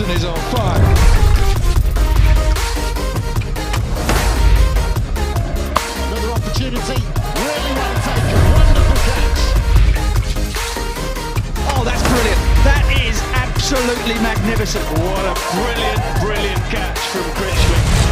Northampton is on fire. Another opportunity, really well taken, wonderful catch. Oh, that's brilliant. That is absolutely magnificent. What a brilliant catch from Critchley.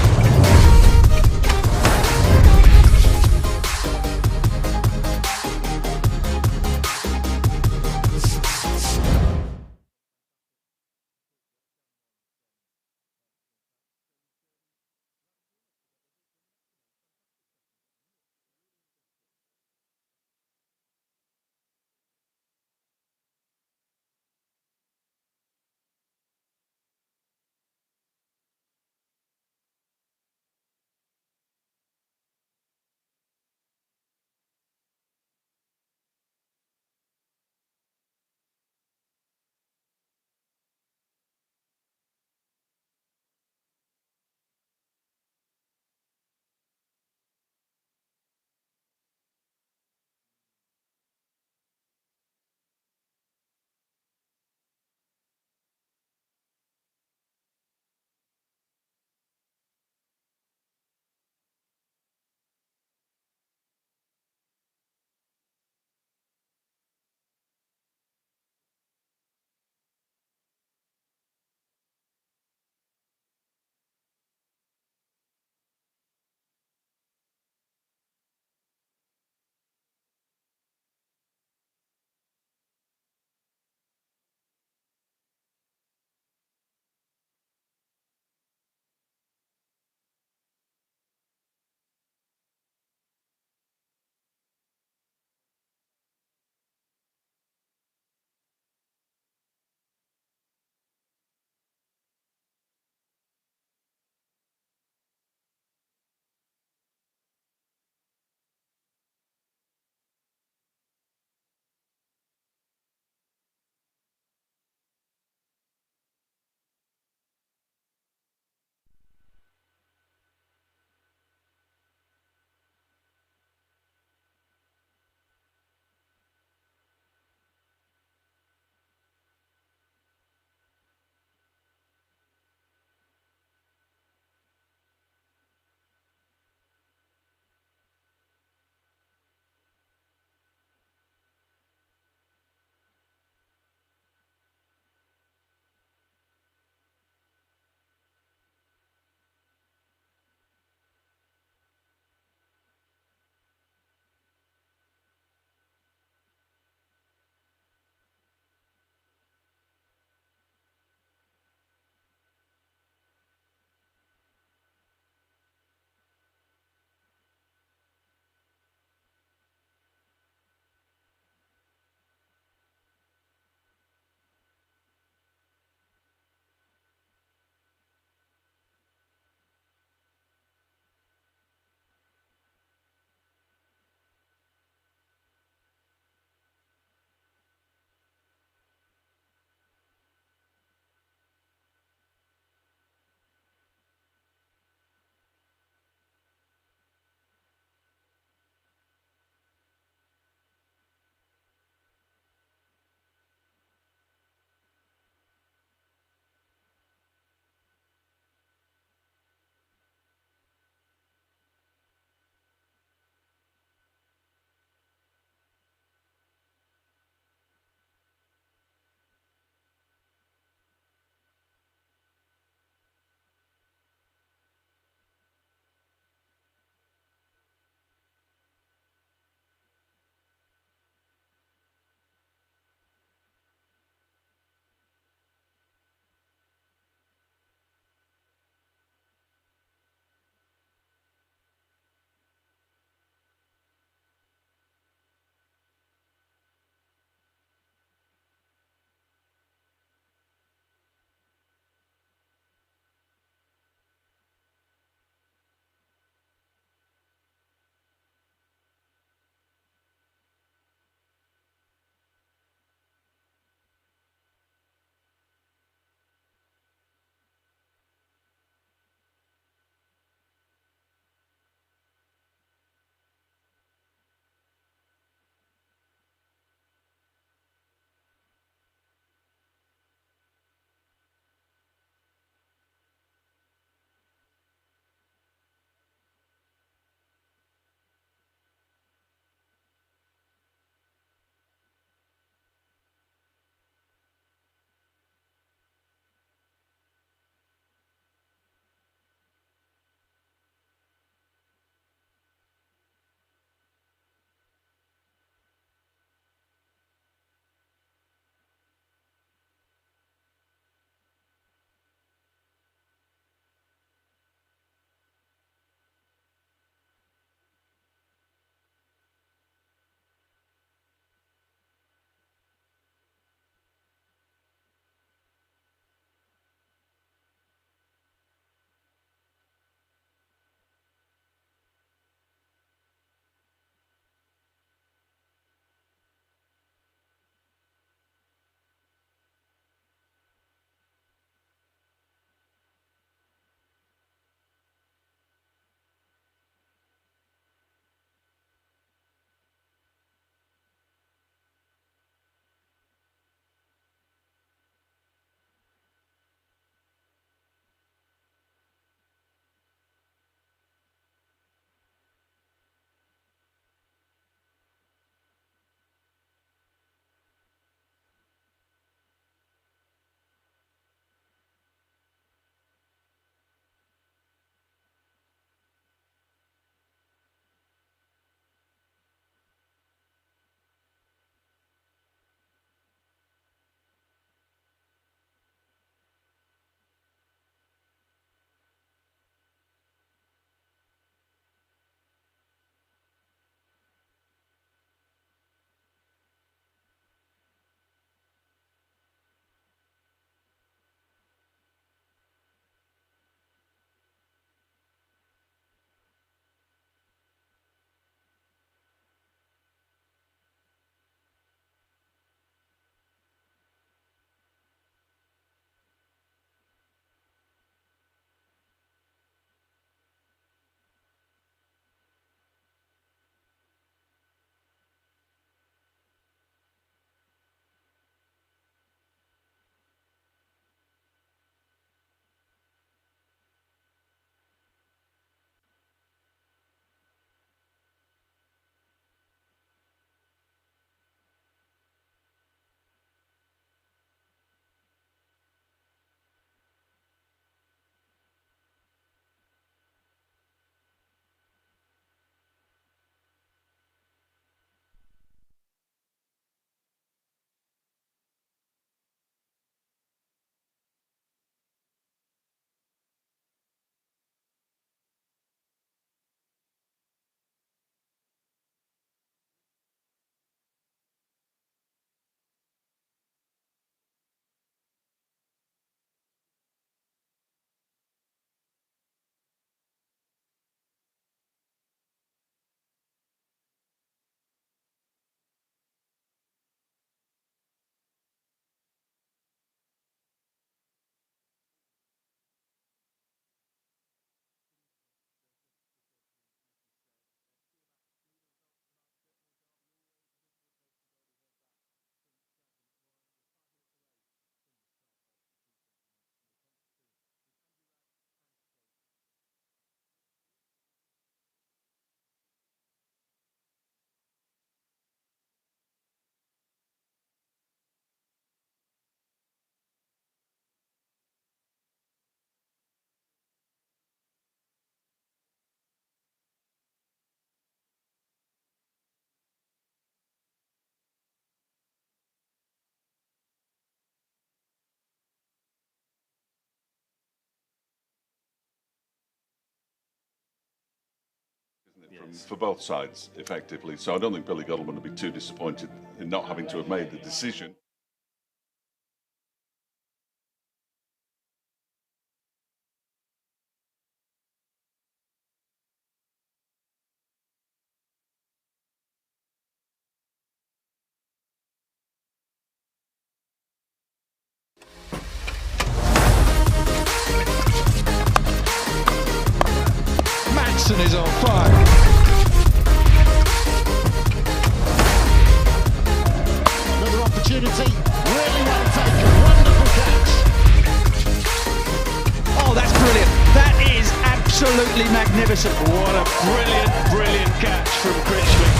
for both sides, effectively. So I don't think Billy Godolman would be too disappointed in not having to have made the decision. Is on fire. Another opportunity, really well taken, wonderful catch. Oh, that's brilliant. That is absolutely magnificent. What a brilliant catch from Critchwick.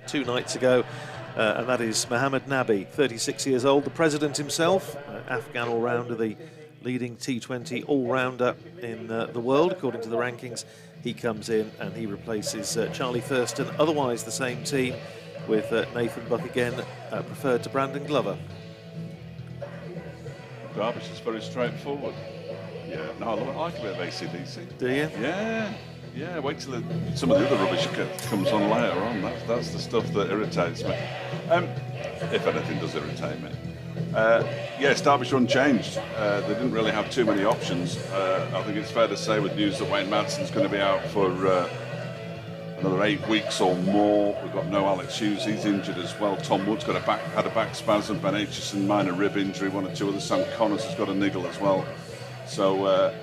Two nights ago, and that is Mohammed Nabi, 36 years old, the president himself, Afghan all-rounder, the leading T20 all-rounder in the world, according to the rankings. He comes in and he replaces Charlie Thurston, otherwise the same team, with Nathan Buck again, preferred to Brandon Glover. Derbyshire's very straightforward. Yeah, no, I like a bit of ACDC. Do you? Yeah, wait till some of the other rubbish comes on later on. That's the stuff that irritates me. If anything does irritate me. Yes, Derbyshire unchanged. They didn't really have too many options. I think it's fair to say with news that Wayne Madson's going to be out for another 8 weeks or more. We've got no Alex Hughes, he's injured as well. Tom Wood's had a back spasm. Ben Aitchison, minor rib injury. One or two others. Sam Connors has got a niggle as well. So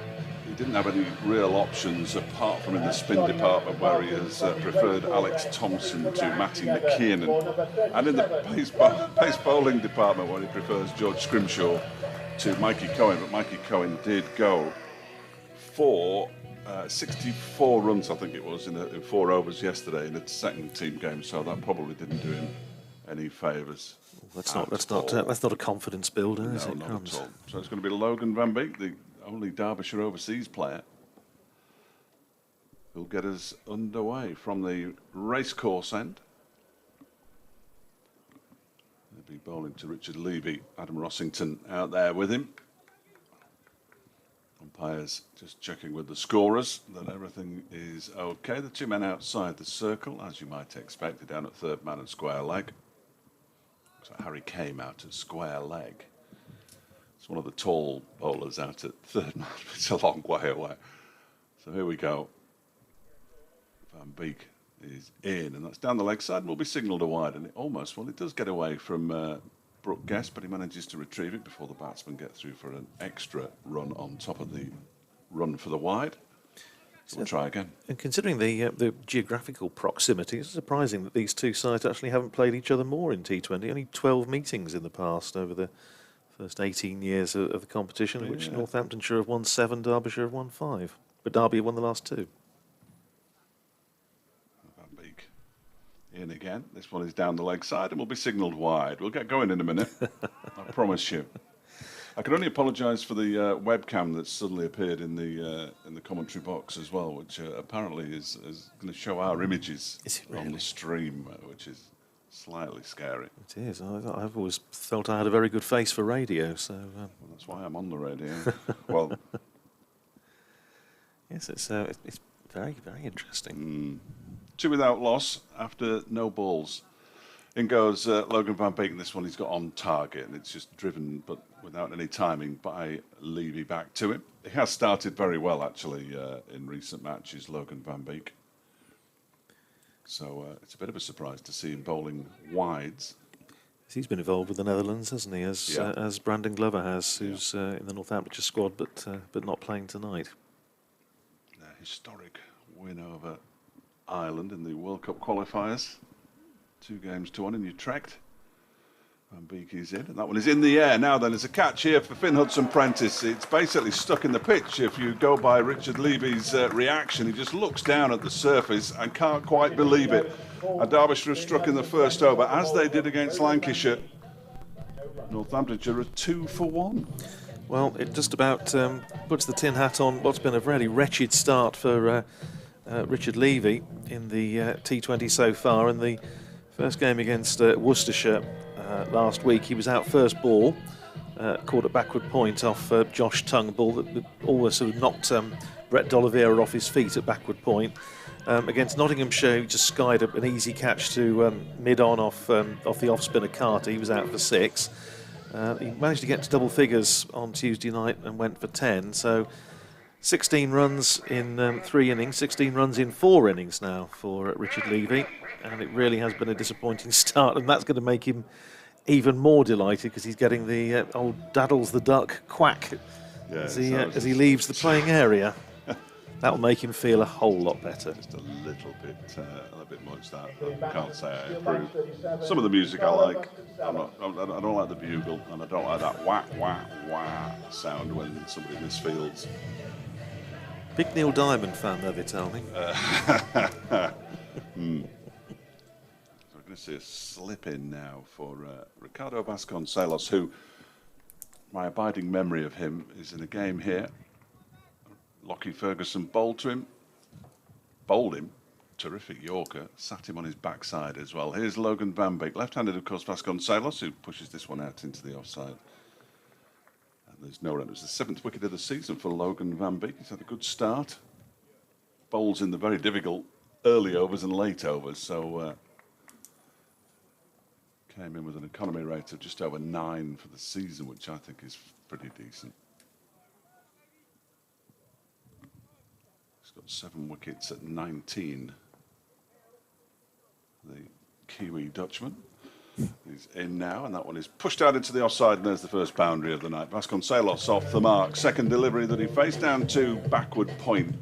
he didn't have any real options apart from in the spin department, where he has preferred Alex Thompson to Matty McKiernan, and in the pace bowling department, where he prefers George Scrimshaw to Mikey Cohen. But Mikey Cohen did go for 64 runs, I think it was, in 4 overs yesterday in a second team game. So that probably didn't do him any favours. That's not a confidence builder, is it? No, not at all. So it's going to be Logan Van Beek, the only Derbyshire overseas player, who'll get us underway from the racecourse end. They'll be bowling to Richard Levy, Adam Rossington out there with him. Umpires just checking with the scorers that everything is okay. The two men outside the circle, as you might expect, down at third man and square leg. So Harry came out at square leg. It's one of the tall bowlers out at third man. It's a long way away. So here we go. Van Beek is in, and that's down the leg side, and will be signalled a wide. And it does get away from Brooke Guest, but he manages to retrieve it before the batsman get through for an extra run on top of the run for the wide. So we'll try again. And considering the geographical proximity, it's surprising that these two sides actually haven't played each other more in T20. Only 12 meetings in the past over the first 18 years of the competition, which Northamptonshire have won 7, Derbyshire have won 5. But Derby have won the last 2. Van Beek in again. This one is down the leg side and will be signalled wide. We'll get going in a minute, I promise you. I can only apologise for the webcam that's suddenly appeared in the commentary box as well, which apparently is going to show our images on the stream, which is slightly scary. It is. I've always felt I had a very good face for radio, so... Well, that's why I'm on the radio. Well... Yes, it's very, very interesting. 2 without loss after no balls. In goes Logan Van Beek, and this one he's got on target, and it's just driven, but without any timing, by Levy back to him. He has started very well, actually, in recent matches, Logan Van Beek. So it's a bit of a surprise to see him bowling wides. He's been involved with the Netherlands, hasn't he? As Brandon Glover has, who's in the Northamptonshire squad, but not playing tonight. A historic win over Ireland in the World Cup qualifiers. 2-1 in Utrecht. Van Beek is in, and that one is in the air. Now then, there's a catch here for Finn Hudson-Prentice. It's basically stuck in the pitch. If you go by Richard Levy's reaction, he just looks down at the surface and can't quite believe it. And Derbyshire have struck in the first over, as they did against Lancashire. Northamptonshire are 2 for 1. Well, it just about puts the tin hat on what's been a really wretched start for Richard Levy in the T20 so far. In the first game against Worcestershire last week, he was out first ball, caught a backward point off Josh Tongue, ball that almost sort of knocked Brett D'Oliveira off his feet at backward point. Against Nottinghamshire, he just skied up an easy catch to mid-on off the off-spinner Carter. He was out for 6. He managed to get to double figures on Tuesday night and went for 10. So 16 runs in 3 innings, 16 runs in 4 innings now for Richard Levy. And it really has been a disappointing start. And that's going to make him even more delighted because he's getting the old Daddles the Duck quack as he leaves the playing area. That'll make him feel a whole lot better. Just a little bit much that. I can't say I approve. Some of the music I like. I don't like the bugle, and I don't like that whack whack whack sound when somebody misfields. Big Neil Diamond fan, though, they tell me. So we're going to see a slip in now for Ricardo Vasconcelos, who my abiding memory of him is in a game here. Lockie Ferguson bowled him, terrific Yorker, sat him on his backside as well. Here's Logan Van Beek, left-handed of course Vasconcelos, who pushes this one out into the offside. And there's no run. It was the 7th wicket of the season for Logan Van Beek. He's had a good start. Bowls in the very difficult early overs and late overs, so came in with an economy rate of just over 9 for the season, which I think is pretty decent. Got 7 wickets at 19. The Kiwi Dutchman is in now, and that one is pushed out into the offside, and there's the first boundary of the night. Vasconcelos off the mark. Second delivery that he faced down to backward point,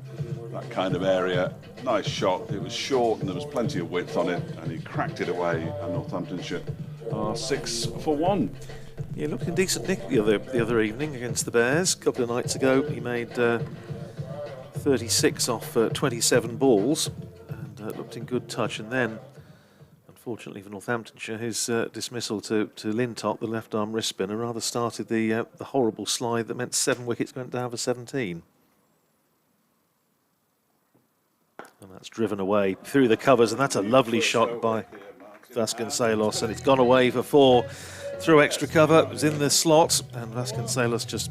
that kind of area. Nice shot. It was short and there was plenty of width on it, and he cracked it away, and Northamptonshire are 6 for 1. Yeah, looking decent nick the other evening against the Bears. A couple of nights ago, he made 36 off 27 balls and looked in good touch. And then, unfortunately for Northamptonshire, his dismissal to Lintott, the left-arm wrist spinner, rather started the horrible slide that meant 7 wickets went down for 17. And that's driven away through the covers, and that's a lovely shot by Vasconcelos, and it's gone away for 4 through extra cover. It was in the slot, and Vasconcelos just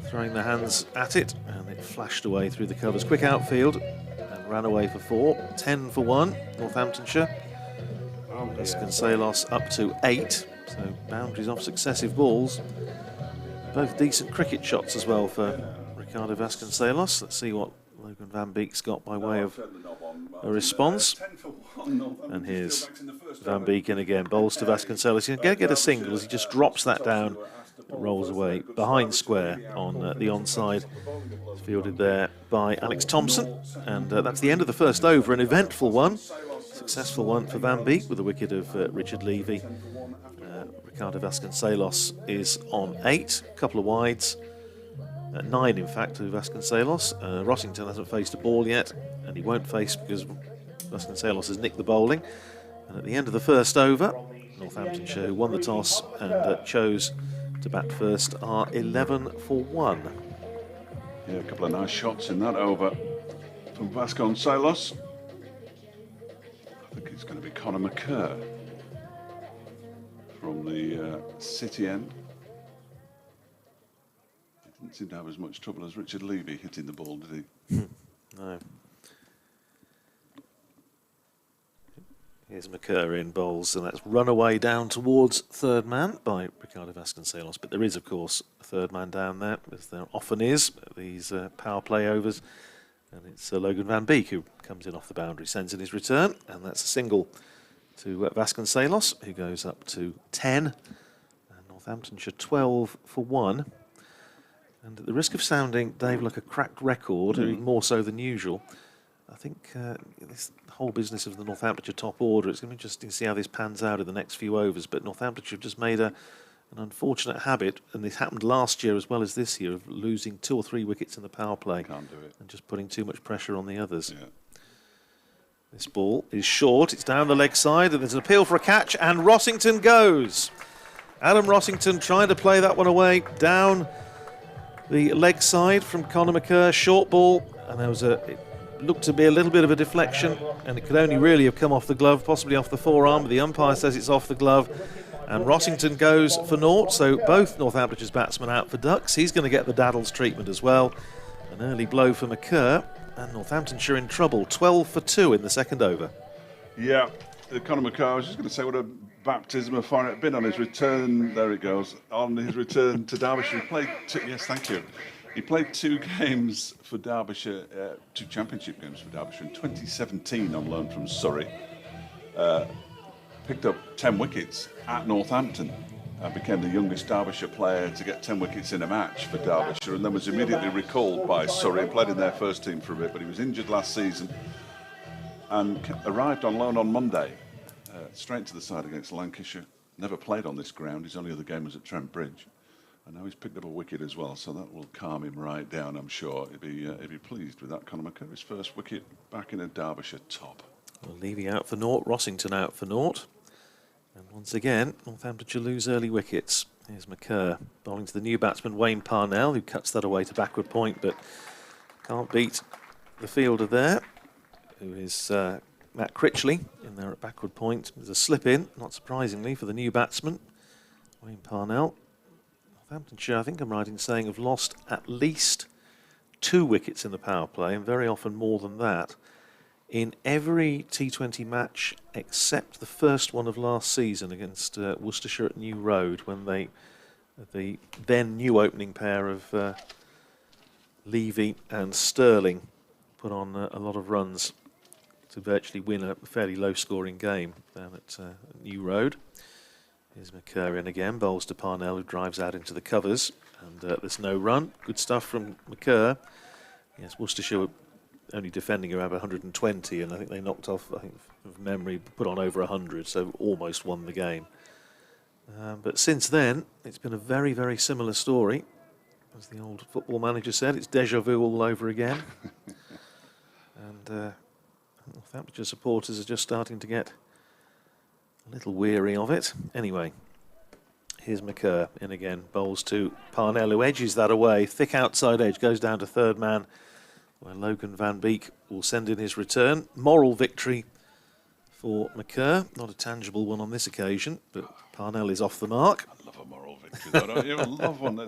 throwing the hands at it, and it flashed away through the covers. Quick outfield and ran away for 4. 10 for 1, Northamptonshire. Vasconcelos up to 8, so boundaries off successive balls. Both decent cricket shots as well for Ricardo Vasconcelos. Let's see what Logan Van Beek's got by way of a response. And here's Van Beek in again, bowls to Vasconcelos. He's going to get a single as he just drops that down. It rolls away behind square on the onside. It's fielded there by Alex Thompson, and that's the end of the first over. An eventful one, successful one for Van Beek with the wicket of Richard Levy. Ricardo Vasconcelos is on 8, a couple of wides, 9 in fact to Vasconcelos. Rossington hasn't faced a ball yet, and he won't face because Vasconcelos has nicked the bowling. And at the end of the first over, Northamptonshire, who won the toss and chose to bat first, are 11 for 1. Yeah, a couple of nice shots in that over from Vasconcelos. I think it's going to be Conor McCurr from the City end. He didn't seem to have as much trouble as Richard Levy hitting the ball, did he? No. Here's McCurr in bowls, and that's run away down towards third man by Ricardo Vasconcelos. But there is, of course, a third man down there, as there often is, these power play overs. And it's Logan Van Beek who comes in off the boundary, sends in his return, and that's a single to Vasconcelos, who goes up to 10. And Northamptonshire 12 for 1. And at the risk of sounding, Dave, like a cracked record, even more so than usual, I think this whole business of the Northamptonshire top order, it's going to be interesting to see how this pans out in the next few overs. But Northamptonshire have just made an unfortunate habit, and this happened last year as well as this year, of losing 2 or 3 wickets in the power play. Can't do it. And just putting too much pressure on the others. Yeah. This ball is short, it's down the leg side, and there's an appeal for a catch, and Rossington goes. Adam Rossington trying to play that one away down the leg side from Conor McCurr. Short ball, and it looked to be a little bit of a deflection, and it could only really have come off the glove, possibly off the forearm, but the umpire says it's off the glove. And Rossington goes for naught, so both Northamptonshire's batsmen out for ducks. He's going to get the Daddles treatment as well. An early blow for McCurr, and Northamptonshire in trouble. 12 for 2 in the second over. Yeah, Conor McCurr, I was just going to say what a baptism of fire it had been on his return. There it goes. On his return to Derbyshire, he played yes, thank you. He played 2 games for Derbyshire, 2 championship games for Derbyshire in 2017 on loan from Surrey. Picked up 10 wickets at Northampton. Became the youngest Derbyshire player to get 10 wickets in a match for Derbyshire, and then was immediately recalled by Surrey and played in their first team for a bit, but he was injured last season and arrived on loan on Monday, straight to the side against Lancashire. Never played on this ground. His only other game was at Trent Bridge, and now he's picked up a wicket as well, so that will calm him right down, I'm sure. He'd be pleased with that. Conor McCurr, his first wicket back in a Derbyshire top. Well, Levy out for naught, Rossington out for naught. And once again, Northamptonshire lose early wickets. Here's McCurr bowling to the new batsman Wayne Parnell, who cuts that away to backward point, but can't beat the fielder there, who is Matt Critchley in there at backward point. There's a slip in, not surprisingly, for the new batsman, Wayne Parnell. Northamptonshire, I think I'm right in saying, have lost at least 2 wickets in the power play, and very often more than that, in every T20 match except the first one of last season against Worcestershire at New Road, when the then new opening pair of Levy and Sterling put on a lot of runs to virtually win a fairly low-scoring game down at New Road. Here's McCurr in again, bowls to Parnell, who drives out into the covers, and there's no run. Good stuff from McCurr. Yes, Worcestershire were only defending around 120, and I think they knocked off, I think from memory, put on over 100, so almost won the game. But since then, it's been a very, very similar story. As the old football manager said, it's déjà vu all over again. And Northamptonshire supporters are just starting to get a little weary of it. Anyway, here's McCurr in again, bowls to Parnell, who edges that away. Thick outside edge, goes down to third man, where Logan Van Beek will send in his return. Moral victory for McCurr. Not a tangible one on this occasion, but Parnell is off the mark. I love a moral victory, though, don't you? I love one.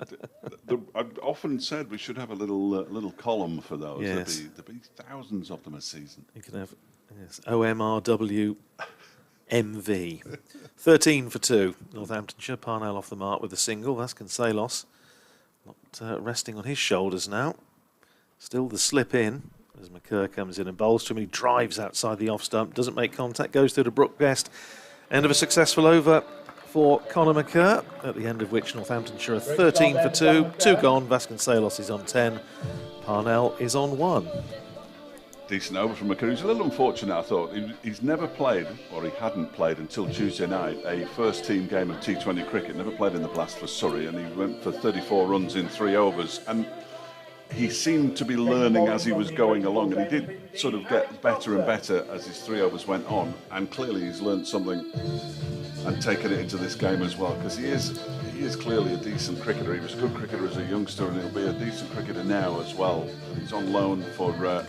I've often said we should have a little column for those. Yes. There'd be thousands of them a season. You can have OMRW MV. 13 for 2. Northamptonshire. Parnell off the mark with a single. Vasconcelos not resting on his shoulders now. Still the slip in as McCurr comes in and bowls to him. He drives outside the off stump, doesn't make contact, goes through to Brookbest. End of a successful over for Conor McCurr, at the end of which Northamptonshire are 13 for 2. 2 gone. Vasconcelos is on 10. Parnell is on 1. Decent over from McCurr. He's a little unfortunate, I thought. He's never played, or he hadn't played until Tuesday night, a first team game of T20 cricket. Never played in the Blast for Surrey, and he went for 34 runs in 3 overs. And he seemed to be learning as he was going along, and he did sort of get better and better as his 3 overs went on, and clearly he's learned something and taken it into this game as well, because he is clearly a decent cricketer. He was a good cricketer as a youngster, and he'll be a decent cricketer now as well. He's on loan for the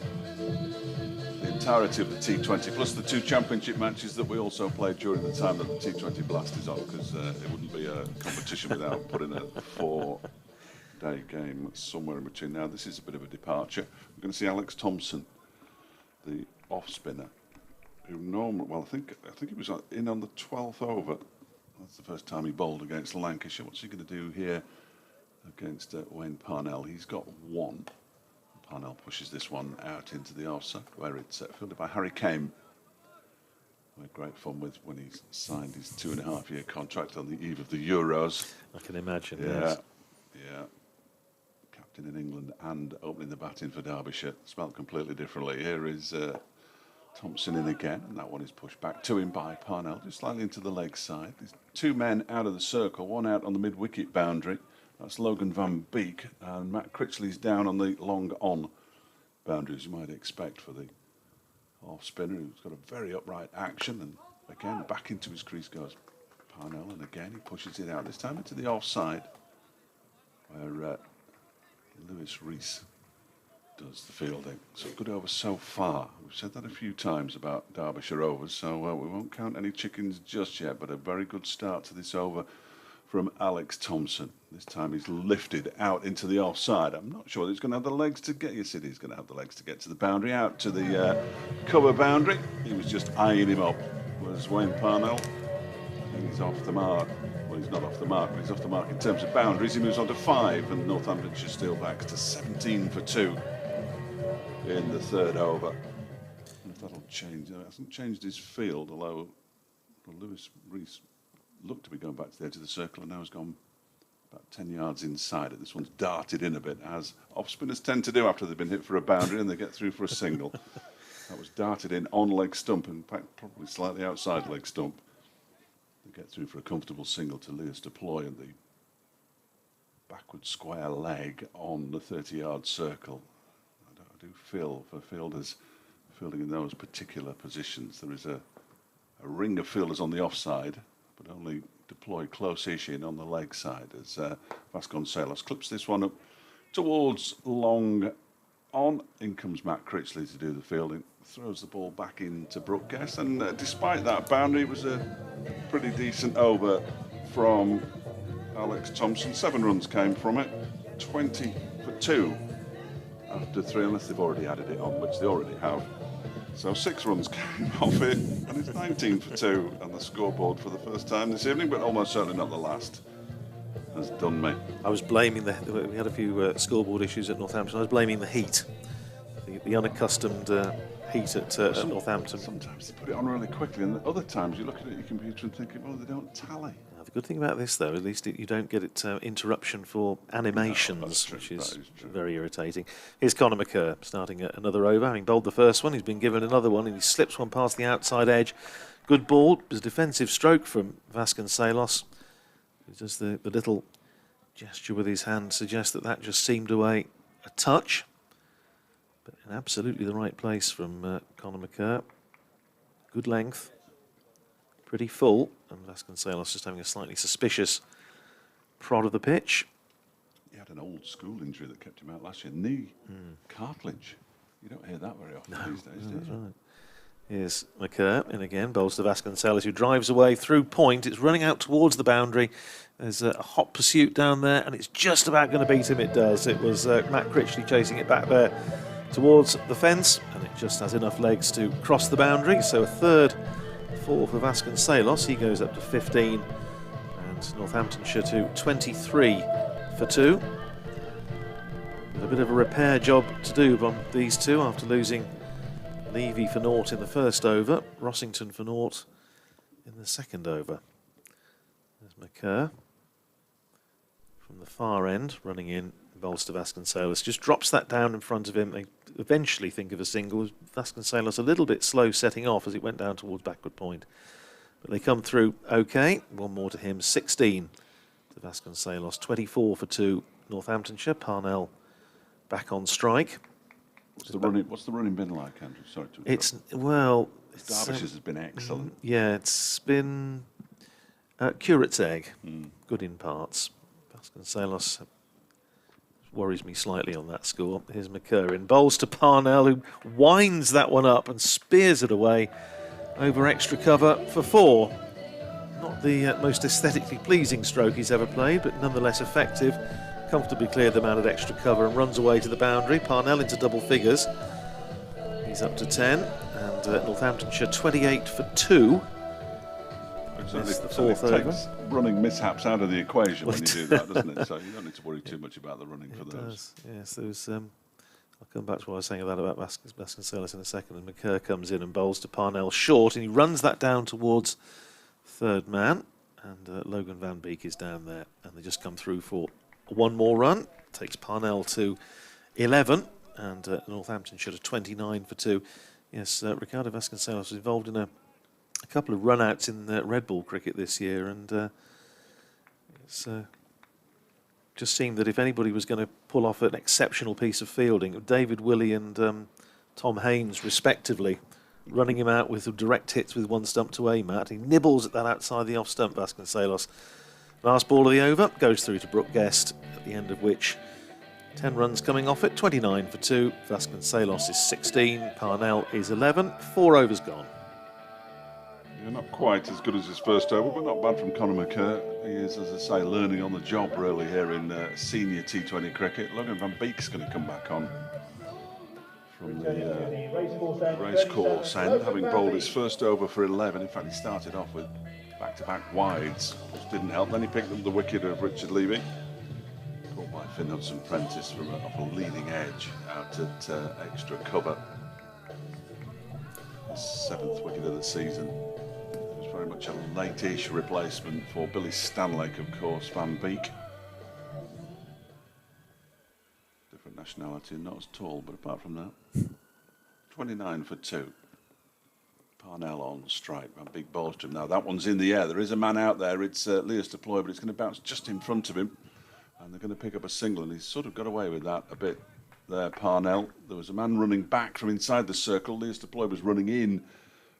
entirety of the T20, plus the 2 championship matches that we also played during the time that the T20 Blast is on, because it wouldn't be a competition without putting a 4-day game somewhere in between. Now this is a bit of a departure. We're going to see Alex Thompson, the off spinner, who normally, well, I think he was in on the 12th over. That's the first time he bowled against Lancashire. What's he going to do here against Wayne Parnell? He's got 1. Parnell pushes this one out into the offside, where it's fielded by Harry Kame. We had great fun with when he signed his 2.5-year contract on the eve of the Euros. I can imagine, yeah, yes. Yeah. Captain in England and opening the batting for Derbyshire. Spelt completely differently. Here is Thompson in again, and that one is pushed back to him by Parnell, just slightly into the leg side. There's 2 men out of the circle, 1 out on the mid-wicket boundary. That's Logan Van Beek, and Matt Critchley's down on the long-on boundary, as you might expect for the off-spinner, who's got a very upright action, and again, back into his crease goes Parnell, and again he pushes it out, this time into the offside, where Lewis Rees does the fielding. So good over so far. We've said that a few times about Derbyshire overs, so we won't count any chickens just yet, but a very good start to this over from Alex Thompson. This time he's lifted out into the offside. I'm not sure he's going to have the legs to get, you said he's going to have the legs to get to the boundary, out to the cover boundary. He was just eyeing him up, was Wayne Parnell. I think he's off the mark. Well, he's not off the mark, but he's off the mark in terms of boundaries. He moves on to 5, and Northamptonshire Steelbacks to 17 for 2 in the third over. And that'll change. It hasn't changed his field, although Lewis Rees looked to be going back to the edge of the circle and now has gone about 10 yards inside it. This one's darted in a bit, as off-spinners tend to do after they've been hit for a boundary and they get through for a single. That was darted in on leg stump, in fact probably slightly outside leg stump. They get through for a comfortable single to Lewis Deploy, and the backward square leg on the 30-yard circle. I do feel for fielders fielding in those particular positions, there is a ring of fielders on the offside, but only Deploy close-ish in on the leg side as Vasconcelos clips this one up towards long on. In comes Matt Critchley to do the fielding, throws the ball back into Brookguest, and despite that boundary, it was a pretty decent over from Alex Thompson. 7 runs came from it, 20 for 2 after 3, unless they've already added it on, which they already have. So 6 runs came off it, and it's 19 for 2 on the scoreboard for the first time this evening, but almost certainly not the last. Has done me. I was blaming we had a few scoreboard issues at Northampton. I was blaming the heat, the unaccustomed heat at Northampton. Sometimes they put it on really quickly, and other times you look at your computer and think, well, they don't tally. Now, the good thing about this, though, at least you don't get it interruption for animations, which is very irritating. Here's Conor McCurr starting another over, having bowled the first one. He's been given another one, and he slips one past the outside edge. Good ball. It was a defensive stroke from Vasconcelos. Does the little gesture with his hand suggest that just seemed away a touch, but in absolutely the right place from Conor McCurr. Good length, pretty full, and Vasconcelos just having a slightly suspicious prod of the pitch. He had an old school injury that kept him out last year, knee cartilage. You don't hear that very often these days, do you? That's right. Here's McCurr in again, bowls to Vasconcelos, who drives away through point. It's running out towards the boundary. There's a hot pursuit down there, and it's just about going to beat him. It does. It was Matt Critchley chasing it back there towards the fence, and it just has enough legs to cross the boundary. So a third, 4 for Vasconcelos. He goes up to 15, and Northamptonshire to 23 for 2. With a bit of a repair job to do on these two after losing Levy for naught in the first over, Rossington for naught in the second over. There's McCurr from the far end, running in, bowls to Vasconcelos, just drops that down in front of him. They eventually think of a single. Vasconcelos a little bit slow setting off as it went down towards backward point. But they come through okay. One more to him, 16 to Vasconcelos, 24 for 2 Northamptonshire. Parnell back on strike. What's the running been like, Andrew? Sorry to interrupt. Derbyshire's has been excellent. Yeah, it's been curate's egg, good in parts. Vasconcelos worries me slightly on that score. Here's McCurr in, bowls to Parnell, who winds that one up and spears it away over extra cover for 4. Not the most aesthetically pleasing stroke he's ever played, but nonetheless effective. Comfortably cleared them out at extra cover and runs away to the boundary. Parnell into double figures. He's up to 10, and Northamptonshire 28 for 2. That's the fourth over. Takes running mishaps out of the equation when you do that, doesn't it? So you don't need to worry too much about the running for those. Yes, there was. I'll come back to what I was saying about Vasconcelos in a second. And McCurr comes in and bowls to Parnell short, and he runs that down towards third man. And Logan Van Beek is down there, and they just come through for one more run. Takes Parnell to 11, and Northamptonshire to 29 for 2. Yes, Ricardo Vasconcelos was involved in a couple of run-outs in red ball cricket this year, and it's just seemed that if anybody was going to pull off an exceptional piece of fielding, David Willey and Tom Haynes, respectively, running him out with some direct hits with one stump to aim at. He nibbles at that outside the off stump, Vasconcelos. Last ball of the over goes through to Brooke Guest, at the end of which 10 runs coming off it, 29 for 2. Vasconcelos is 16, Parnell is 11, 4 overs gone. Yeah, not quite as good as his first over, but not bad from Conor McCurr. He is, as I say, learning on the job really here in senior T20 cricket. Logan Van Beek's going to come back on from the racecourse end, having bowled his first over for 11. In fact, he started off with back-to-back wides, which didn't help. Then he picked up the wicket of Richard Levy, caught by Finn Hudson-Prentice from off a leading edge out at extra cover. His 7th wicket of the season. It was very much a late-ish replacement for Billy Stanlake, of course, Van Beek. Different nationality and not as tall, but apart from that, 29 for 2. Parnell on strike, Van Beek bowls to him. Now that one's in the air. There is a man out there. It's Leas Deploy, but it's going to bounce just in front of him. And they're going to pick up a single, and he's sort of got away with that a bit there, Parnell. There was a man running back from inside the circle. Leas Deploy was running in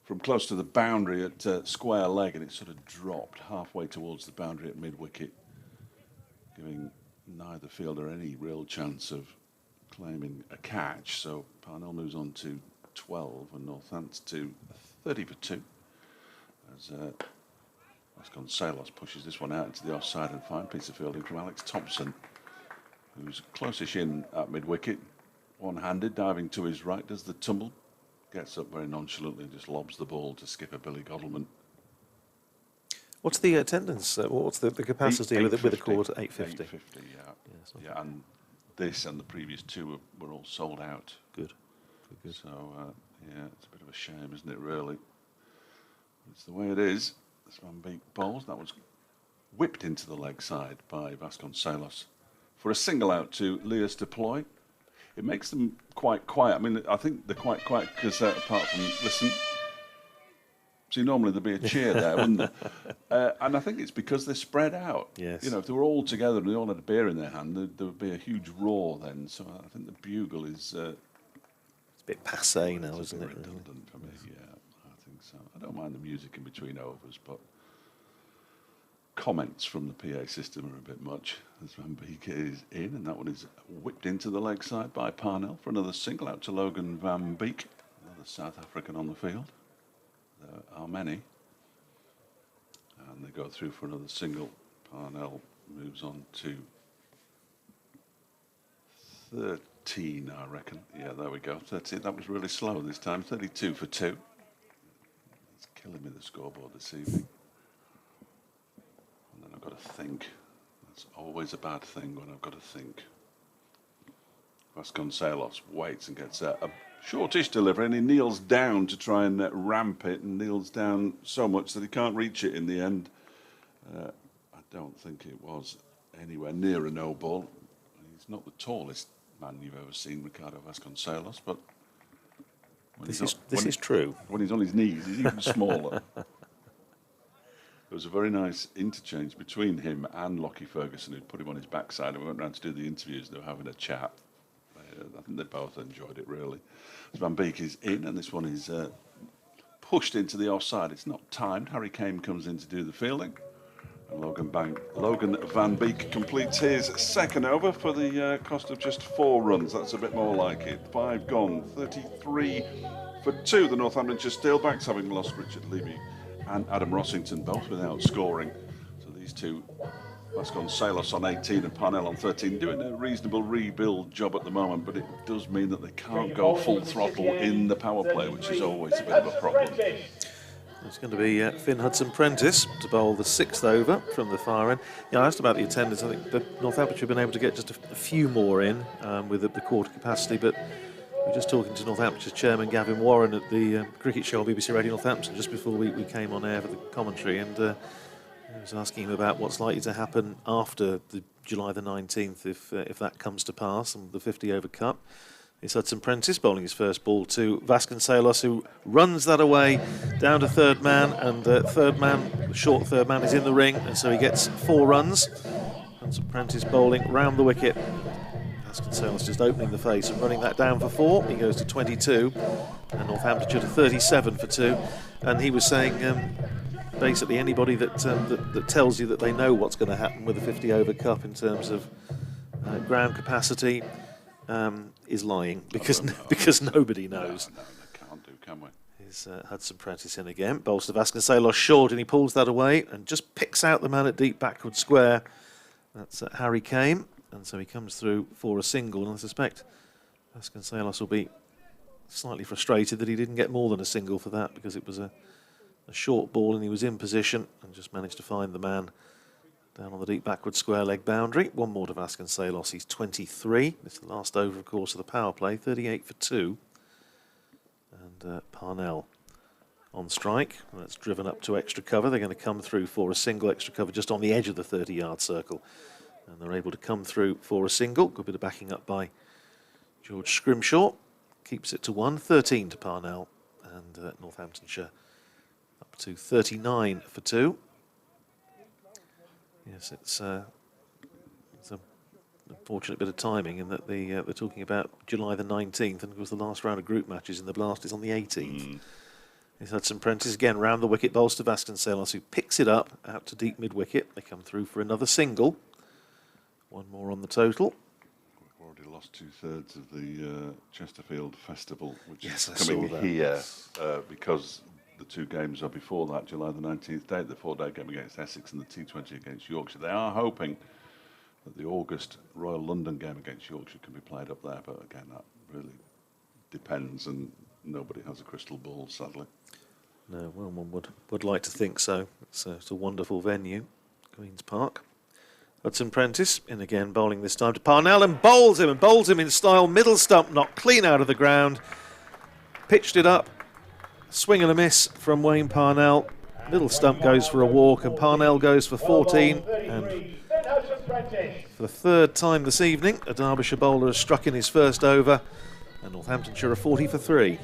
from close to the boundary at square leg, and it sort of dropped halfway towards the boundary at mid-wicket, giving neither fielder any real chance of claiming a catch. So Parnell moves on to 12 and Northampton to 30 for 2 as Vasconcelos pushes this one out into the offside, and fine piece of fielding from Alex Thompson, who's closest in at mid-wicket, one-handed, diving to his right, does the tumble, gets up very nonchalantly and just lobs the ball to skipper Billy Godalman. What's the attendance? What's the capacity with the court? 850. 850, yeah. Yeah, and this and the previous two were all sold out. Good. Good. So, yeah, it's a bit of a shame, isn't it, really? It's the way it is. This Van Beek bowls. That was whipped into the leg side by Vasconcelos for a single out to Leas Deploy. It makes them quite quiet. I mean, I think they're quite quiet because apart from, listen, see, normally there'd be a cheer there, wouldn't there? And I think it's because they're spread out. Yes. You know, if they were all together and they all had a beer in their hand, there would be a huge roar then. So I think the bugle is... it's a bit passé now, isn't it? Redundant for me, yeah, I think so. I don't mind the music in between overs, but comments from the PA system are a bit much. As Van Beek is in, and that one is whipped into the leg side by Parnell for another single out to Logan Van Beek, another South African on the field. There are many. And they go through for another single. Parnell moves on to 13, I reckon. Yeah, there we go. 13. That was really slow this time. 32 for 2. It's killing me, the scoreboard this evening. And then I've got to think. That's always a bad thing when I've got to think. Vasconcelos waits and gets a shortish delivery, and he kneels down to try and ramp it, and kneels down so much that he can't reach it in the end. I don't think it was anywhere near a no ball. He's not the tallest man you've ever seen, Ricardo Vasconcelos, but this is true. When he's on his knees, he's even smaller. There was a very nice interchange between him and Lockie Ferguson, who put him on his backside, and we went round to do the interviews. They were having a chat. I think they both enjoyed it, really. Van Beek is in, and this one is pushed into the offside. It's not timed. Harry Kane comes in to do the fielding. And Logan Van Beek completes his second over for the cost of just 4 runs. That's a bit more like it. 5 gone, 33 for 2. The Northamptonshire Steelbacks, having lost Richard Levy and Adam Rossington, both without scoring. So these two, Vasconcelos on 18 and Parnell on 13, doing a reasonable rebuild job at the moment, but it does mean that they can't go full throttle in the power play, which is always a bit of a problem. It's going to be Finn Hudson-Prentice to bowl the 6th over from the far end. Yeah, I asked about the attendance. I think the Northamptonshire have been able to get just a few more in with the quarter capacity, but we're just talking to Northamptonshire chairman Gavin Warren at the cricket show on BBC Radio Northampton just before we came on air for the commentary, and I was asking him about what's likely to happen after the July the 19th if that comes to pass, and the 50 over cup. It's Hudson-Prentice bowling his first ball to Vasconcelos, who runs that away down to third man, and the short third man is in the ring, and so he gets 4 runs. Hudson-Prentice bowling round the wicket. Vasconcelos just opening the face and running that down for 4. He goes to 22, and Northamptonshire to 37 for 2. And he was saying basically anybody that tells you that they know what's going to happen with a 50-over cup in terms of ground capacity is lying, because nobody knows. No, they can't do, can we? Here's Hudson Prentice in again. Bowls to Vasconcelos short, and he pulls that away and just picks out the man at deep backward square. That's Harry Kane, and so he comes through for a single, and I suspect Vasconcelos will be slightly frustrated that he didn't get more than a single for that, because it was a short ball and he was in position and just managed to find the man down on the deep backward square leg boundary. One more to Vasconcelos, he's 23. This is the last over, of course, of the power play, 38 for 2. And Parnell on strike. That's driven up to extra cover. They're going to come through for a single, extra cover just on the edge of the 30-yard circle. And they're able to come through for a single. Good bit of backing up by George Scrimshaw. Keeps it to 1, 13 to Parnell. And Northamptonshire up to 39 for 2. Yes, it's a unfortunate bit of timing in that they're talking about July the 19th, and of course the last round of group matches in the Blast is on the 18th. He's Hudson Prentice again round the wicket, bowls to Vasconcelos, who picks it up out to deep mid-wicket. They come through for another single. One more on the total. We've already lost 2/3 of the Chesterfield Festival, which Yes, is coming here because the 2 games are before that, July the 19th date, the 4-day game against Essex and the T20 against Yorkshire. They are hoping that the August Royal London game against Yorkshire can be played up there, but again, that really depends, and nobody has a crystal ball, sadly. No, well, one would like to think so. It's a wonderful venue, Queen's Park. Hudson Prentice in again, bowling this time to Parnell, and bowls him in style. Middle stump knocked clean out of the ground. Pitched it up. Swing and a miss from Wayne Parnell. Middle stump goes for a walk, and Parnell goes for 14. And for the 3rd time this evening, a Derbyshire bowler has struck in his first over, and Northamptonshire are 40 for 3.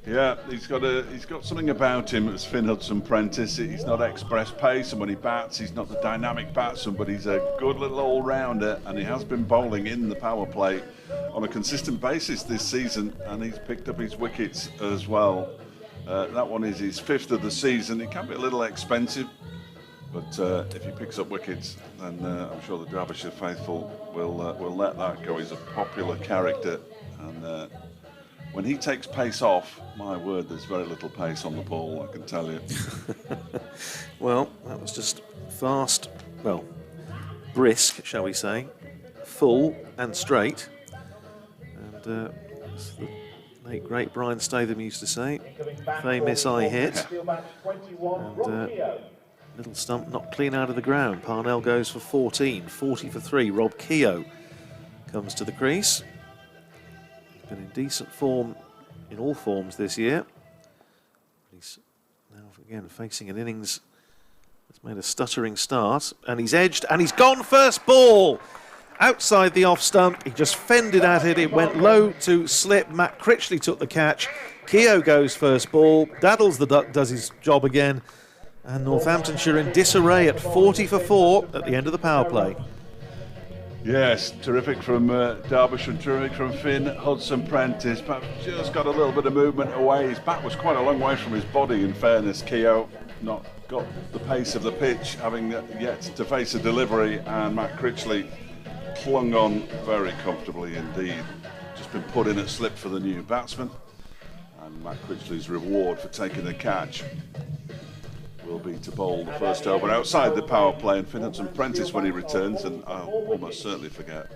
Yeah, he's got something about him as Finn Hudson Prentice. He's not express pace, and when he bats, he's not the dynamic batsman, but he's a good little all-rounder, and he has been bowling in the power play on a consistent basis this season, and he's picked up his wickets as well. That one is his 5th of the season. It can be a little expensive, but if he picks up wickets, then I'm sure the Derbyshire faithful will let that go. He's a popular character, and when he takes pace off, my word, there's very little pace on the ball, I can tell you. Well, that was just fast, well, brisk, shall we say, full and straight. And as the late great Brian Statham used to say, they miss, I hit. And middle stump knocked clean out of the ground. Parnell goes for 14, 40 for 3. Rob Keogh comes to the crease. He's been in decent form in all forms this year. He's now again facing an innings that's made a stuttering start, and he's edged and he's gone first ball. Outside the off stump, he just fended at it. It went low to slip. Matt Critchley took the catch. Keogh goes first ball. Daddles the duck does his job again. And Northamptonshire in disarray at 40 for 4 at the end of the power play. Yes, terrific from Derbyshire, terrific from Finn Hudson Prentice, but just got a little bit of movement away. His bat was quite a long way from his body, in fairness. Keogh not got the pace of the pitch, having yet to face a delivery, and Matt Critchley clung on very comfortably indeed. Just been put in at slip for the new batsman, and Matt Critchley's reward for taking the catch will be to bowl the first over outside the power play, and Finn Hudson Prentice, when he returns, and I'll almost certainly forget,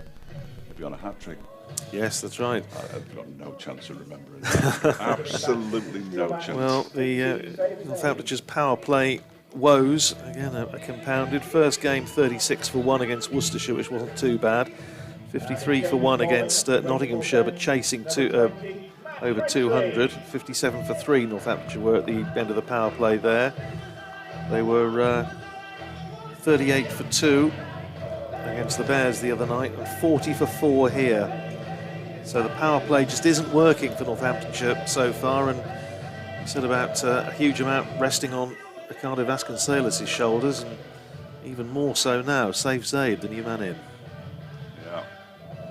he'll be on a hat-trick. Yes, that's right. I've got no chance of remembering that. Absolutely no chance. Well, the Northamptonshire's power play woes, again, are compounded. First game, 36 for 1 against Worcestershire, which wasn't too bad. 53 for 1 against Nottinghamshire, but chasing over 200. 57 for 3 Northamptonshire were at the end of the power play there. They were 38 for 2 against the Bears the other night, and 40 for 4 here. So the power play just isn't working for Northamptonshire so far, and you said about a huge amount resting on Ricardo Vasconcelos' shoulders, and even more so now. Safe Zaid, the new man in. Yeah,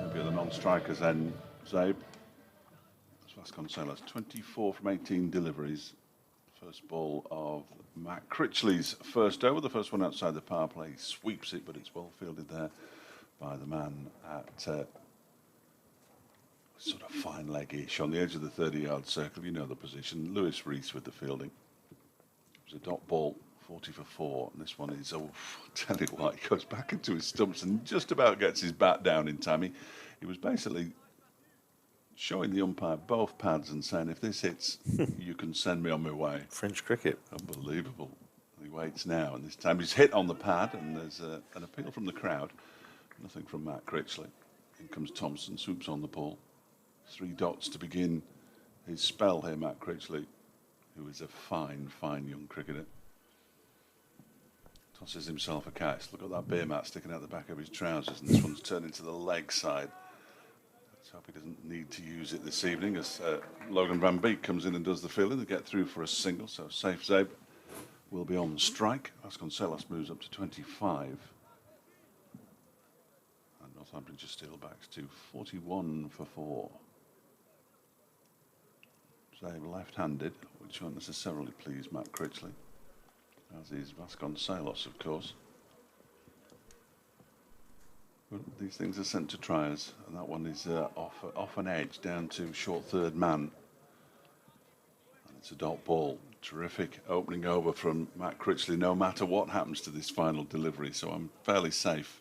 maybe at the on strikers then, Zabe. Vasconcelos, 24 from 18 deliveries. First ball of Matt Critchley's first over, the first one outside the power play. He sweeps it, but it's well fielded there by the man at sort of fine leg-ish on the edge of the 30-yard circle. You know the position. Lewis Rees with the fielding. It was a dot ball, 40 for 4. And this one is, oh, I'll tell you what, he goes back into his stumps and just about gets his bat down in time. He was basically showing the umpire both pads and saying, if this hits, you can send me on my way. French cricket. Unbelievable. He waits now, and this time he's hit on the pad, and there's an appeal from the crowd. Nothing from Matt Critchley. In comes Thompson, swoops on the ball. 3 dots to begin his spell here, Matt Critchley, who is a fine, fine young cricketer. Tosses himself a catch. Look at that beer mat sticking out the back of his trousers, and this one's turned into the leg side. Let's hope he doesn't need to use it this evening as Logan Van Beek comes in and does the fielding. They get through for a single, so safe Zabe will be on strike. Vasconcelos moves up to 25. And Northamptonshire Steelbacks to 41 for 4. Zabe left-handed, which won't necessarily please Matt Critchley, as is Vasconcelos, of course. But these things are sent to triers, and that one is off an edge down to short third man. And it's a dot ball. Terrific opening over from Matt Critchley, no matter what happens to this final delivery, so I'm fairly safe.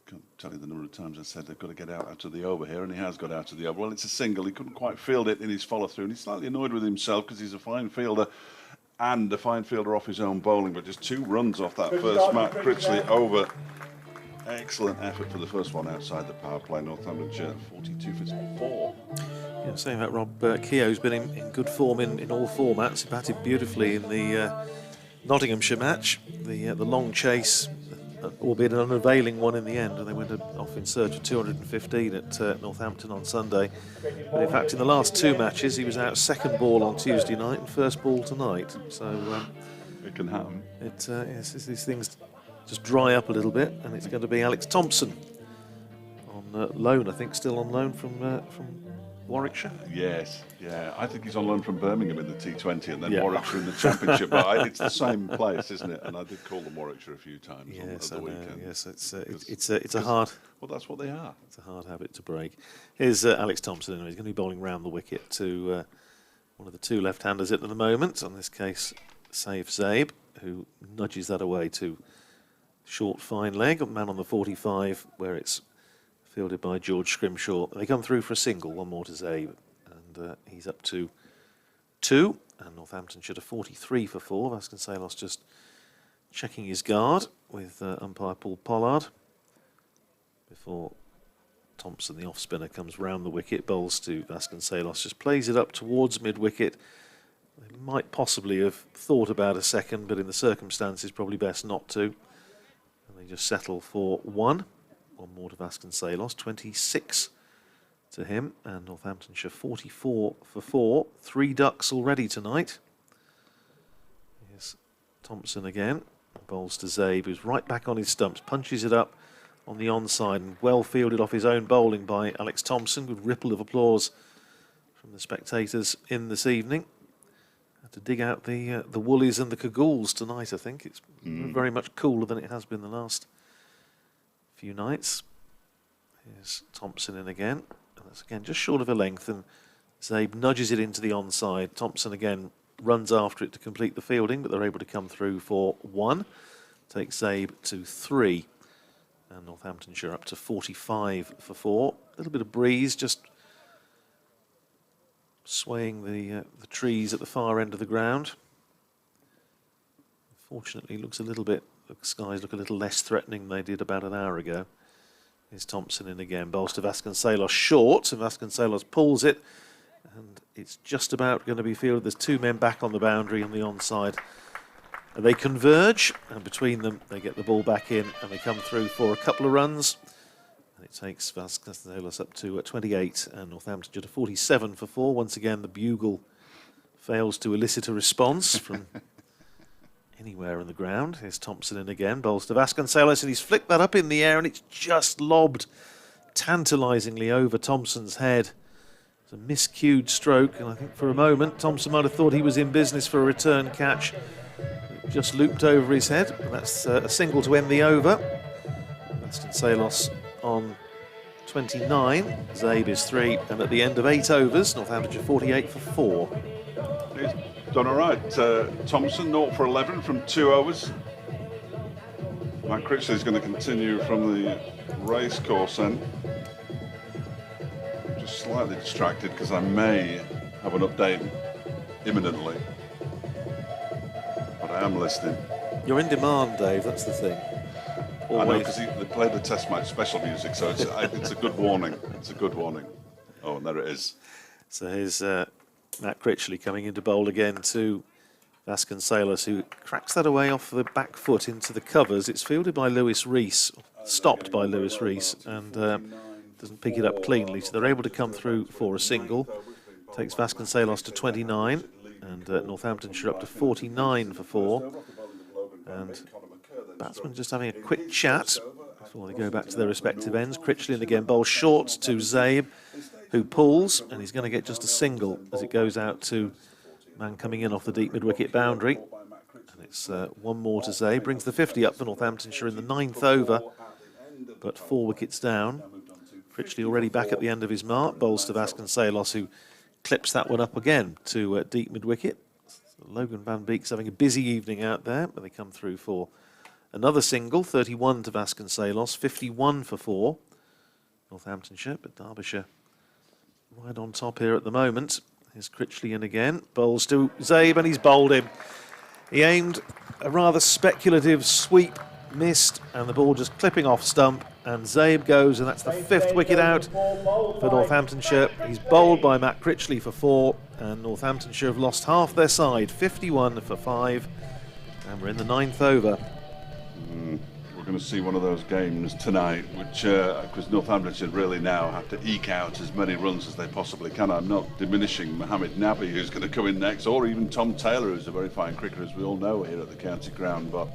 Can't tell you the number of times I said they've got to get out of the over here, and he has got out of the over. Well, it's a single. He couldn't quite field it in his follow-through, and he's slightly annoyed with himself because he's a fine fielder and a fine fielder off his own bowling, but just 2 runs off that first Matt Critchley over. Excellent effort for the first one outside the power play. Northamptonshire 42 for 4. Yeah, saying that, Rob, Keogh's been in good form in all formats. He batted beautifully in the Nottinghamshire match, the long chase, albeit an unavailing one in the end, and they went off in search of 215 at Northampton on Sunday. But in fact, in the last 2 matches, he was out second ball on Tuesday night and first ball tonight. So it can happen. Yes, these things just dry up a little bit, and it's going to be Alex Thompson on loan, I think, still on loan from Warwickshire. Yes, yeah. I think he's on loan from Birmingham in the T20 and then Warwickshire in the Championship. But it's the same place, isn't it? And I did call them Warwickshire a few times on the weekend. Yes, it's a hard. Well, that's what they are. It's a hard habit to break. Here's Alex Thompson. Anyway. He's going to be bowling round the wicket to one of the 2 left-handers at the moment. In this case, Saif Zabe, who nudges that away to short, fine leg. A man on the 45, where it's fielded by George Scrimshaw. They come through for a single, 1 more to Zabe, and he's up to 2, and Northamptonshire to 43 for 4. Vasconcelos just checking his guard with umpire Paul Pollard before Thompson, the off-spinner, comes round the wicket, bowls to Vasconcelos, just plays it up towards mid-wicket. They might possibly have thought about a second, but in the circumstances probably best not to. And they just settle for 1. 1 more to Vasconcelos, 26 to him, and Northamptonshire 44 for 4. 3 ducks already tonight. Here's Thompson again, bowls to Zabe, who's right back on his stumps, punches it up on the onside, and well fielded off his own bowling by Alex Thompson. Good ripple of applause from the spectators in this evening. Had to dig out the woolies and the cagoules tonight, I think. It's very much cooler than it has been the last few nights. Here's Thompson in again, and that's again just short of a length, and Zabe nudges it into the onside. Thompson again runs after it to complete the fielding, but they're able to come through for 1. Takes Zabe to 3, and Northamptonshire up to 45 for 4. A little bit of breeze just swaying the trees at the far end of the ground. Fortunately, looks a little bit. The skies look a little less threatening than they did about an hour ago. Here's Thompson in again. Bowls to Vasconcelos short, and Vasconcelos pulls it, and it's just about going to be fielded. There's 2 men back on the boundary on the onside. And they converge, and between them they get the ball back in, and they come through for a couple of runs. And it takes Vasconcelos up to 28, and Northamptonshire to 47 for 4. Once again, the bugle fails to elicit a response from anywhere on the ground. Here's Thompson in again, bowls to Vasconcelos, and he's flicked that up in the air, and it's just lobbed tantalisingly over Thompson's head. It's a miscued stroke, and I think for a moment Thompson might have thought he was in business for a return catch. It just looped over his head, and that's a single to end the over. Vasconcelos on 29, Zabe is 3, and at the end of 8 overs, Northamptonshire 48 for 4. He's done all right. Thompson 0 for 11 from 2 overs. Matt Critchley is going to continue from the race course end. I'm just slightly distracted because I may have an update imminently, but I am listening. You're in demand, Dave, that's the thing. Always. I know, because they played the Test match special music, so it's a good warning. It's a good warning. Oh, and there it is. So here's Matt Critchley coming into bowl again to Vasconcelos, who cracks that away off the back foot into the covers. It's fielded by Lewis Rees, stopped by Lewis Rees, and doesn't pick it up cleanly. So they're able to come through for a single. Takes Vasconcelos to 29, and Northamptonshire up to 49 for 4. And batsmen just having a quick chat before they go back to their respective ends. Critchley again bowls short to Zabe, who pulls, and he's going to get just a single as it goes out to man coming in off the deep mid-wicket boundary. And it's one more to Zabe, brings the 50 up for Northamptonshire in the 9th over, but 4 wickets down. Critchley already back at the end of his mark, bowls to Vasconcelos, who clips that one up again to deep mid-wicket. So Logan Van Beek's having a busy evening out there, but they come through for another single, 31 to Vasconcelos, 51 for 4. Northamptonshire, but Derbyshire right on top here at the moment. Here's Critchley in again, bowls to Zabe, and he's bowled him. He aimed a rather speculative sweep, missed, and the ball just clipping off stump, and Zabe goes, and that's the 5th wicket out for Northamptonshire. He's bowled by Matt Critchley for 4, and Northamptonshire have lost half their side, 51 for 5, and we're in the 9th over. We're going to see one of those games tonight, which, because Northamptonshire really now have to eke out as many runs as they possibly can. I'm not diminishing Mohamed Nabi, who's going to come in next, or even Tom Taylor, who's a very fine cricketer, as we all know here at the county ground, but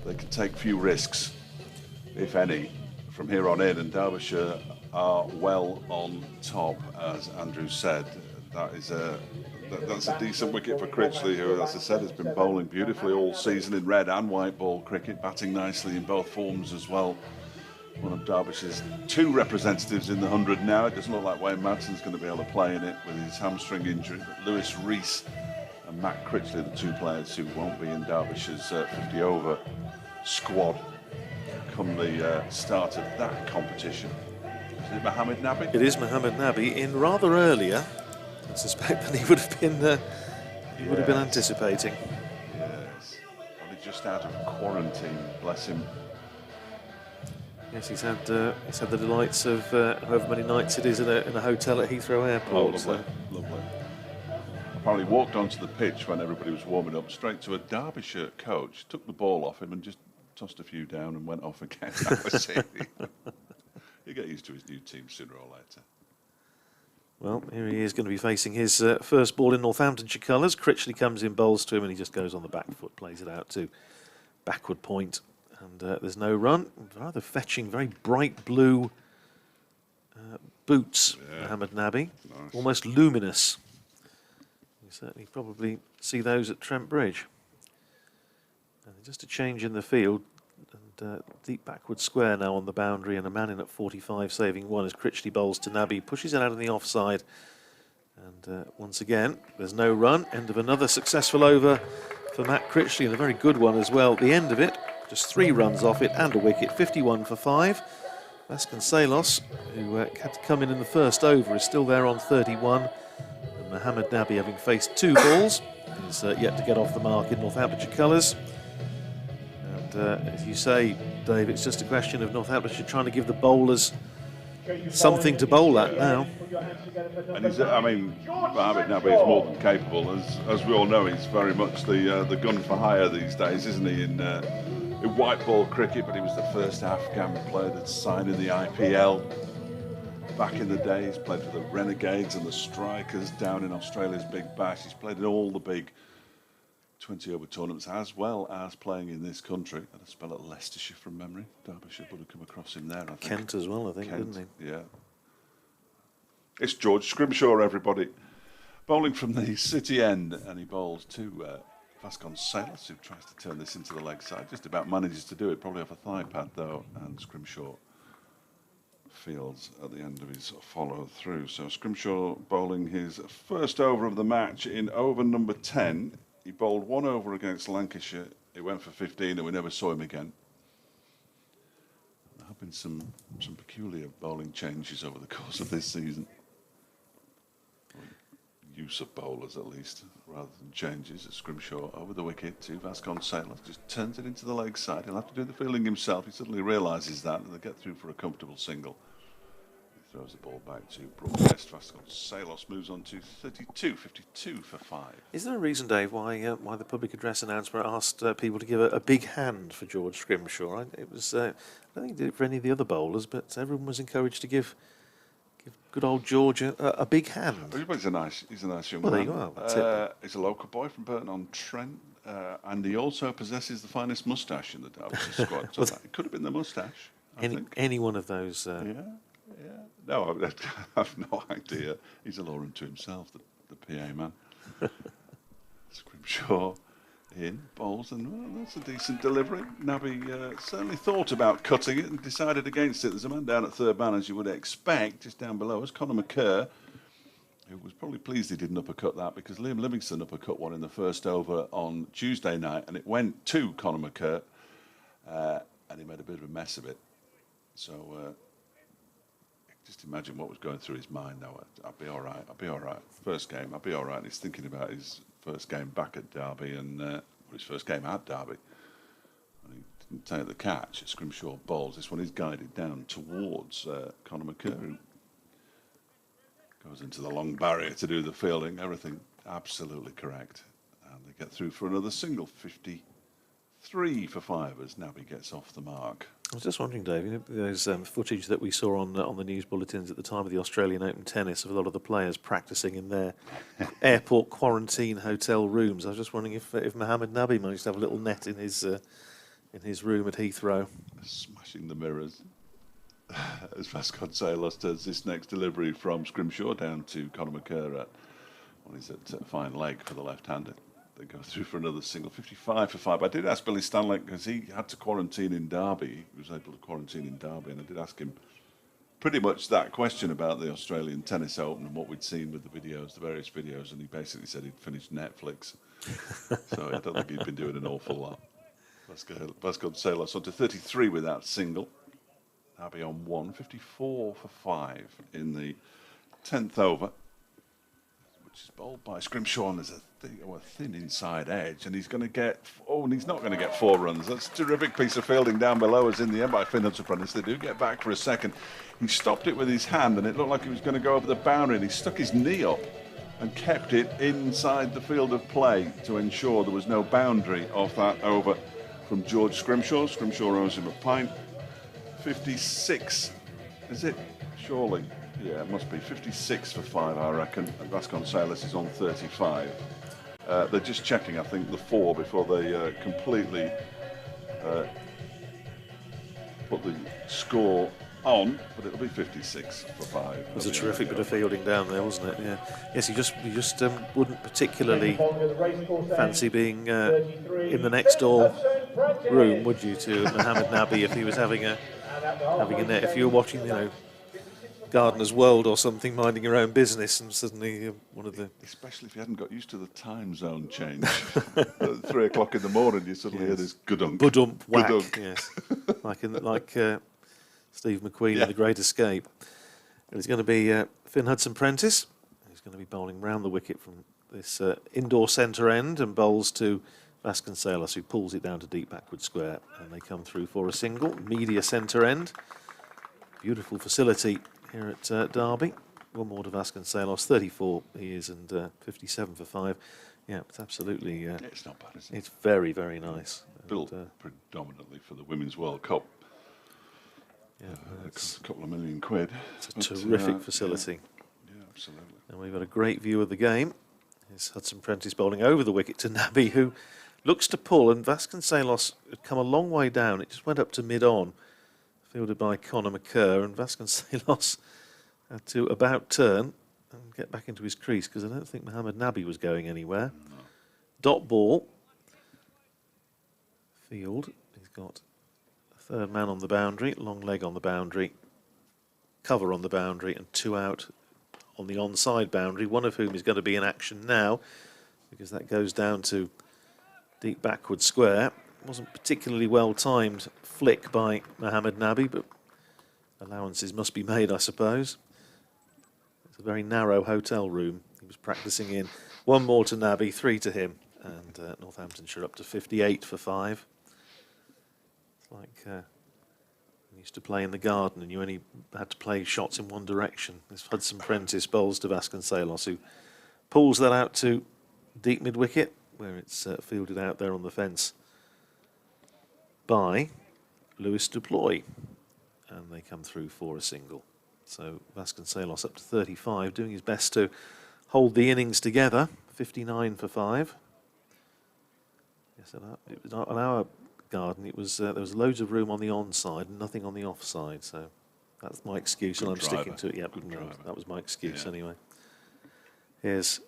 they can take few risks, if any, from here on in, and Derbyshire are well on top, as Andrew said. That's a decent wicket for Critchley, who, as I said, has been bowling beautifully all season in red and white ball cricket, batting nicely in both forms as well. One of Derbyshire's 2 representatives in the 100 now. It doesn't look like Wayne Madson's going to be able to play in it with his hamstring injury, but Lewis Rees and Matt Critchley, the 2 players who won't be in Derbyshire's 50-over squad come the start of that competition. Is it Mohamed Nabi? It is Mohamed Nabi, in rather earlier, I suspect, than he would have been anticipating. Yes, only just out of quarantine, bless him. Yes, he's had the delights of however many nights it is in a hotel at Heathrow Airport. Oh, lovely, lovely. Apparently walked onto the pitch when everybody was warming up, straight to a Derbyshire coach, took the ball off him and just tossed a few down and went off again. That was it. He'll get used to his new team sooner or later. Well, here he is going to be facing his first ball in Northamptonshire colours. Critchley comes in, bowls to him, and he just goes on the back foot, plays it out to backward point. And there's no run. Rather fetching, very bright blue boots, Mohamed Nabi. Nice. Almost luminous. You certainly probably see those at Trent Bridge. And just a change in the field. And deep backward square now on the boundary, and a man in at 45 saving 1 as Critchley bowls to Nabi, pushes it out of the offside. And once again, there's no run. End of another successful over for Matt Critchley, and a very good one as well. The end of it, just 3 runs off it and a wicket, 51 for 5. Vasconcelos, who had to come in the first over, is still there on 31. And Mohamed Nabi, having faced 2 balls, is yet to get off the mark in Northamptonshire colours. As you say, Dave, it's just a question of Northamptonshire trying to give the bowlers something to bowl at now. And Mohamed Nabi is more than capable. As we all know, he's very much the gun for hire these days, isn't he? In white ball cricket, but he was the first Afghan player that signed in the IPL. Back in the day, he's played for the Renegades and the Strikers down in Australia's Big Bash. He's played in all the big 20-over tournaments, as well as playing in this country. And a spell at Leicestershire from memory. Derbyshire would have come across him there, I think. Kent as well, I think, Kent, didn't he? Yeah. It's George Scrimshaw, everybody. Bowling from the city end, and he bowls to Vasconcelos, who tries to turn this into the leg side. Just about manages to do it, probably off a thigh pad, though, and Scrimshaw fields at the end of his follow-through. So Scrimshaw bowling his first over of the match in over number 10. He bowled 1 over against Lancashire. He went for 15 and we never saw him again. There have been some peculiar bowling changes over the course of this season. Use of bowlers, at least, rather than changes. Scrimshaw over the wicket to Vasconcelos, just turns it into the leg side. He'll have to do the fielding himself. He suddenly realises that, and they get through for a comfortable single. He throws the ball back to broadcast. Vasconcelos moves on to 32, 52 for 5. Is there a reason, Dave, why the public address announcer asked people to give a big hand for George Scrimshaw? It was I don't think he did it for any of the other bowlers, but everyone was encouraged to give good old George a big hand. He's a nice young well, man. There you are. That's it. He's a local boy from Burton-on-Trent, and he also possesses the finest moustache in the Derbyshire squad. So it could have been the moustache, I think. Any one of those. Yeah. No, I have no idea. He's a law unto himself, the PA man. Scrimshaw in, bowls, and well, that's a decent delivery. Nabi certainly thought about cutting it and decided against it. There's a man down at third man, as you would expect, just down below us, Conor McCurr, who was probably pleased he didn't uppercut that, because Liam Livingston uppercut one in the first over on Tuesday night, and it went to Conor McCurr, and he made a bit of a mess of it. So just imagine what was going through his mind. Now, I'll be all right. First game, I'll be all right. He's thinking about his first game back at Derby and his first game at Derby. And he didn't take the catch. Scrimshaw bowls. This one is guided down towards Conor McCurr, who goes into the long barrier to do the fielding. Everything absolutely correct. And they get through for another single. 53 for 5 as Nabi gets off the mark. I was just wondering, Dave, there's footage that we saw on the news bulletins at the time of the Australian Open tennis of a lot of the players practicing in their airport quarantine hotel rooms. I was just wondering if Mohammed Nabi managed to have a little net in his room at Heathrow. Smashing the mirrors. As Vasconcelos does this next delivery from Scrimshaw down to Conor McCurr when he's at fine leg for the left-hander. They go through for another single, 55 for 5. I did ask Billy Stanley, because he had to quarantine in Derby. He was able to quarantine in Derby, and I did ask him pretty much that question about the Australian Tennis Open and what we'd seen with the videos, the various videos, and he basically said he'd finished Netflix. So I don't think he'd been doing an awful lot. Vasconcelos on to 33 with that single. Nabi on 1, 54 for 5 in the 10th over, which is bowled by Scrimshaw, and there's a thin inside edge, and he's going to get, and he's not going to get 4 runs. That's a terrific piece of fielding down below us in the end by Finn Hudson-Prentice. They do get back for a second. He stopped it with his hand, and it looked like he was going to go over the boundary, and he stuck his knee up and kept it inside the field of play to ensure there was no boundary off that over from George Scrimshaw. Scrimshaw owes him a pint. 56, is it? Surely. Yeah, it must be 56 for 5, I reckon. And Vasconcelos is on 35. They're just checking, I think, the 4 before they completely put the score on, but it'll be 56 for 5. It was a terrific bit of fielding down there, wasn't it? Yeah. Yes, you just wouldn't particularly fancy being in the next door room, would you, to Mohammed Nabi if he was having a net? If you were watching, Gardener's World or something, minding your own business, and suddenly one of the... Especially if you hadn't got used to the time zone change. At 3 o'clock in the morning, you suddenly hear this good-unk. Budump whack, yes. like Steve McQueen in The Great Escape. And it's going to be Finn Hudson-Prentice. He's going to be bowling round the wicket from this indoor centre end and bowls to Vasconcelos, who pulls it down to deep backward square, and they come through for a single. Media centre end. Beautiful facility here at Derby. One more to Vasconcelos, 34 he is, and 57 for 5. Yeah, it's absolutely... it's not bad, is it? It's very, very nice. Built predominantly for the Women's World Cup. Yeah, a couple of £1 million. It's a terrific facility. Yeah, absolutely. And we've got a great view of the game Here's Hudson Prentice bowling over the wicket to Nabi, who looks to pull, and Vasconcelos had come a long way down. It just went up to mid-on, fielded by Conor McCurr, and Vasconcelos had to about turn and get back into his crease, because I don't think Mohamed Nabi was going anywhere. No. Dot ball. Field. He's got a third man on the boundary, long leg on the boundary, cover on the boundary, and 2 out on the onside boundary, one of whom is going to be in action now, because that goes down to deep backward square. Wasn't particularly well timed flick by Mohamed Nabi, but allowances must be made, I suppose. It's a very narrow hotel room he was practicing in. 1 more to Nabi, 3 to him, and Northamptonshire up to 58 for 5. It's like we used to play in the garden and you only had to play shots in one direction. This Hudson Prentice bowls to Vasconcelos, who pulls that out to deep mid-wicket, where it's fielded out there on the fence by Lewis Duploy, and they come through for a single. So Vasconcelos up to 35, doing his best to hold the innings together. 59 for 5. Yes, it was on our garden. It was there was loads of room on the onside and nothing on the offside. So that's my excuse, and I'm sticking to it. Yeah, that was my excuse anyway. Here's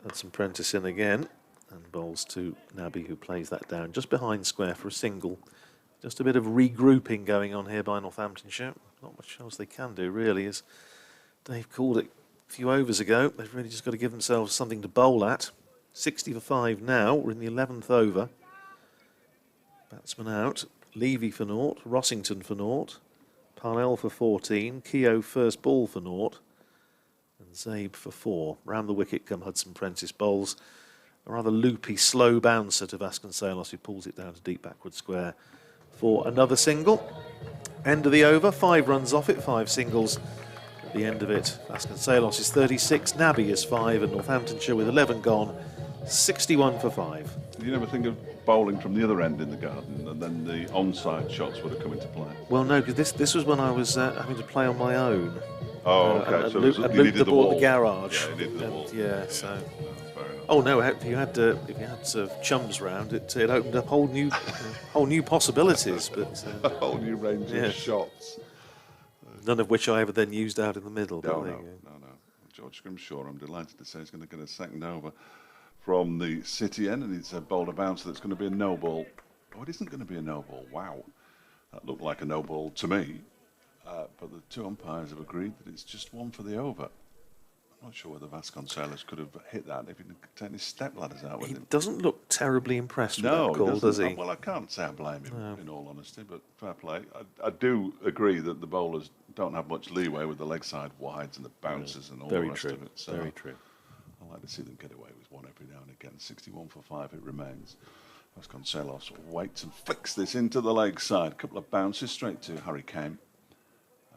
Hudson Prentice in again, and bowls to Nabi, who plays that down just behind square for a single. Just a bit of regrouping going on here by Northamptonshire. Not much else they can do, really, as Dave called it a few overs ago. They've really just got to give themselves something to bowl at. 60 for 5 now. We're in the 11th over. Batsman out. Levy for naught. Rossington for naught. Parnell for 14. Keogh first ball for naught. And Zabe for 4. Round the wicket come Hudson Prentice bowls. A rather loopy, slow bouncer to Vasconcelos, who pulls it down to deep backward square for another single. End of the over. 5 runs off it. 5 singles at the end of it. Vasconcelos is 36. Nabi is 5. And Northamptonshire with 11 gone. 61 for 5. You never think of bowling from the other end in the garden, and then the onside shots would have come into play? Well, no, because this was when I was having to play on my own. Oh, okay. So loop the ball at the garage. Yeah, you needed the wall. Yeah, so. Oh no! If you had sort of chums round, it opened up whole new possibilities. But a whole new range of shots. None of which I ever then used out in the middle. No. George Grimshaw, I'm delighted to say, is going to get a second over from the City end, and he's bowled a bouncer that's going to be a no ball. Oh, it isn't going to be a no ball. Wow, that looked like a no ball to me. But the 2 umpires have agreed that it's just 1 for the over. I'm not sure whether Vasconcelos could have hit that if he could take his step ladders out with him. He doesn't look terribly impressed with that call, does he? Well, I can't say I blame him, in all honesty, but fair play. I do agree that the bowlers don't have much leeway with the leg side wides and the bounces and all the rest of it. So very true. I like to see them get away with 1 every now and again. 61 for 5 it remains. Vasconcelos waits and flicks this into the leg side. A couple of bounces straight to Harry Kane.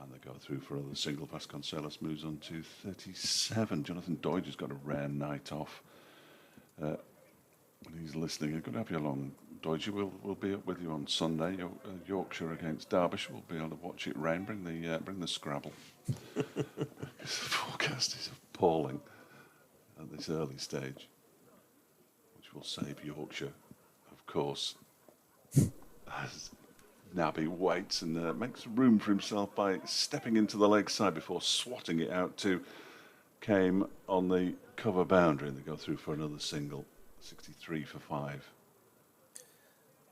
And they go through for another single. Vasconcelos moves on to 37. Jonathan Doidge has got a rare night off. When he's listening, I'm going to have you along, Doidge. We'll be up with you on Sunday. Yorkshire against Derbyshire. We'll be able to watch it rain. Bring the Scrabble. The forecast is appalling at this early stage, which will save Yorkshire, of course. As Nabi waits and makes room for himself by stepping into the leg side before swatting it out to Kame on the cover boundary, and they go through for another single. 63 for 5.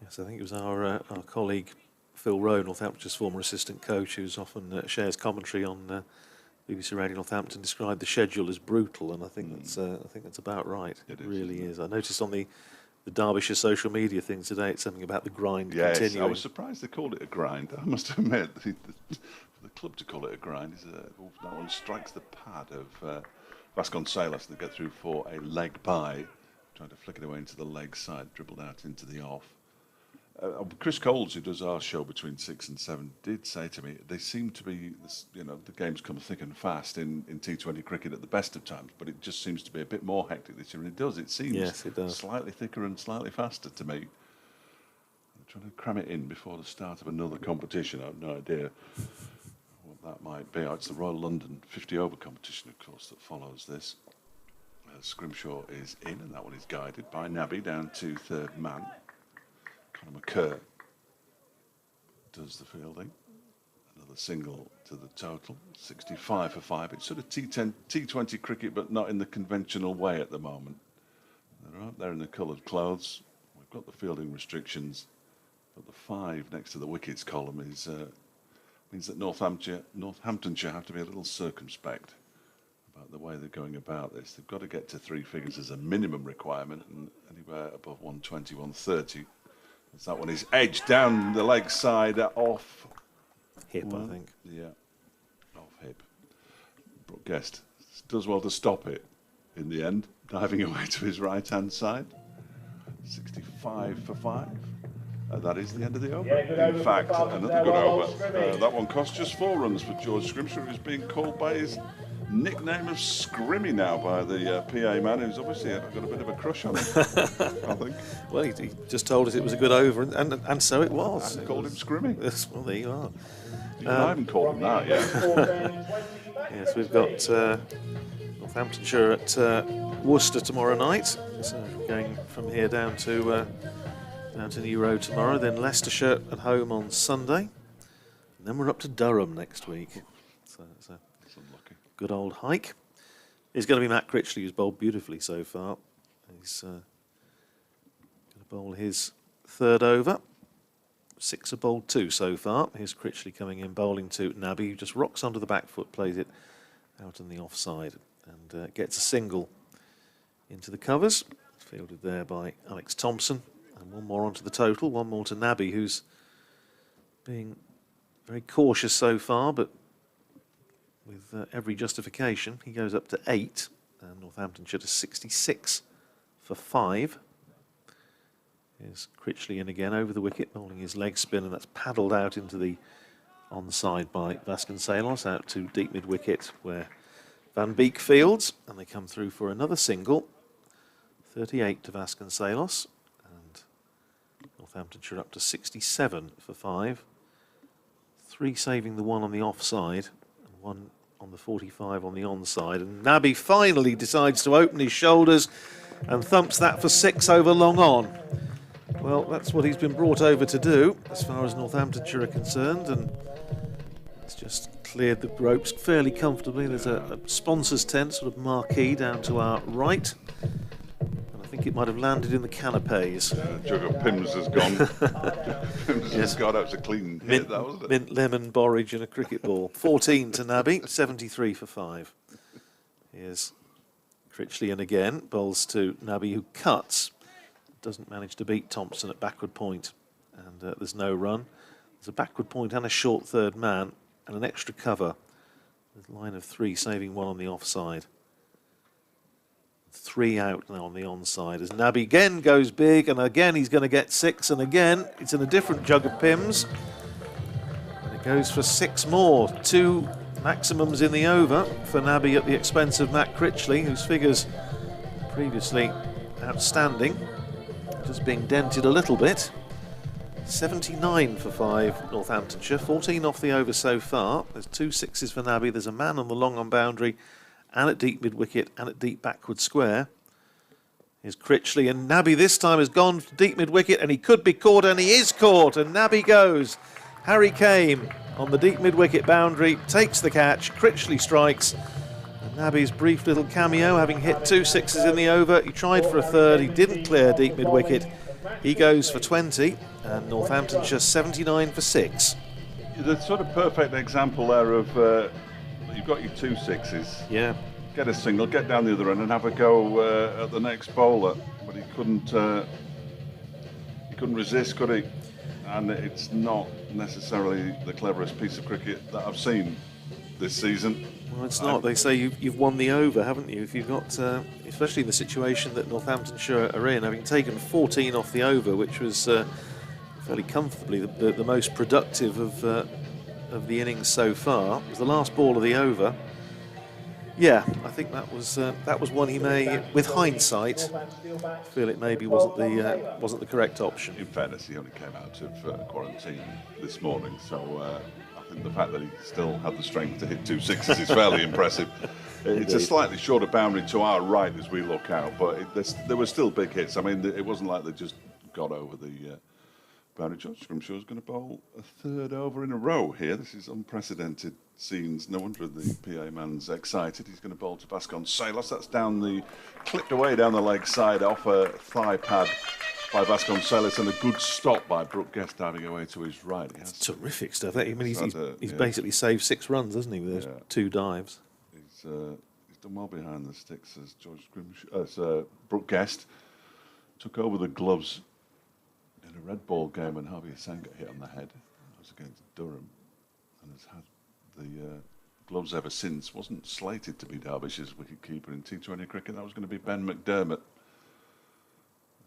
Yes, I think it was our colleague Phil Rowe, Northampton's former assistant coach, who's often shares commentary on BBC Radio Northampton, described the schedule as brutal, and I think that's about right. It really is. I noticed on the Derbyshire social media thing today, it's something about the grind continuing. I was surprised they called it a grind. I must admit, for the club to call it a grind that one strikes the pad of Vasconcelos. They get through for a leg by, trying to flick it away into the leg side, dribbled out into the off. Chris Coles, who does our show between 6 and 7, did say to me, they seem to be, the games come thick and fast in T20 cricket at the best of times, but it just seems to be a bit more hectic this year, and it does. It seems slightly thicker and slightly faster to me. I'm trying to cram it in before the start of another competition. I have no idea what that might be. It's the Royal London 50 over competition, of course, that follows this. Scrimshaw is in, and that one is guided by Nabi down to third man. Conor McCurr does the fielding. Another single to the total, 65 for 5. It's sort of T20 cricket, but not in the conventional way at the moment. They're out there in the coloured clothes. We've got the fielding restrictions, but the 5 next to the wickets column is means that Northamptonshire have to be a little circumspect about the way they're going about this. They've got to get to 3 figures as a minimum requirement, and anywhere above 120, 130. As that one is edged down the leg side off hip, I think. Yeah, off hip. Brooke Guest does well to stop it in the end, diving away to his right-hand side. 65 for 5. That is the end of the over. In fact, another good over. That one cost just 4 runs for George Scrimshaw, who's being called by his nickname of Scrimmy now by the PA man, who's obviously got a bit of a crush on him, I think. Well, he just told us it was a good over, and so it was. And called him Scrimmy. Yes, well, there you are. I haven't called him that yet. Yes, we've got Northamptonshire at Worcester tomorrow night. So going from here down to New Road tomorrow, then Leicestershire at home on Sunday, and then we're up to Durham next week. So it's a good old hike. It's going to be Matt Critchley, who's bowled beautifully so far. He's going to bowl his 3rd over. 6 have bowled 2 so far. Here's Critchley coming in, bowling to Nabi, who just rocks onto the back foot, plays it out on the offside, and gets a single into the covers. Fielded there by Alex Thompson. And 1 more onto the total, 1 more to Nabi, who's being very cautious so far, but with every justification. He goes up to 8, and Northamptonshire to 66 for 5. Here's Critchley in again over the wicket, bowling his leg spin, and that's paddled out into the onside by Vasconcelos, out to deep mid-wicket where Van Beek fields, and they come through for another single. 38 to Vasconcelos. Northamptonshire up to 67 for 5. 3 saving the 1 on the offside, and 1 on the 45 on the onside. And Nabi finally decides to open his shoulders and thumps that for 6 over long on. Well, that's what he's been brought over to do, as far as Northamptonshire are concerned, and it's just cleared the ropes fairly comfortably. There's a sponsor's tent, sort of marquee, down to our right. I think it might have landed in the canapes. Jug of Pims has gone. Pims has got out a clean hit, that wasn't it? Mint lemon borage and a cricket ball. 14 to Nabi, 73 for 5. Here's Critchley in again, bowls to Nabi, who cuts. Doesn't manage to beat Thompson at backward point, and there's no run. There's a backward point and a short 3rd man, and an extra cover. There's a line of 3 saving 1 on the offside. 3 out now on the onside as Nabi again goes big, and again he's going to get 6, and again it's in a different jug of Pims, and it goes for 6 more. 2 maximums in the over for Nabi at the expense of Matt Critchley, whose figures previously outstanding, just being dented a little bit. 79 for 5 Northamptonshire, 14 off the over so far. There's 2 6s for Nabi, there's a man on the long on boundary and at deep mid-wicket and at deep backward square. Here's Critchley, and Nabi this time has gone for deep mid-wicket, and he could be caught, and he is caught, and Nabi goes. Harry came on the deep mid-wicket boundary, takes the catch, Critchley strikes, and Nabi's brief little cameo, having hit 2 6s in the over. He tried for a 3rd, he didn't clear deep mid-wicket. He goes for 20, and Northamptonshire 79 for 6. The sort of perfect example there of you've got your 2 6s. Yeah. Get a single, get down the other end, and have a go at the next bowler. But he couldn't resist, could he? And it's not necessarily the cleverest piece of cricket that I've seen this season. Well, it's not. They say you've won the over, haven't you? If you've got, especially in the situation that Northamptonshire are in, having taken 14 off the over, which was fairly comfortably the most productive of the innings so far. It was the last ball of the over. Yeah, I think that was one he may, with hindsight, feel it maybe wasn't the correct option. In fairness, he only came out of quarantine this morning, so I think the fact that he still had the strength to hit 2 sixes is fairly impressive. It's a slightly shorter boundary to our right as we look out, but there were still big hits. I mean, it wasn't like they just got over the boundary. George Scrimshaw's going to bowl a 3rd over in a row here. This is unprecedented scenes. No wonder the PA man's excited. He's going to bowl to Vasconcelos. That's clipped away down the leg side off a thigh pad by Vasconcelos, and a good stop by Brooke Guest diving away to his right. Terrific stuff. I mean, he's basically saved 6 runs, hasn't he, with those 2 dives? He's done well behind the sticks as Brooke Guest took over the gloves in a red ball game when Harvey Hassan got hit on the head. That was against Durham, and has had the gloves ever since. Wasn't slated to be Derbyshire's wicketkeeper in T20 cricket. That was going to be Ben McDermott.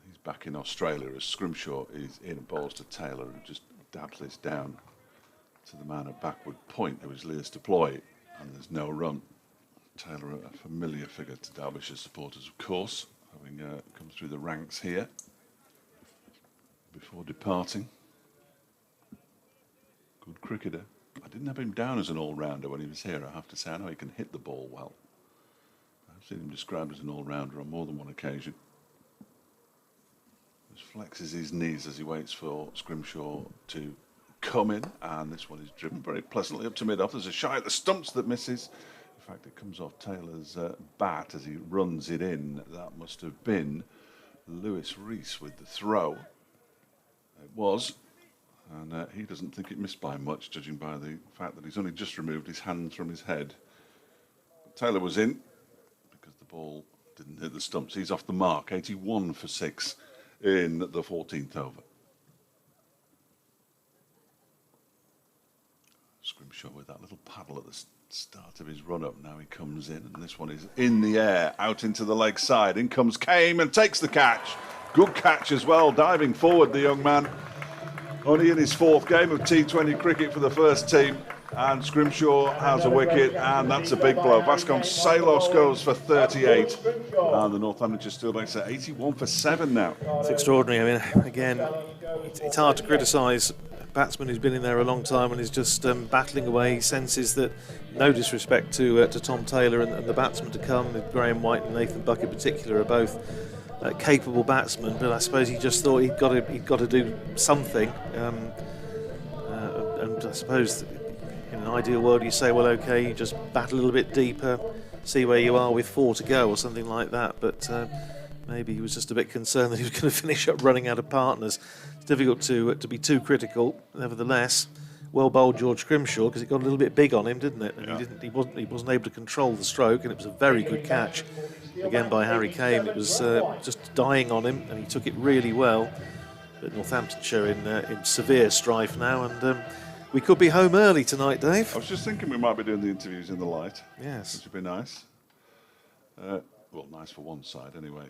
He's back in Australia as Scrimshaw is in and bowls to Taylor, who just dabs this down to the man at backward point, who is Leas Deploy, and there's no run. Taylor, a familiar figure to Derbyshire supporters, of course, having come through the ranks here before departing. Good cricketer. I didn't have him down as an all-rounder when he was here, I have to say. I know he can hit the ball well. I've seen him described as an all-rounder on more than one occasion. Just flexes his knees as he waits for Scrimshaw to come in, and this one is driven very pleasantly up to mid-off. There's a shy at the stumps that misses. In fact, it comes off Taylor's bat as he runs it in. That must have been Lewis Rees with the throw. It was, and he doesn't think it missed by much, judging by the fact that he's only just removed his hands from his head. But Taylor was in because the ball didn't hit the stumps. He's off the mark, 81 for 6 in the 14th over. Scrimshaw with that little paddle at the start of his run-up. Now he comes in, and this one is in the air, out into the leg side. In comes Kame and takes the catch. Good catch as well, diving forward, the young man. Only in his 4th game of T20 cricket for the first team. And Scrimshaw has a wicket, and that's a big blow. Vasconcelos goes for 38. And the Northamptonshire Steelbacks are 81 for 7 now. It's extraordinary. I mean, again, it's hard to criticise a batsman who's been in there a long time and is just battling away. He senses that, no disrespect to Tom Taylor and the batsmen to come, with Graham White and Nathan Buck in particular, are both capable batsmen, but I suppose he just thought he'd got to do something. And I suppose in an ideal world you say, well, okay, you just bat a little bit deeper, see where you are with 4 to go or something like that. But maybe he was just a bit concerned that he was going to finish up running out of partners. It's difficult to be too critical. Nevertheless, well bowled George Scrimshaw, because it got a little bit big on him, didn't it? And yeah. he wasn't able to control the stroke, and it was a very good catch again by Harry Kane. It was just dying on him, and he took it really well. But Northamptonshire in severe strife now, and we could be home early tonight, Dave. I was just thinking we might be doing the interviews in the light. Yes. Which would be nice. Well, nice for one side anyway.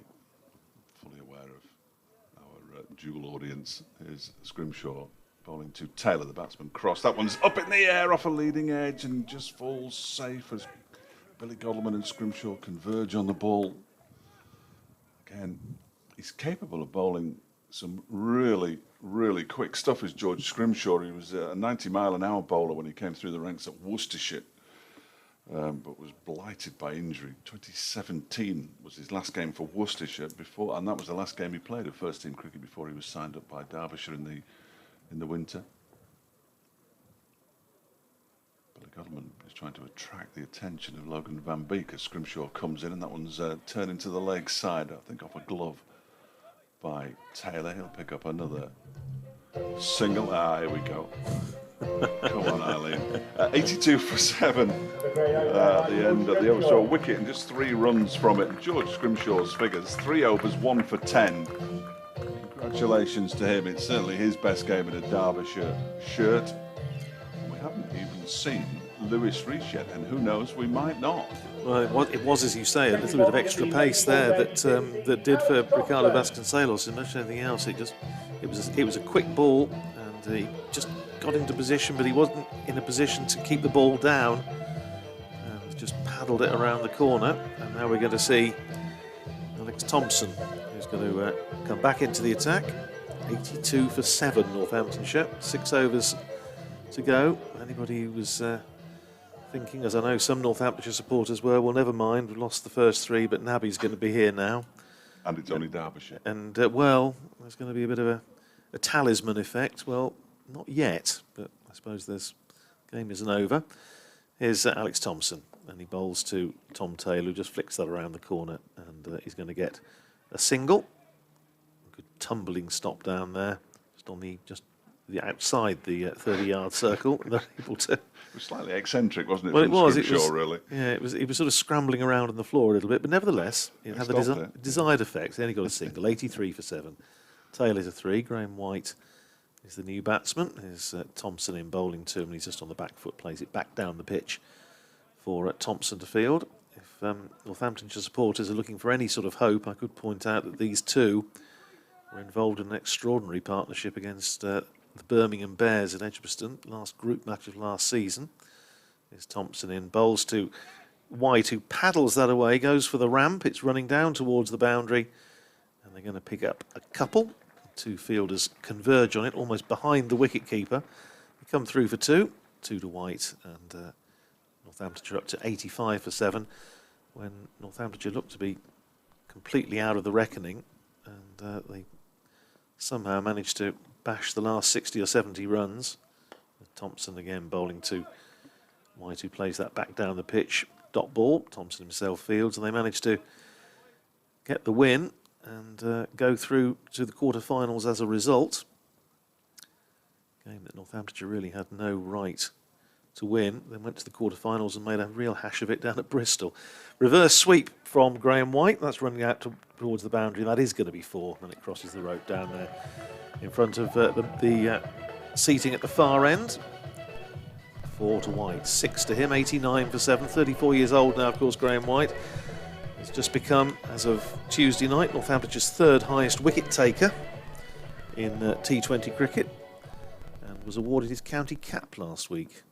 Fully aware of our dual audience. Here's Scrimshaw bowling to Taylor, the batsman cross. That one's up in the air off a leading edge and just falls safe as Billy Godleman and Scrimshaw converge on the ball. Again, he's capable of bowling some really, really quick stuff as George Scrimshaw. He was a 90-mile-an-hour bowler when he came through the ranks at Worcestershire, but was blighted by injury. 2017 was his last game for Worcestershire before, and that was the last game he played of first-team cricket before he was signed up by Derbyshire in the winter. Billy Godleman is trying to attract the attention of Logan Van Beek as Scrimshaw comes in, and that one's turning to the leg side, I think off a glove by Taylor. He'll pick up another single. Here we go. Come on, Eileen. 82 for 7 at the end of the over. So a wicket and just 3 runs from it. George Scrimshaw's figures, 3 overs, 1 for 10. Congratulations to him. It's certainly his best game in a Derbyshire shirt. We haven't even seen Lewis Rees yet, and who knows, we might not. Well, it was, as you say, a little bit of extra pace there that did for Ricardo Vasconcelos. And much as anything else, it was a quick ball, and he just got into position, but he wasn't in a position to keep the ball down. And just paddled it around the corner, and now we're going to see Alex Thompson, who's going to come back into the attack. 82 for 7, Northamptonshire. 6 overs to go. Anybody who was thinking, as I know some Northamptonshire supporters were, well, never mind, we've lost the first three, but Nabi's going to be here now. And it's only Derbyshire. And, well, there's going to be a bit of a talisman effect. Well, not yet, but I suppose this game isn't over. Here's Alex Thompson, and he bowls to Tom Taylor, who just flicks that around the corner, and he's going to get a single. Good tumbling stop down there, just on the outside the 30-yard circle. They're able to. It was slightly eccentric, wasn't it? Well, it was. Really. Yeah, it was. He was sort of scrambling around on the floor a little bit, but nevertheless, it had the desired effect. He only got a single, 83 for 7. Taylor's a 3. Graham White is the new batsman. There's Thompson in bowling to him, and he's just on the back foot, plays it back down the pitch for Thompson to field. If Northamptonshire supporters are looking for any sort of hope, I could point out that these two were involved in an extraordinary partnership against the Birmingham Bears at Edgbaston, last group match of last season. There's Thompson in, bowls to White, who paddles that away, goes for the ramp. It's running down towards the boundary, and they're going to pick up a couple. Two fielders converge on it, almost behind the wicket-keeper. They come through for 2 to White, and Northamptonshire up to 85 for 7, when Northamptonshire looked to be completely out of the reckoning, and they somehow managed to bash the last 60 or 70 runs. Thompson again bowling to White, who plays that back down the pitch. Dot ball, Thompson himself fields, and they managed to get the win and go through to the quarter-finals as a result. Game that Northamptonshire really had no right to win. Then went to the quarter-finals and made a real hash of it down at Bristol. Reverse sweep from Graham White. That's running out towards the boundary. That is going to be 4 when it crosses the rope down there in front of the seating at the far end. 4 to White, 6 to him, 89 for 7. 34 years old now, of course, Graham White. He's just become, as of Tuesday night, Northamptonshires' 3rd highest wicket taker in T20 cricket, and was awarded his county cap last week.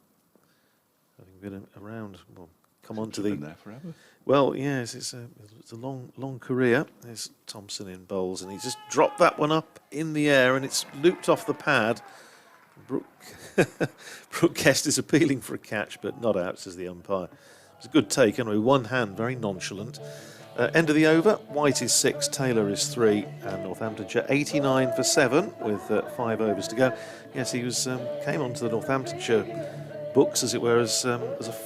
Having been around, well, come on to the. Been there forever. Well, yes, it's a long career. There's Thompson in bowls, and he just dropped that one up in the air, and it's looped off the pad. Brooke Guest is appealing for a catch, but not out, says the umpire. It's a good take, anyway. One hand, very nonchalant. End of the over. White is 6, Taylor is 3, and Northamptonshire 89 for 7 with 5 overs to go. Yes, he was came onto the Northamptonshire books, as it were, as a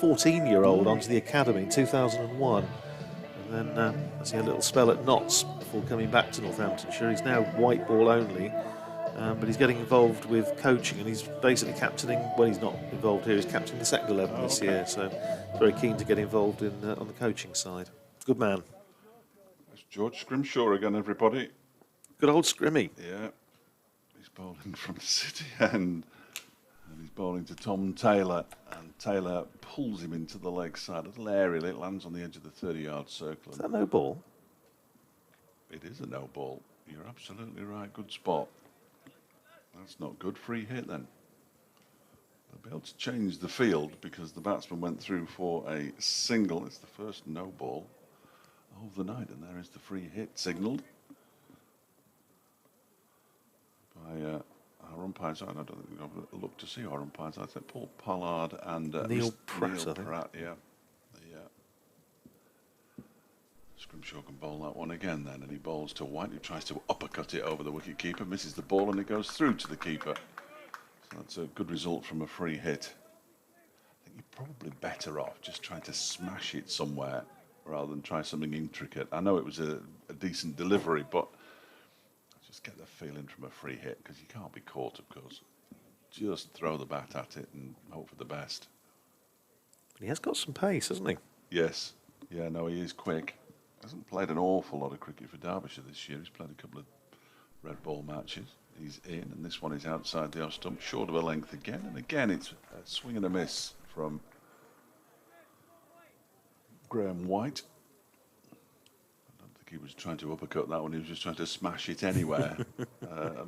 14-year-old onto the academy in 2001, and then as he had a little spell at Notts before coming back to Northamptonshire. He's now white ball only, but he's getting involved with coaching, and he's basically captaining. Well, he's not involved here. He's captaining the second 11 this year, so very keen to get involved in on the coaching side. Good man. It's George Scrimshaw again, everybody. Good old Scrimmy. Yeah, he's bowling from the city end. And he's bowling to Tom Taylor, and Taylor pulls him into the leg side. A little aerial, it lands on the edge of the 30-yard circle. Is that no ball? It is a no ball. You're absolutely right. Good spot. That's not good. Free hit then. They'll be able to change the field because the batsman went through for a single. It's the first no ball of the night, and there is the free hit signalled by our umpires. I don't think I've looked to see our umpires. I think Paul Pollard and Neil Pratt. Neil Pratt, yeah. Scrimshaw can bowl that one again then, and he bowls to White, who tries to uppercut it over the wicket keeper, misses the ball, and it goes through to the keeper. So that's a good result from a free hit. I think you're probably better off just trying to smash it somewhere rather than try something intricate. I know it was a decent delivery, but I just get the feeling from a free hit, because you can't be caught, of course. Just throw the bat at it and hope for the best. He has got some pace, hasn't he? Yes. Yeah, no, he is quick. Hasn't played an awful lot of cricket for Derbyshire this year. He's played a couple of red ball matches. He's in, and this one is outside the off stump, short of a length again. And again, it's a swing and a miss from Graham White. I don't think he was trying to uppercut that one. He was just trying to smash it anywhere.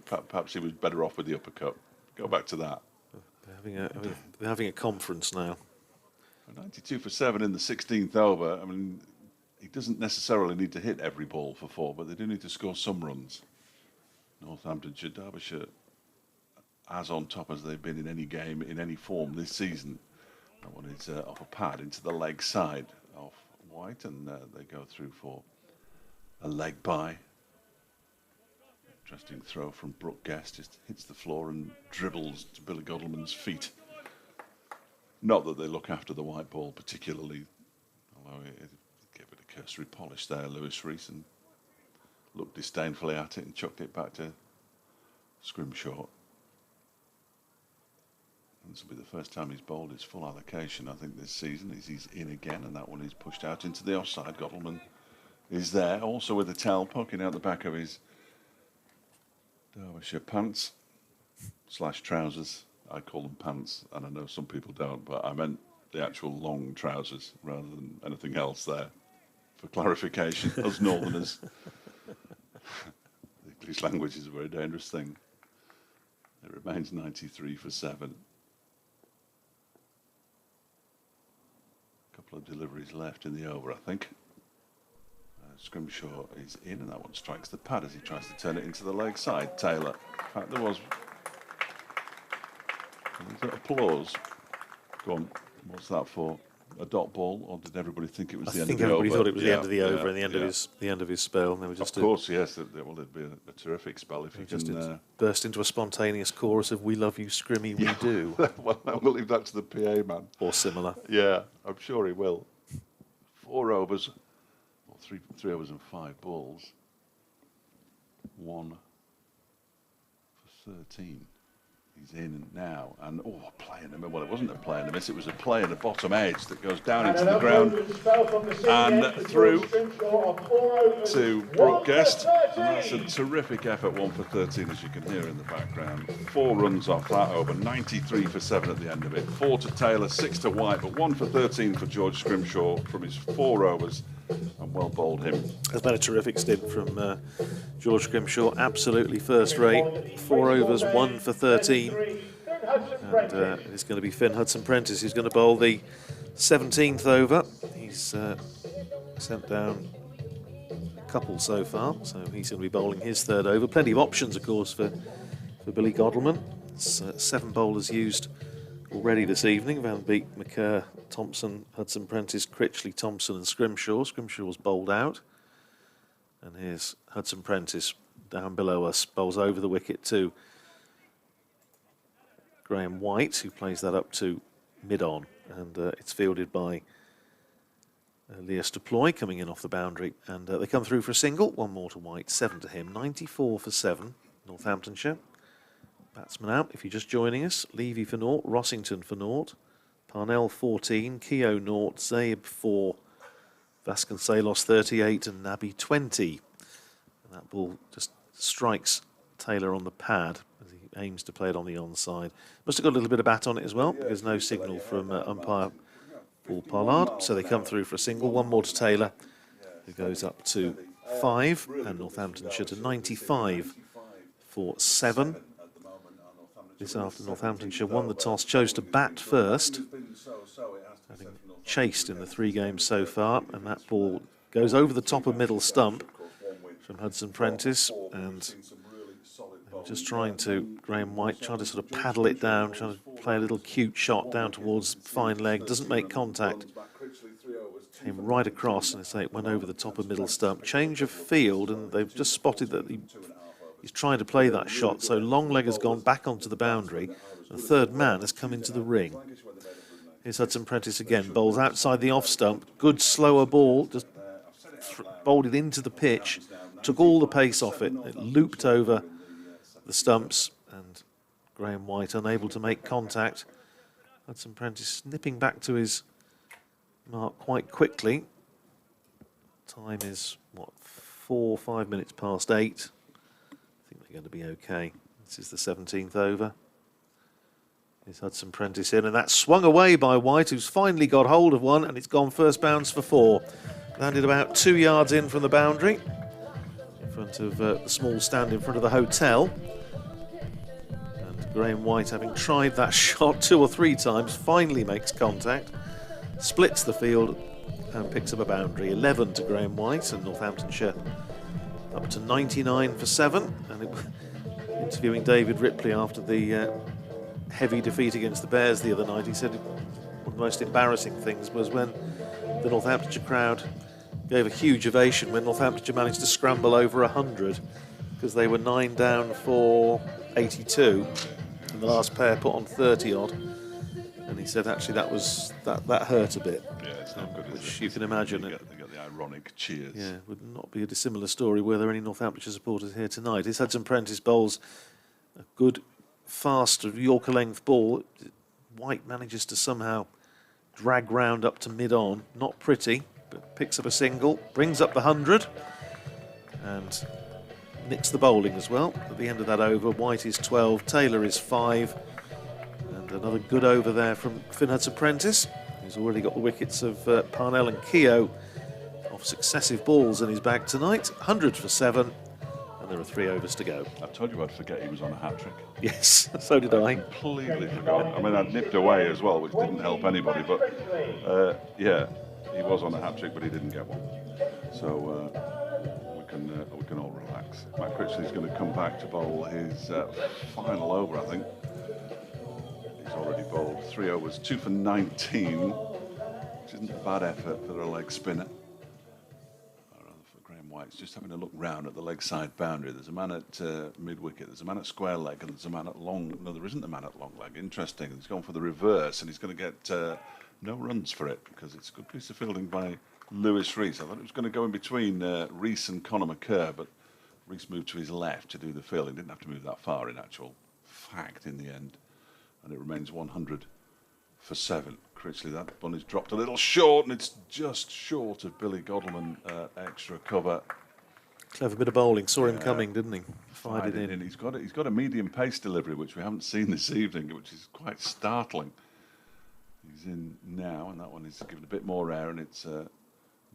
Perhaps he was better off with the uppercut. Go back to that. They're having a conference now. 92 for 7 in the 16th over. I mean, he doesn't necessarily need to hit every ball for 4, but they do need to score some runs. Northamptonshire, Derbyshire as on top as they've been in any game, in any form this season. That one is off a pad into the leg side of White, and they go through for a leg by. Interesting throw from Brooke Guest, just hits the floor and dribbles to Billy Godleman's feet. Not that they look after the white ball particularly, although it gave it a cursory polish there, Lewis Rees, and looked disdainfully at it and chucked it back to Scrimshaw. This will be the first time he's bowled his full allocation, I think, this season. He's in again, and that one is pushed out into the offside. Godleman is there, also with the towel poking out the back of his Derbyshire pants / trousers. I call them pants, and I know some people don't, but I meant the actual long trousers rather than anything else there. For clarification, us Northerners, the English language is a very dangerous thing. It remains 93 for 7. Couple of deliveries left in the over, I think. Scrimshaw is in, and that one strikes the pad as he tries to turn it into the leg side. Taylor. In fact, there was applause. Go on. What's that for? A dot ball, or did everybody think it was the end of the over? I think everybody thought it was the end of the over and the end of his spell. And they were just of course, yes. Well, it'd be a terrific spell if you just can burst into a spontaneous chorus of "We love you, Scrimmy, we do." Well, we'll leave that to the PA man. Or similar. Yeah, I'm sure he will. 4 overs, or 3 overs and 5 balls. 1 for 13. He's in now, and a play in the middle. Well, it wasn't a play in the miss, it was a play in the bottom edge that goes down into the ground and through to Brooke Guest. And that's a terrific effort, 1 for 13, as you can hear in the background. 4 runs off that over, 93 for 7 at the end of it. 4 to Taylor, 6 to White, but 1 for 13 for George Scrimshaw from his 4 overs, and well bowled him. That's been a terrific stint from George Scrimshaw, absolutely first rate. 4 overs, 1 for 13. And it's going to be Finn Hudson-Prentice who's going to bowl the 17th over. He's sent down a couple so far, so he's going to be bowling his 3rd over. Plenty of options, of course, for Billy Godleman. It's 7 bowlers used already this evening. Van Beek, McCurr, Thompson, Hudson-Prentice, Critchley, Thompson and Scrimshaw. Scrimshaw's bowled out. And here's Hudson-Prentice down below us, bowls over the wicket to Graham White, who plays that up to mid-on, and it's fielded by Elias Deploy coming in off the boundary, and they come through for a single. 1 more to White, 7 to him, 94 for 7, Northamptonshire. Batsman out, if you're just joining us: Levy for naught, Rossington for naught, Parnell 14, Keogh naught, Zaib 4, Vasconcelos 38 and Nabi 20. And that ball just strikes Taylor on the pad as he aims to play it on the onside. Must have got a little bit of bat on it as well, because no signal from umpire Paul Pollard. So they come through for a single. 1 more to Taylor, who goes up to 5, and Northamptonshire to 95 for 7. This after Northamptonshire won the toss, chose to bat first, having chased in the 3 games so far, and that ball goes over the top of middle stump from Hudson-Prentice, and just trying to, Graham White trying to sort of paddle it down, trying to play a little cute shot down towards fine leg, doesn't make contact. Came right across, and it went over the top of middle stump. Change of field, and they've just spotted that he's trying to play that shot, so long leg has gone back onto the boundary, and the 3rd man has come into the ring. Here's Hudson-Prentice again, bowls outside the off stump, good slower ball, just bowled it into the pitch, took all the pace off it, it looped over the stumps, and Graham White unable to make contact. Hudson-Prentice nipping back to his mark quite quickly. Time is, 4 or 5 minutes past 8. I think they're going to be okay. This is the 17th over. Here's Hudson-Prentice in, and that's swung away by White, who's finally got hold of one, and it's gone first bounce for 4. Landed about 2 yards in from the boundary, in front of the small stand in front of the hotel. And Graham White, having tried that shot 2 or 3 times, finally makes contact, splits the field and picks up a boundary. 11 to Graham White, and Northamptonshire up to 99 for 7. And interviewing David Ripley after the heavy defeat against the Bears the other night, he said one of the most embarrassing things was when the Northamptonshire crowd gave a huge ovation when Northamptonshire managed to scramble over 100 because they were 9 down for 82 and the last pair put on 30 odd, and he said actually that hurt a bit. Yeah, it's not good, which you can imagine. They got the ironic cheers. Yeah, would not be a dissimilar story were there any Northamptonshire supporters here tonight. His Hudson Prentice bowls a good fast Yorker length ball. White manages to somehow drag round up to mid-on, not pretty, but picks up a single, brings up the 100 and nicks the bowling as well. At the end of that over, White is 12, Taylor is 5, and another good over there from Finn Hudson Prentice, who's already got the wickets of Parnell and Keogh off successive balls in his bag tonight. 100 for 7, and there are 3 overs to go. I told you I'd forget he was on a hat-trick. Yes, so did I. Completely forgot. I mean, I'd nipped away as well, which didn't help anybody, but yeah, he was on a hat-trick, but he didn't get one. So we can all relax. Matt Critchley's going to come back to bowl his final over, I think. He's already bowled 3 overs, 2 for 19, which isn't a bad effort for a leg spinner. White's just having a look round at the leg side boundary. There's a man at mid-wicket, there's a man at square leg, and there's a man at long... No, there isn't a man at long leg. Interesting. He's gone for the reverse, and he's going to get no runs for it, because it's a good piece of fielding by Lewis Rees. I thought it was going to go in between Rees and Conor McCurr, but Rees moved to his left to do the fielding. Didn't have to move that far, in actual fact, in the end. And it remains 100 for 7. Critchley, that one is dropped a little short, and it's just short of Billy Godleman extra cover. Clever bit of bowling. Saw him coming, didn't he? Fired it in. He's got a medium pace delivery, which we haven't seen this evening, which is quite startling. He's in now, and that one is given a bit more air, and it's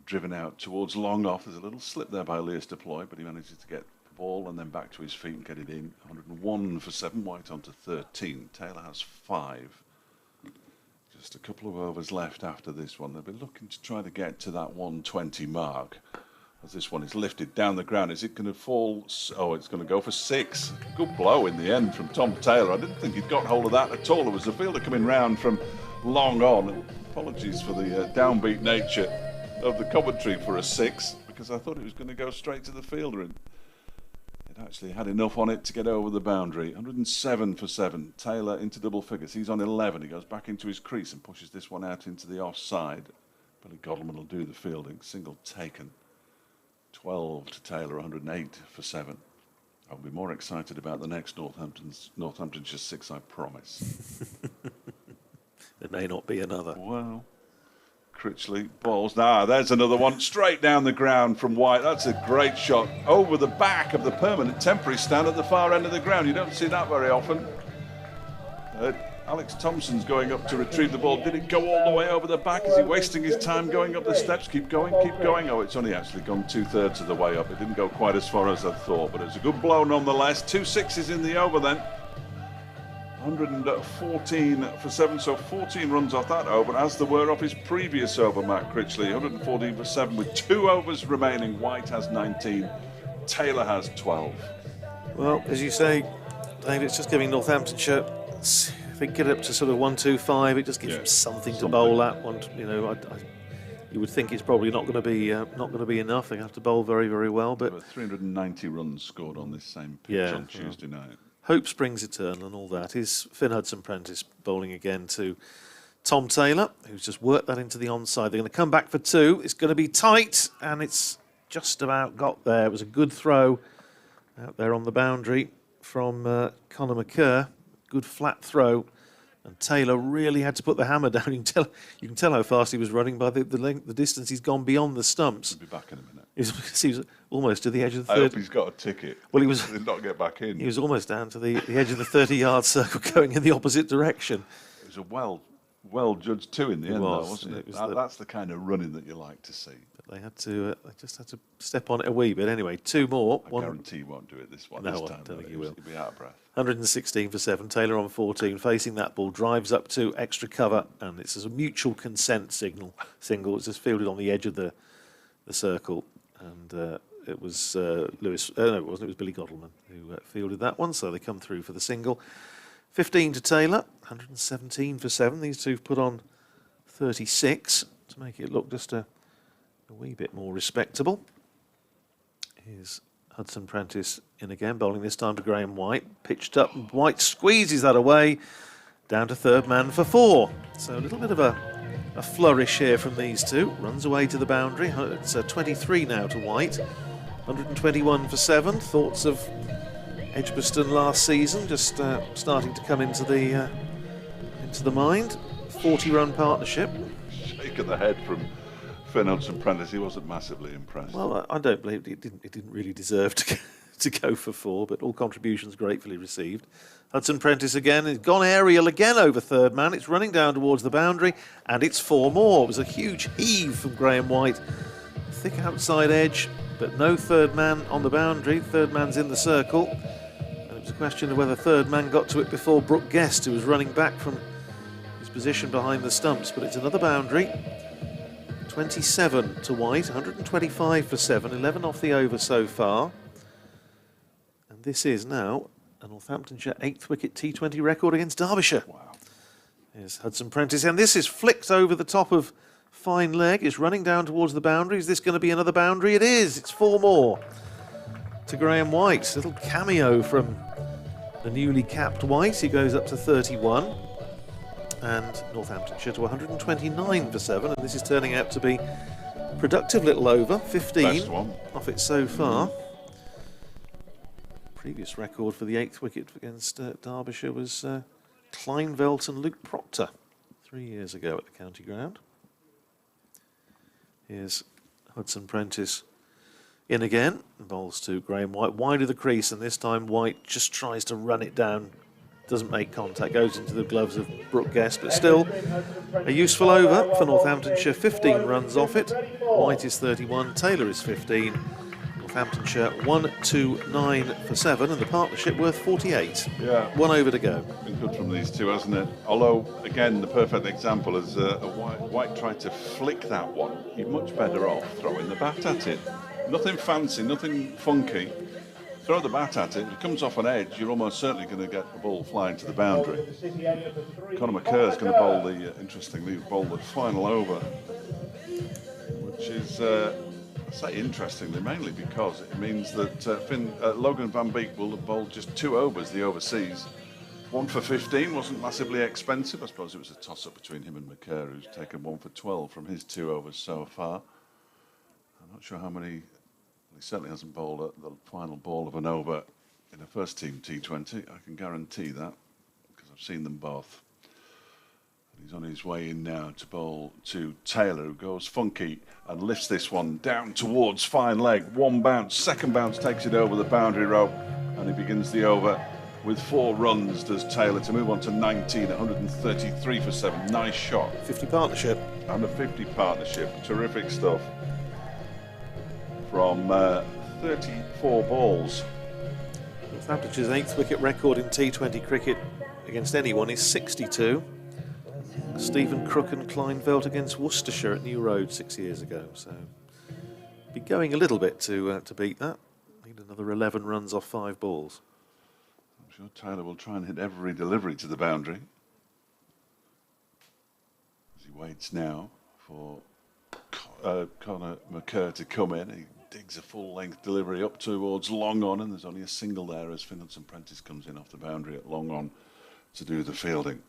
driven out towards long off. There's a little slip there by Elias Deploy, but he manages to get the ball and then back to his feet and get it in. 101 for 7, White on to 13. Taylor has 5. Just a couple of overs left after this one. They'll be looking to try to get to that 120 mark. As this one is lifted down the ground, is it going to fall? Oh, it's going to go for 6. Good blow in the end from Tom Taylor. I didn't think he'd got hold of that at all. There was a fielder coming round from long on. And apologies for the downbeat nature of the commentary for a 6, because I thought it was going to go straight to the fielder. And it actually had enough on it to get over the boundary. 107 for 7. Taylor into double figures. He's on 11. He goes back into his crease and pushes this one out into the offside. Billy Godleman will do the fielding. Single taken. 12 to Taylor, 108 for 7. I'll be more excited about the next Northamptonshire 6, I promise. There may not be another. Well, Critchley balls. There's another one straight down the ground from White. That's a great shot over the back of the permanent temporary stand at the far end of the ground. You don't see that very often. Alex Thompson's going up to retrieve the ball. Did it go all the way over the back? Is he wasting his time going up the steps? Keep going, keep going. Oh, it's only actually gone 2/3 of the way up. It didn't go quite as far as I thought, but it was a good blow nonetheless. 2 6s in the over then. 114 for 7, so 14 runs off that over, as there were off his previous over, Matt Critchley. 114 for 7 with 2 overs remaining. White has 19, Taylor has 12. Well, as you say, Dave, it's just giving Northamptonshire, if they get up to sort of 125, it just gives them something to bowl at. You know, you would think it's probably not going to be enough. They have to bowl very, very well. But 390 runs scored on this same pitch on Tuesday night. Hope springs eternal and all that. Is Finn Hudson Prentice bowling again to Tom Taylor, who's just worked that into the onside. They're going to come back for 2. It's going to be tight, and it's just about got there. It was a good throw out there on the boundary from Conor McCurr. Good flat throw, and Taylor really had to put the hammer down. You can tell how fast he was running by the distance he's gone beyond the stumps. He'll be back in a minute. He was almost to the edge of the 30. I hope he's got a ticket. Well, he did not get back in. He was almost down to the edge of the 30-yard circle, going in the opposite direction. It was a well judged 2 in the end, though, wasn't it? That's the kind of running that you like to see. But they just had to step on it a wee bit. Anyway, 2 more. I guarantee he won't do it this one. No, this time, I don't think he will. He'll be out of breath. 116 for 7. Taylor on 14, facing that ball, drives up to extra cover, and it's a mutual consent single. It's just fielded on the edge of the circle, and it was Lewis. No, it wasn't. It was Billy Gottleman who fielded that one. So they come through for the single. 15 to Taylor, 117 for 7. These two put on 36 to make it look just a wee bit more respectable. Here's Hudson Prentice in again, bowling this time to Graham White. Pitched up, White squeezes that away, down to third man for 4. So a little bit of a flourish here from these two. Runs away to the boundary. It's 23 now to White. 121 for 7. Thoughts of Edgbaston last season just starting to come into the mind. 40-run partnership. Shake of the head from Finn Hudson Prentice. He wasn't massively impressed. Well, I don't believe it didn't really deserve to go for 4, but all contributions gratefully received. Hudson Prentice again, has gone aerial again over third man. It's running down towards the boundary, and it's 4 more. It was a huge heave from Graham White. Thick outside edge, but no third man on the boundary. Third man's in the circle. And it was a question of whether third man got to it before Brooke Guest, who was running back from his position behind the stumps. But it's another boundary. 27 to White, 125 for 7, 11 off the over so far. And this is now a Northamptonshire 8th wicket T20 record against Derbyshire. Wow. Here's Hudson Prentice, and this is flicked over the top of fine leg. It's running down towards the boundary. Is this going to be another boundary? It is. It's 4 more to Graham White. Little cameo from the newly capped White. He goes up to 31. And Northamptonshire to 129 for 7. And this is turning out to be productive little over. 15 off it so far. Previous record for the 8th wicket against Derbyshire was Kleinvelt and Luke Proctor 3 years ago at the County Ground. Here's Hudson Prentice in again, bowls to Graham White, wide of the crease, and this time White just tries to run it down, doesn't make contact, goes into the gloves of Brooke Guest, but still a useful over for Northamptonshire. 15 runs off it. White is 31, Taylor is 15. Northamptonshire 129 for 7, and the partnership worth 48. Yeah. 1 over to go. Been good from these two, hasn't it? Although, again, the perfect example is White tried to flick that one. You're much better off throwing the bat at it. Nothing fancy, nothing funky. Throw the bat at it. If it comes off an edge, you're almost certainly going to get the ball flying to the boundary. Conor McCurr is going to bowl interestingly, bowl the final over, which is... I say interestingly, mainly because it means that Logan Van Beek will have bowled just 2 overs, the overseas. 1 for 15 wasn't massively expensive. I suppose it was a toss-up between him and McCurr, who's taken 1 for 12 from his 2 overs so far. I'm not sure how many. He certainly hasn't bowled the final ball of an over in a first-team T20. I can guarantee that because I've seen them both. He's on his way in now to bowl to Taylor, who goes funky and lifts this one down towards fine leg. 1 bounce, 2nd bounce takes it over the boundary rope, and he begins the over with 4 runs, does Taylor, to move on to 19, 133 for 7. Nice shot. 50 partnership. And a 50 partnership. Terrific stuff from 34 balls. Northamptonshire's 8th wicket record in T20 cricket against anyone is 62. Stephen Crook and Kleinvelt against Worcestershire at New Road 6 years ago. So be going a little bit to beat that. Need another 11 runs off 5 balls. I'm sure Taylor will try and hit every delivery to the boundary. As he waits now for Conor McCurr to come in. He digs a full-length delivery up towards long on, and there's only a single there as Finn Hudson Prentice comes in off the boundary at long on to do the fielding.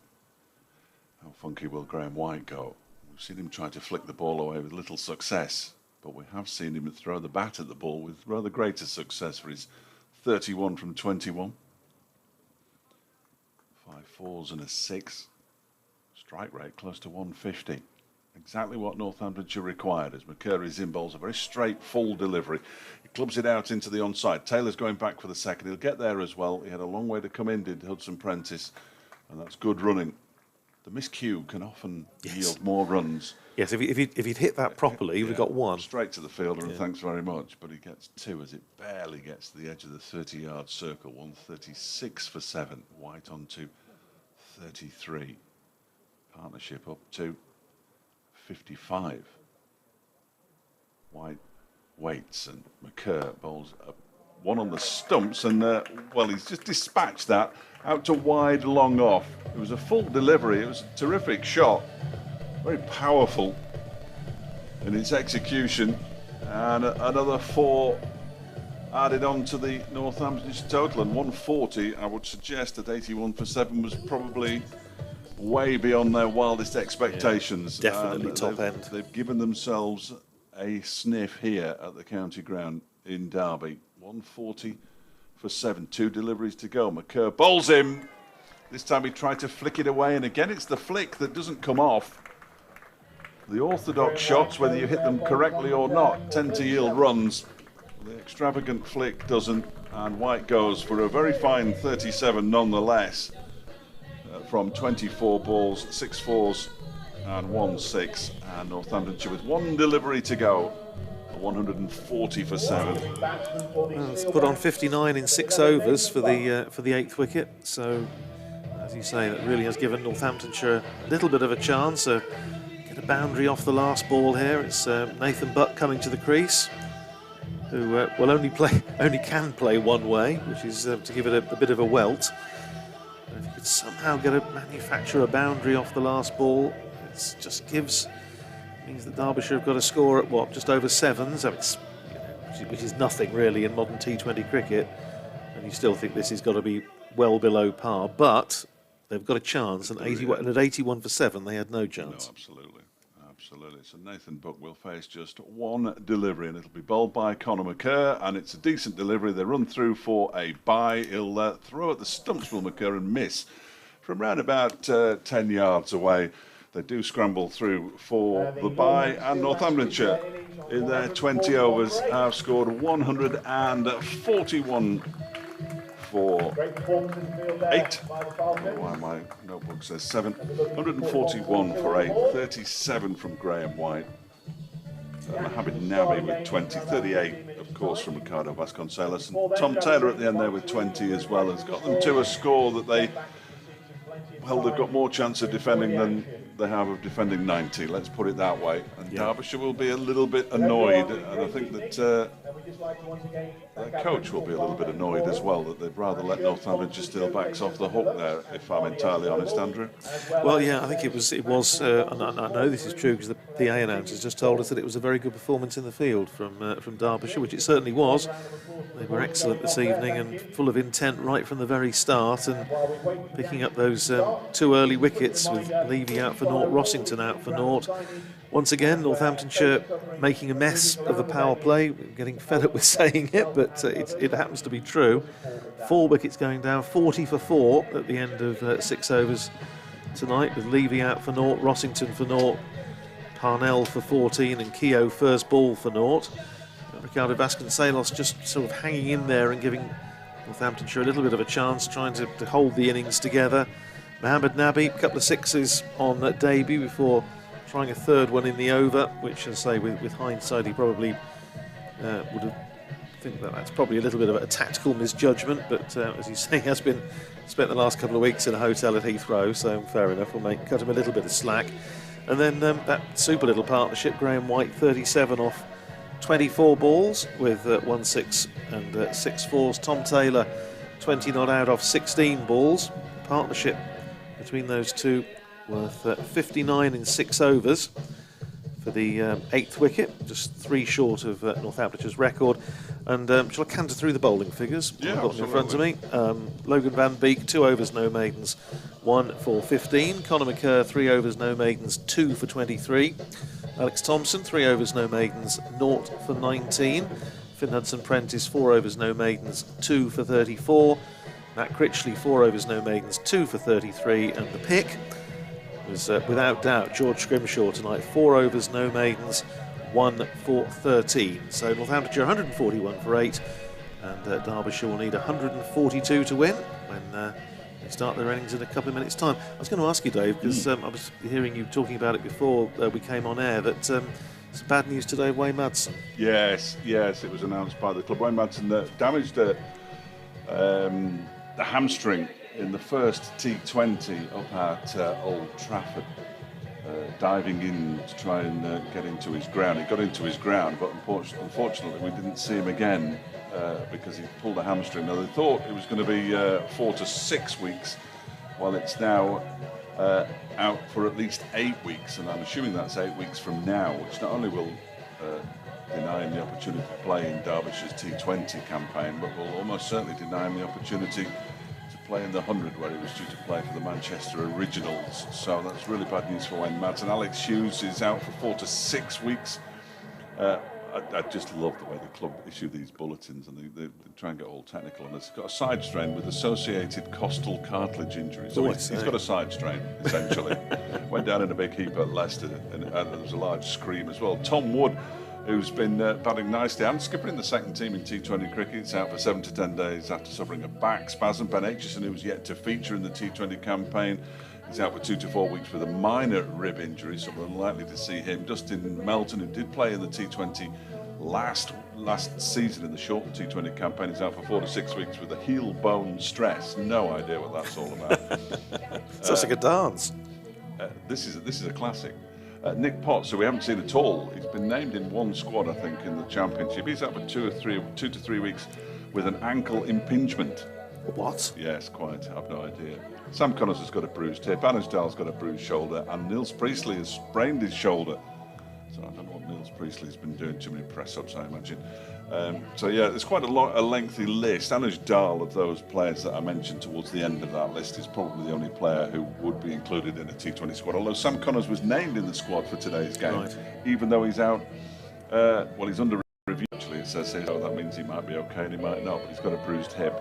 How funky will Graham White go? We've seen him try to flick the ball away with little success, but we have seen him throw the bat at the ball with rather greater success for his 31 from 21. 5 4s and a 6. Strike rate close to 150. Exactly what Northamptonshire required as McCurr is in, bowls a very straight, full delivery. He clubs it out into the onside. Taylor's going back for the second. He'll get there as well. He had a long way to come in, did Hudson Prentice, and that's good running. The miscue can often yield more runs. Yes, if he'd hit that properly, he would have got 1. Straight to the fielder, and thanks very much. But he gets 2 as it barely gets to the edge of the 30-yard circle. 136 for 7. White on to 33. Partnership up to 55. White Waits, and McCurr bowls one on the stumps, and well, he's just dispatched that out to wide, long off. It was a full delivery. It was a terrific shot, very powerful in its execution, and another 4 added on to the Northamptonshire total, and 140. I would suggest that 81 for 7 was probably way beyond their wildest expectations. Yeah, definitely top end. They've given themselves a sniff here at the county ground in Derby. 140 for 7, 2 deliveries to go. McCurr bowls him. This time he tried to flick it away, and again it's the flick that doesn't come off. The orthodox shots, whether you hit them correctly or not, tend to yield runs. The extravagant flick doesn't, and White goes for a very fine 37 nonetheless. From 24 balls, 6 fours and 1 6, and Northamptonshire with 1 delivery to go. 140 for 7. Well, it's put on 59 in 6 overs for the 8th wicket. So, as you say, that really has given Northamptonshire a little bit of a chance. Get a boundary off the last ball here. It's Nathan Buck coming to the crease, who will only can play one way, which is to give it a bit of a welt. But if you could somehow manufacture a boundary off the last ball, it just means that Derbyshire have got a score at what, just over 7, so it's, which is nothing really in modern T20 cricket, and you still think this has got to be well below par, but they've got a chance, and at 81 for 7 they had no chance. No, absolutely. So Nathan Buck will face just 1 delivery, and it'll be bowled by Conor McCurr, and it's a decent delivery. They run through for a bye. He'll throw at the stumps, will McCurr, and miss from round about 10 yards away. They do scramble through for the bye, and Northamptonshire in their 20 overs have scored 141 for 8. Why my notebook says 7. 141 for 8, 37 from Graham White. Mohamed Nabi with 20, 38 of course from Ricardo Vasconcelos, and Tom Taylor at the end there with 20 as well, has got them to a score that they've got more chance of defending than they have of defending 90, let's put it that way. And Derbyshire will be a little bit annoyed, and I think that their coach will be a little bit annoyed as well, that they'd rather let Northamptonshire Steelbacks off the hook there, if I'm entirely honest, Andrew. Well, yeah, I think it was, and I know this is true because the PA announcers just told us that it was a very good performance in the field from Derbyshire, which it certainly was. They were excellent this evening and full of intent right from the very start, and picking up those 2 early wickets with Levy out for naught, Rossington out for naught. Once again, Northamptonshire making a mess of the power play. I'm getting fed up with saying it, but it happens to be true. 4 wickets going down, 40 for 4 at the end of 6 overs tonight, with Levy out for naught, Rossington for naught, Parnell for 14, and Keogh first ball for naught. Ricardo Vasconcelos just sort of hanging in there and giving Northamptonshire a little bit of a chance, trying to hold the innings together. Mohamed Nabi, a couple of 6s on debut before trying a 3rd one in the over, which, as I say, with hindsight, he probably would have think that's probably a little bit of a tactical misjudgment, but as you say, he has been spent the last couple of weeks in a hotel at Heathrow, so fair enough, we'll cut him a little bit of slack. And then that super little partnership, Graham White 37 off 24 balls with 1 6 and 6 fours. Tom Taylor 20 not out off 16 balls. Partnership between those two worth 59 in 6 overs for the 8th wicket, just 3 short of Northamptonshire's record. And shall I canter through the bowling figures? Yeah, I've got them in front of me. Logan Van Beek, 2 overs, no maidens, 1 for 15. Conor McCurr, 3 overs, no maidens, 2 for 23. Alex Thompson, 3 overs, no maidens, 0 for 19. Finn Hudson-Prentice, 4 overs, no maidens, 2 for 34. Matt Critchley, 4 overs, no maidens, 2 for 33. And the pick was, without doubt, George Scrimshaw tonight, 4 overs, no maidens, 1 for 13. So Northamptonshire 141 for 8, and Derbyshire will need 142 to win when they start their innings in a couple of minutes' time. I was going to ask you, Dave, because I was hearing you talking about it before we came on air, that some bad news today of Wayne Madsen. Yes, it was announced by the club. Wayne Madsen damaged the hamstring in the first T20 up at Old Trafford diving in to try and get into his ground. He got into his ground, but unfortunately we didn't see him again because he pulled a hamstring. Now, they thought it was going to be 4 to 6 weeks. Well, it's now out for at least 8 weeks, and I'm assuming that's 8 weeks from now, which not only will deny him the opportunity to play in Derbyshire's T20 campaign, but will almost certainly deny him the opportunity to play in the 100, where he was due to play for the Manchester Originals. So that's really bad news for Wayne Madsen. And Alex Hughes is out for 4 to 6 weeks. I just love the way the club issue these bulletins, and they try and get all technical. And it's got a side strain with associated costal cartilage injury. So he's got a side strain, essentially. Went down in a big heap at Leicester, and there was a large scream as well. Tom Wood, who's been batting nicely and skipping the second team in T20 cricket, it's out for 7 to 10 days after suffering a back spasm. Ben Aitchison, who's yet to feature in the T20 campaign, is out for 2 to 4 weeks with a minor rib injury, so we're unlikely to see him. Dustin Melton, who did play in the T20 last season in the short T20 campaign, is out for 4 to 6 weeks with a heel bone stress. No idea what that's all about. Sounds like a dance. This is a classic. Nick Potts, who we haven't seen at all, he's been named in one squad, I think, in the Championship. He's out for 2 to 3 weeks with an ankle impingement. What? Yes, quite. I've no idea. Sam Connors has got a bruised hip, Anasdale's got a bruised shoulder, and Niels Priestley has sprained his shoulder. So I don't know what Niels Priestley's been doing, too many press-ups, I imagine. So yeah, there's quite a lengthy list. Anuj Dal, of those players that I mentioned towards the end of that list, is probably the only player who would be included in a T20 squad, although Sam Connors was named in the squad for today's game, even though he's out, well, he's under review, actually, it says here, so that means he might be okay and he might not, but he's got a bruised hip.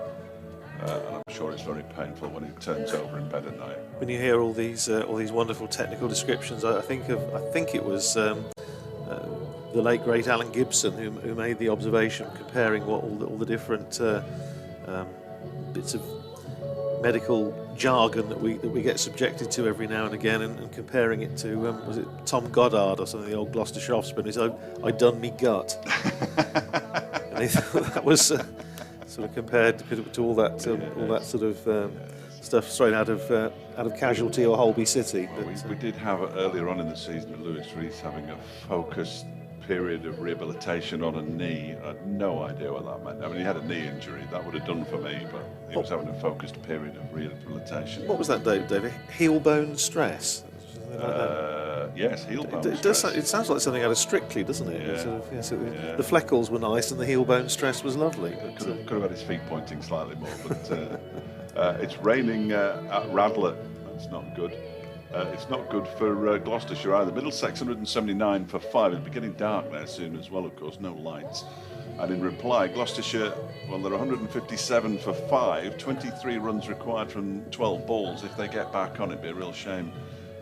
And I'm sure it's very painful when he turns over in bed at night. When you hear all these wonderful technical descriptions, I think it was the late great Alan Gibson who made the observation, comparing what all the different bits of medical jargon that we get subjected to every now and again, and comparing it to was it Tom Goddard or something, the old Gloucestershire offspring? He said, "I done me gut," and he thought that was. Sort of compared to all that sort of stuff straight out of Casualty or Holby City. Well, we did have earlier on in the season Lewis Rees having a focused period of rehabilitation on a knee. I had no idea what that meant. I mean, he had a knee injury, that would have done for me, but he was having a focused period of rehabilitation. What was that, David? Heel bone stress? Yes, heel bone stress. It sounds like something out of Strictly, doesn't it? Yeah. Sort of, the Fleckles were nice and the heel bone stress was lovely. Could have had his feet pointing slightly more, but it's raining at Radler. That's not good. It's not good for Gloucestershire either. Middlesex 179 for 5. It'll be getting dark there soon as well, of course, no lights. And in reply, Gloucestershire, well, they're 157 for 5, 23 runs required from 12 balls. If they get back on, it'd be a real shame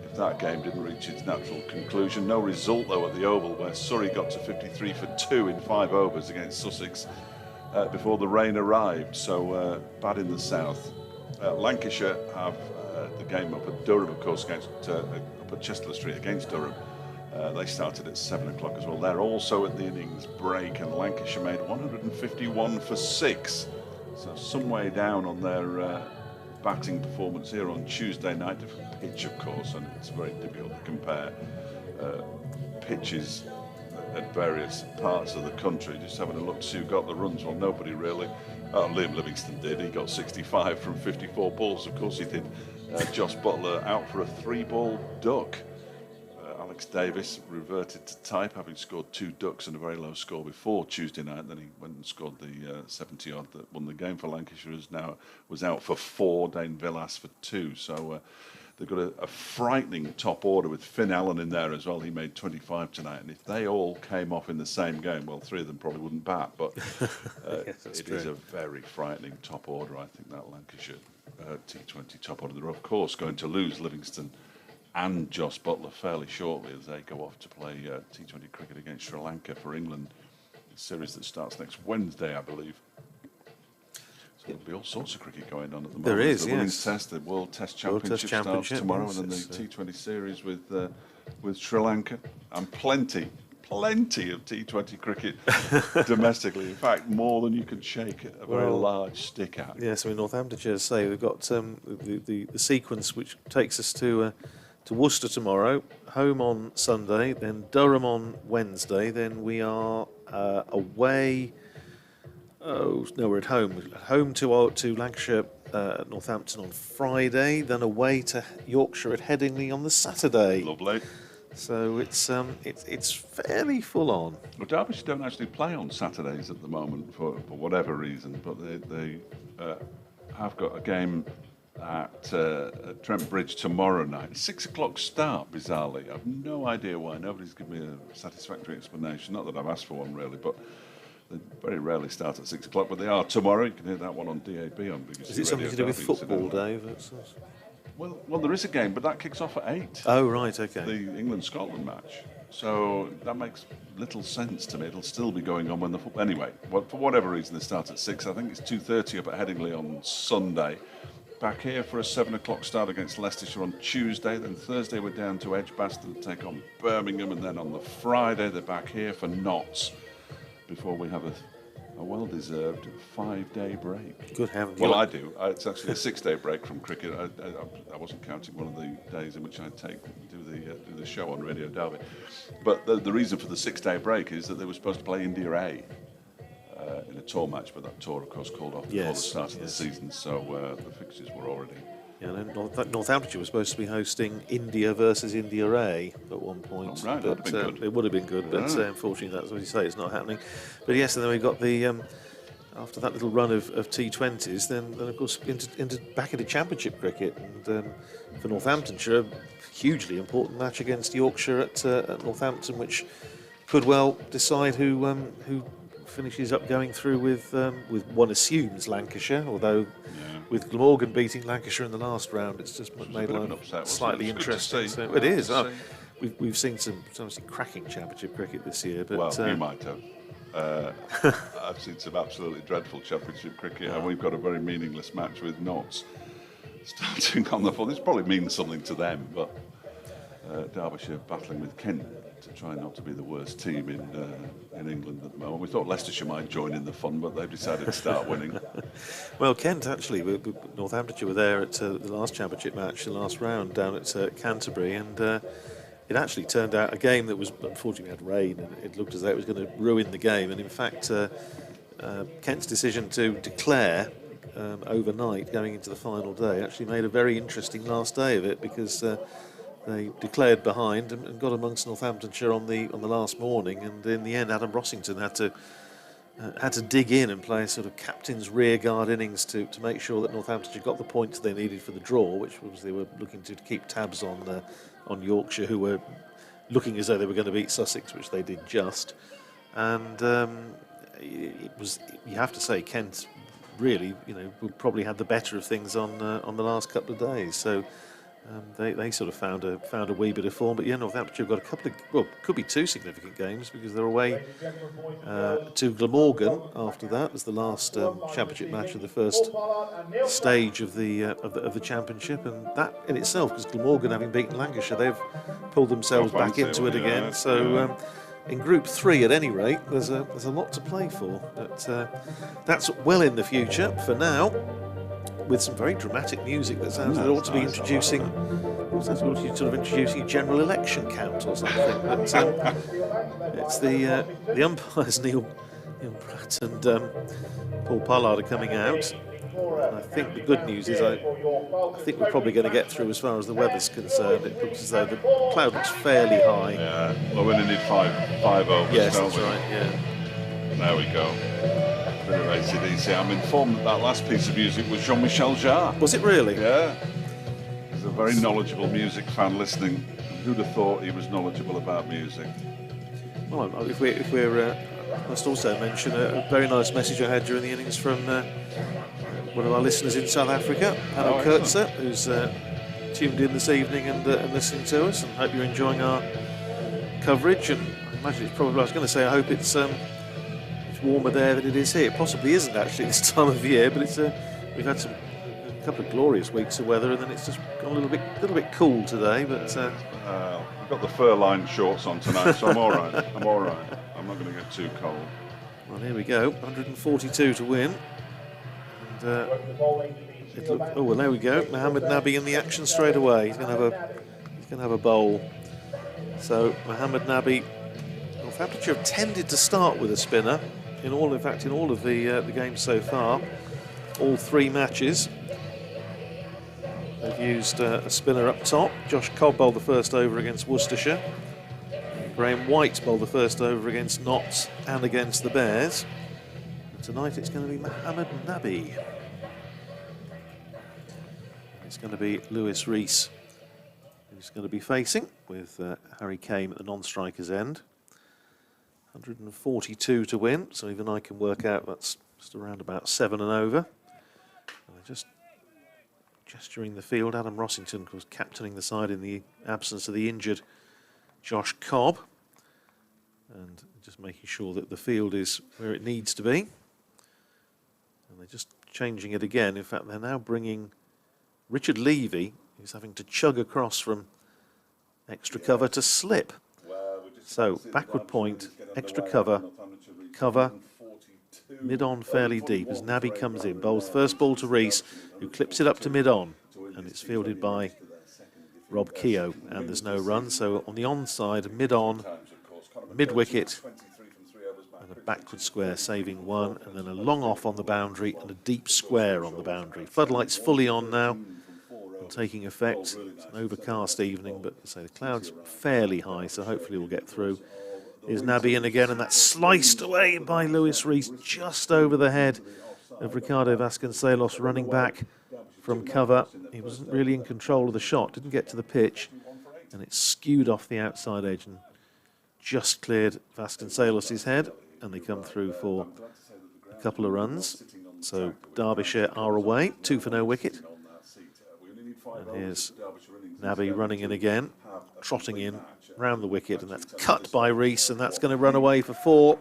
if that game didn't reach its natural conclusion. No result, though, at the Oval, where Surrey got to 53 for 2 in 5 overs against Sussex before the rain arrived. So bad in the south. Lancashire have the game up at Durham, of course, against up at Chester Street against Durham. They started at 7 o'clock as well. They're also at the innings break, and Lancashire made 151 for 6. So some way down on their batting performance here on Tuesday night. Different pitch, of course, and it's very difficult to compare pitches at various parts of the country. Just having a look to see who got the runs. Well, nobody really. Liam Livingston did. He got 65 from 54 balls. Of course he did. Josh Butler out for a 3-ball duck. Alex Davis reverted to type, having scored 2 ducks and a very low score before Tuesday night. Then he went and scored the 70-odd that won the game for Lancashire. Was out for 4. Dane Villas for 2. So they've got a frightening top order with Finn Allen in there as well. He made 25 tonight. And if they all came off in the same game, well, 3 of them probably wouldn't bat. But yes, it is a very frightening top order, I think, that Lancashire T20 top order. They're, of course, going to lose Livingston and Josh Butler fairly shortly as they go off to play T20 cricket against Sri Lanka for England. A series that starts next Wednesday, I believe. So there'll be all sorts of cricket going on at the moment. There is, the Women's Test, the World Test Championship starts tomorrow, and then the T20 series with Sri Lanka, and plenty of T20 cricket domestically. In fact, more than you can shake a very large stick at. Yes, I mean, Northamptonshire, say we've got the sequence which takes us to to Worcester tomorrow, home on Sunday, then Durham on Wednesday, then we are away. Oh no, we're at home. Home to Lancashire, Northampton on Friday, then away to Yorkshire at Headingley on the Saturday. Lovely. So it's fairly full on. Well, Derbyshire don't actually play on Saturdays at the moment for whatever reason, but they have got a game at Trent Bridge tomorrow night. 6 o'clock start, bizarrely. I've no idea why. Nobody's given me a satisfactory explanation. Not that I've asked for one, really, but they very rarely start at 6 o'clock. But they are tomorrow. You can hear that one on DAB on BBC. Is it something to do with football, Dave? Well, there is a game, but that kicks off at 8. Oh, right, okay. The England-Scotland match. So that makes little sense to me. It'll still be going on when the football... Anyway, for whatever reason, they start at 6. I think it's 2:30 up at Headingley on Sunday. Back here for a 7 o'clock start against Leicestershire on Tuesday. Then Thursday we're down to Edgbaston to take on Birmingham. And then on the Friday they're back here for Notts before we have a well-deserved 5-day break. Good heavens. Well, I do. It's actually a 6-day break from cricket. I wasn't counting one of the days in which I do the show on Radio Derby. But the reason for the 6-day break is that they were supposed to play India A in a tour match, but that tour, of course, called off before the start of the season. So the fixtures were already... Yeah, Northamptonshire was supposed to be hosting India versus India A at one point. Oh, right, but, that'd have been good. It would have been good, but unfortunately, that's what you say, it's not happening. But yes, and then we got the after that little run of T20s, then of course back into Championship cricket, and for Northamptonshire, a hugely important match against Yorkshire at Northampton, which could well decide who finishes up going through with one assumes Lancashire, although. With Glamorgan beating Lancashire in the last round, it's just made life slightly interesting. So it is. We've seen some cracking Championship cricket this year. But, well, you might have. I've seen some absolutely dreadful Championship cricket, and we've got a very meaningless match with Notts starting on the floor. This probably means something to them, but Derbyshire battling with Kent to try not to be the worst team in England at the moment. We thought Leicestershire might join in the fun, but they've decided to start winning. Well, Kent actually, Northamptonshire were there at the last Championship match, the last round down at Canterbury, and it actually turned out a game that was, unfortunately had rain, and it looked as though it was going to ruin the game. And in fact, Kent's decision to declare overnight going into the final day actually made a very interesting last day of it, because they declared behind and got amongst Northamptonshire on the last morning, and in the end, Adam Rossington had to dig in and play a sort of captain's rearguard innings to make sure that Northamptonshire got the points they needed for the draw, which was they were looking to keep tabs on Yorkshire, who were looking as though they were going to beat Sussex, which they did just. And it was, you have to say, Kent really, probably had the better of things on the last couple of days. So. They sort of found a wee bit of form, but yeah, Northamptonshire have got a couple of, could be 2 significant games, because they're away to Glamorgan after that as the last Championship match of the first stage of the Championship, and that in itself, because Glamorgan, having beaten Lancashire, they've pulled themselves back into it again. So in Group 3, at any rate, there's a lot to play for, but that's well in the future. For now, with some very dramatic music that sounds like it ought to be introducing, a general election count or something. But it's the umpires Neil Pratt and Paul Pollard are coming out. And I think the good news is I think we're probably going to get through as far as the weather's concerned. It looks as though the cloud looks fairly high. Yeah, well, we only need five overs. Yes, don't that's we? right. Yeah. There we go. Bit of AC/DC. I'm informed that last piece of music was Jean-Michel Jarre. Was it really? Yeah. He's a very knowledgeable music fan listening. Who'd have thought he was knowledgeable about music? Well, if we're I must also mention a very nice message I had during the innings from one of our listeners in South Africa, Hanno Kurtzer, who's tuned in this evening and listening to us, and hope you're enjoying our coverage. And I imagine it's probably, I was going to say, I hope it's warmer there than it is here. It possibly isn't actually this time of year, but it's we've had a couple of glorious weeks of weather, and then it's just gone a little bit cool today. But we've got the fur-lined shorts on tonight, so I'm all right. I'm not going to get too cold. Well, here we go. 142 to win. And well, there we go. Mohamed Nabi in the action straight away. He's going to going to have a bowl. So Mohammed Nabi, Northamptonshire have tended to start with a spinner in all of the games so far, all 3 matches. They've used a spinner up top. Josh Cobb bowled the first over against Worcestershire. Graham White bowled the first over against Notts and against the Bears. And tonight it's going to be Mohammed Nabi. It's going to be Lewis Rees who's going to be facing, with Harry Kane at the non-striker's end. 142 to win, so even I can work out that's just around about 7 and over. And they're just gesturing the field. Adam Rossington was captaining the side in the absence of the injured Josh Cobb, and just making sure that the field is where it needs to be. And they're just changing it again. In fact, they're now bringing Richard Levy, who's having to chug across from extra cover to slip. So backward point, extra cover, cover, mid-on fairly deep as Nabi comes in. Bowls first ball to Rees, who clips it up to mid-on, and it's fielded by Rob Keogh, and there's no run. So on the onside, mid-on, mid-wicket, and a backward square saving 1, and then a long off on the boundary and a deep square on the boundary. Floodlights fully on now and taking effect. It's an overcast evening, but say the clouds fairly high, so hopefully we'll get through. Here's Nabi in again, and that's sliced away by Lewis Rees just over the head of Ricardo Vasconcelos, running back from cover. He wasn't really in control of the shot, didn't get to the pitch, and it skewed off the outside edge and just cleared Vasconcelos' head, and they come through for a couple of runs. So Derbyshire are away, 2 for no wicket. And here's Nabi running in again, trotting in round the wicket, and that's cut by Rees, and that's going to run away for 4.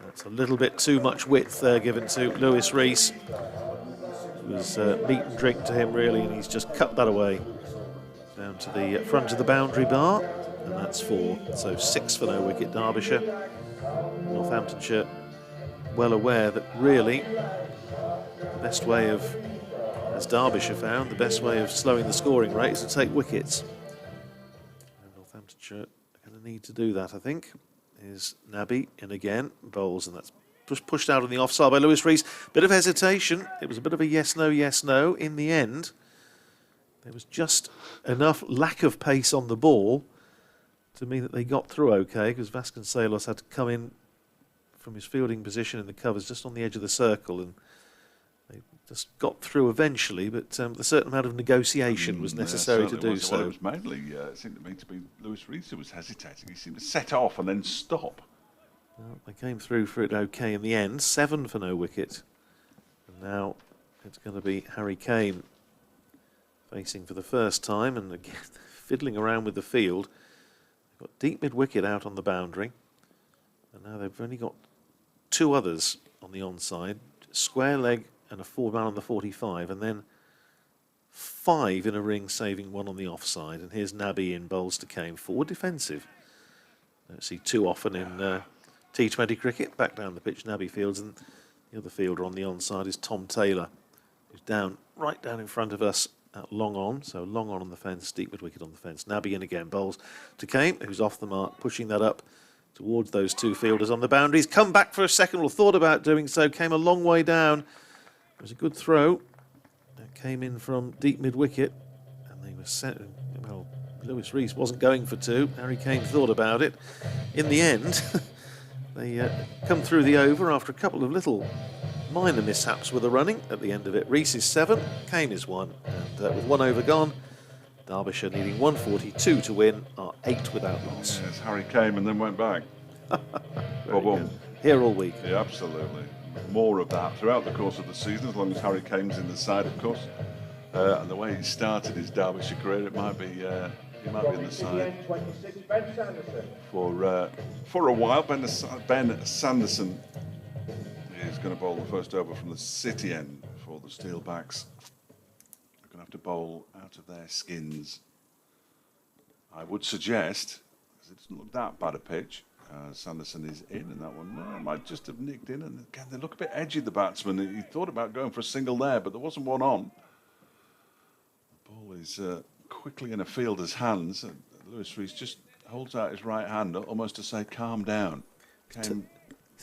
That's a little bit too much width there given to Lewis Rees. It was meat and drink to him really, and he's just cut that away down to the front of the boundary bar, and that's 4. So 6 for no wicket, Derbyshire. Northamptonshire well aware that really the best way of, as Derbyshire found, the best way of slowing the scoring rate is to take wickets. And Northamptonshire are going to need to do that, I think. Here's Nabi in again, bowls, and that's pushed out on the offside by Lewis Rees. Bit of hesitation. It was a bit of a yes, no. In the end, there was just enough lack of pace on the ball to mean that they got through okay, because Vasconcelos had to come in from his fielding position in the covers just on the edge of the circle, and they just got through eventually, but a certain amount of negotiation was necessary to do so. Well, it was mainly, it seemed to me to be Lewis Rees who was hesitating. He seemed to set off and then stop. Well, they came through for it okay in the end, 7 for no wicket. And now it's going to be Harry Kane facing for the first time, and again fiddling around with the field. They've got deep mid-wicket out on the boundary, and now they've only got 2 others on the onside, square leg and a 4-man on the 45, and then 5 in a ring, saving 1 on the offside. And here's Nabi in, bowls to Kane, forward defensive. Don't see too often in T20 cricket. Back down the pitch, Nabi fields, and the other fielder on the onside is Tom Taylor, who's down right down in front of us at long on. So long on the fence, deep mid wicket on the fence. Nabi in again, bowls to Kane, who's off the mark, pushing that up towards those 2 fielders on the boundaries. Come back for a second, or thought about doing so, came a long way down. It was a good throw. It came in from deep mid-wicket, and they were set. Well, Lewis Rees wasn't going for 2. Harry Kane thought about it. In the end, they come through the over after a couple of little minor mishaps with the running at the end of it. Rees is 7, Kane is 1, and with 1 over gone, Derbyshire needing 142 to win are 8 without loss. Yes, Harry came and then went back. Boom. Here all week. Yeah, absolutely. More of that throughout the course of the season, as long as Harry Kane's in the side, of course. And the way he started his Derbyshire career, it might be he might be in the side for a while. Ben Sanderson is going to bowl the first over from the City end for the Steelbacks. They're going to have to bowl out of their skins. I would suggest, because it doesn't look that bad a pitch. Sanderson is in, and that one might just have nicked in. And again, they look a bit edgy, the batsman. He thought about going for a single there, but there wasn't one on. The ball is quickly in a fielder's hands. And Lewis Rees just holds out his right hand almost to say, calm down. Came,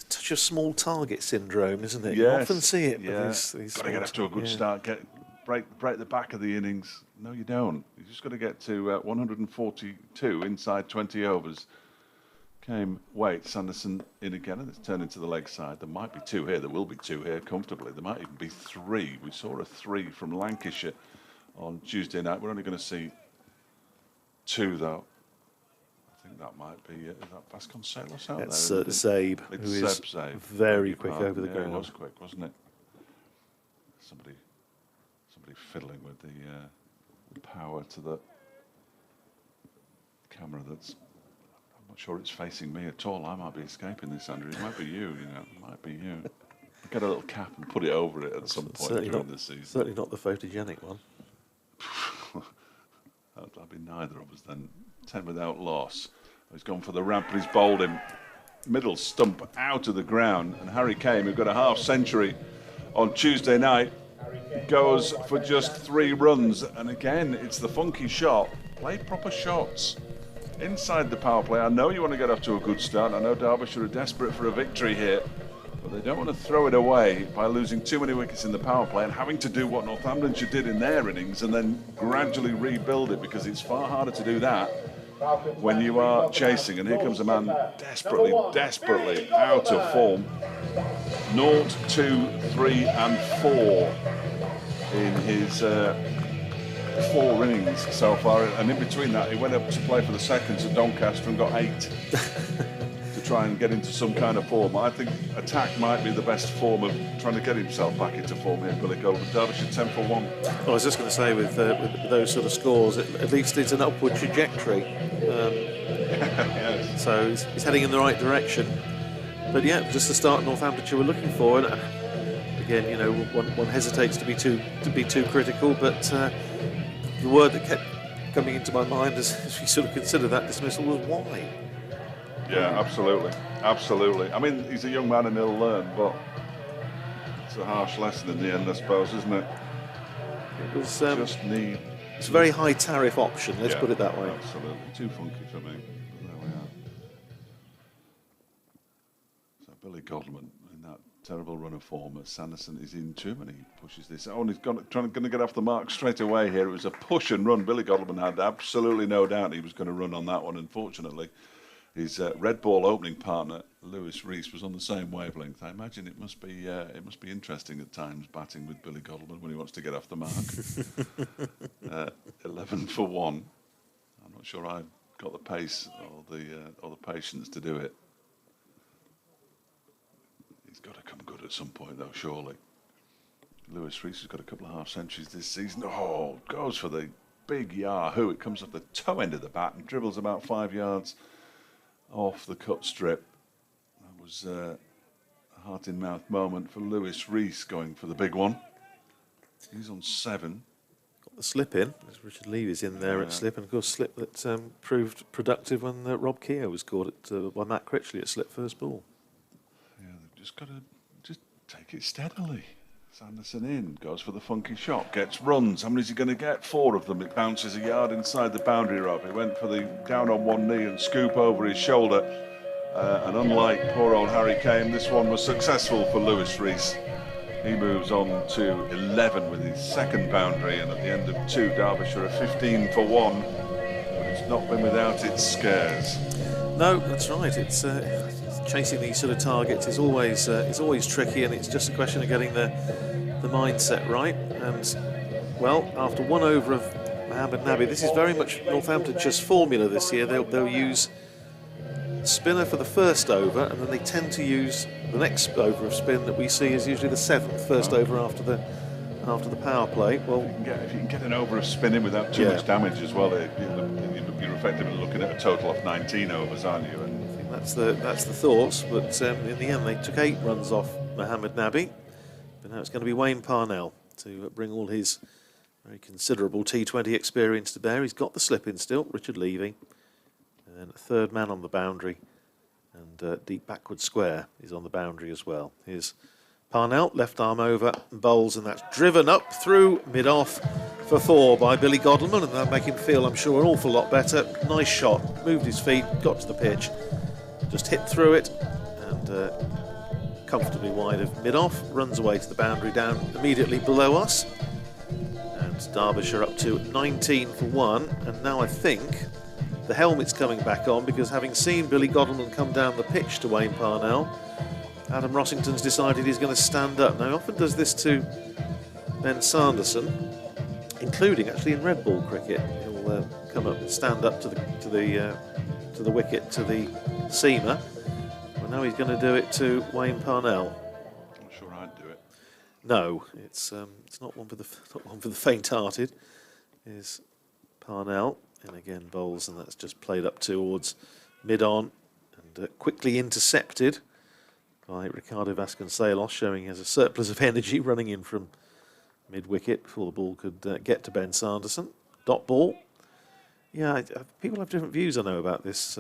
Such a small target syndrome, isn't it? yes, You often see it. Yeah. These Got to get off to a good start. Break the back of the innings. No, you don't. You just got to get to 142 inside 20 overs. Came Waite, Sanderson in again, and it's turned into the leg side. There might be 2 here. There will be 2 here comfortably. There might even be 3. We saw a 3 from Lancashire on Tuesday night. We're only going to see 2 though. I think that might be is that Vasconcelos out there? It's Zabe, who is very quick over the ground. It was quick, wasn't it? Somebody fiddling with the power to the camera. I'm not sure it's facing me at all. I might be escaping this, Andrew. It might be you. It might be you. Get a little cap and put it over it at some point during the season. Certainly not the photogenic one. That'll be neither of us then. 10 without loss. He's gone for the ramp, but he's bowled him middle stump out of the ground. And Harry Kane, who got a half century on Tuesday night, goes for just 3 runs. And again, it's the funky shot. Play proper shots inside the power play. I know you want to get off to a good start. I know Derbyshire are desperate for a victory here, but they don't want to throw it away by losing too many wickets in the power play and having to do what Northamptonshire did in their innings and then gradually rebuild it, because it's far harder to do that when you are chasing. And here comes a man desperately out of form. 0, 2, 3 and 4 in his 4 innings so far, and in between that he went up to play for the seconds at Doncaster and got 8 to try and get into some kind of form. I think attack might be the best form of trying to get himself back into form here, Billy Goldman. Derbyshire 10 for 1. Well, I was just going to say, with those sort of scores, at least it's an upward trajectory. Yes. So he's heading in the right direction. But yeah, just the start Northamptonshire were looking for. And again, one hesitates to be too critical, but the word that kept coming into my mind as we sort of consider that dismissal was why. Yeah, absolutely. I mean, he's a young man and he'll learn, but it's a harsh lesson in the end, I suppose, isn't it? It was it's a very high tariff option, let's put it that way. Absolutely. Too funky for me. But there we are. So Billy Godman in that terrible run of form as Sanderson is in too, and he pushes this. Oh, and he's going to get off the mark straight away here. It was a push and run. Billy Godman had absolutely no doubt he was going to run on that one. Unfortunately, his red ball opening partner Lewis Rees was on the same wavelength. I imagine it must be interesting at times batting with Billy Godman when he wants to get off the mark. 11 for 1. I'm not sure I've got the pace or the patience to do it. He's got to come good at some point, though, surely. Lewis Rees has got a couple of half centuries this season. Oh, goes for the big yahoo. It comes off the toe end of the bat and dribbles about 5 yards off the cut strip. That was a heart-in-mouth moment for Lewis Rees going for the big one. He's on 7. Got the slip in, as Richard Levy's in there at slip, and of course slip that proved productive when Rob Keogh was caught by Matt Critchley at slip first ball. Yeah, they've just got to just take it steadily. Sanderson in, goes for the funky shot, gets runs. How many is he going to get? 4 of them. It bounces a yard inside the boundary rope. He went for the down on one knee and scoop over his shoulder. And unlike poor old Harry Kane, this one was successful for Lewis Rees. He moves on to 11 with his second boundary, and at the end of 2, Derbyshire are 15 for 1. But it's not been without its scares. No, that's right. It's chasing these sort of targets is always tricky, and it's just a question of getting the mindset right. And well, after 1 over of Mohamed Nabi, this is very much Northamptonshire's formula this year. They'll use spinner for the first over, and then they tend to use the next over of spin that we see is usually the 7th, first over after the power play. Well, if you can get an over of spinning without too much damage as well, you're effectively looking at a total of 19 overs, aren't you? And I think that's the thoughts, but in the end they took 8 runs off Mohamed Nabi, but now it's going to be Wayne Parnell to bring all his very considerable T20 experience to bear. He's got the slip in still, Richard Levy, and then a third man on the boundary, and deep backward square is on the boundary as well. Here's Parnell, left arm over, bowls, and that's driven up through mid-off for 4 by Billy Godleman, and that'll make him feel, I'm sure, an awful lot better. Nice shot, moved his feet, got to the pitch, just hit through it, and comfortably wide of mid-off, runs away to the boundary down immediately below us. And Derbyshire up to 19 for 1, and now I think the helmet's coming back on, because having seen Billy Godleman come down the pitch to Wayne Parnell, Adam Rossington's decided he's going to stand up. Now, he often does this to Ben Sanderson, including actually in red ball cricket. He'll come up and stand up to the wicket, to the seamer. Well, now he's going to do it to Wayne Parnell. I'm sure I'd do it. No, it's not one for the faint-hearted. Is Parnell, and again bowls, and that's just played up towards mid-on, and quickly intercepted by Ricardo Vasconcelos, showing he has a surplus of energy running in from mid-wicket before the ball could get to Ben Sanderson. Dot ball. Yeah, people have different views, I know, about this.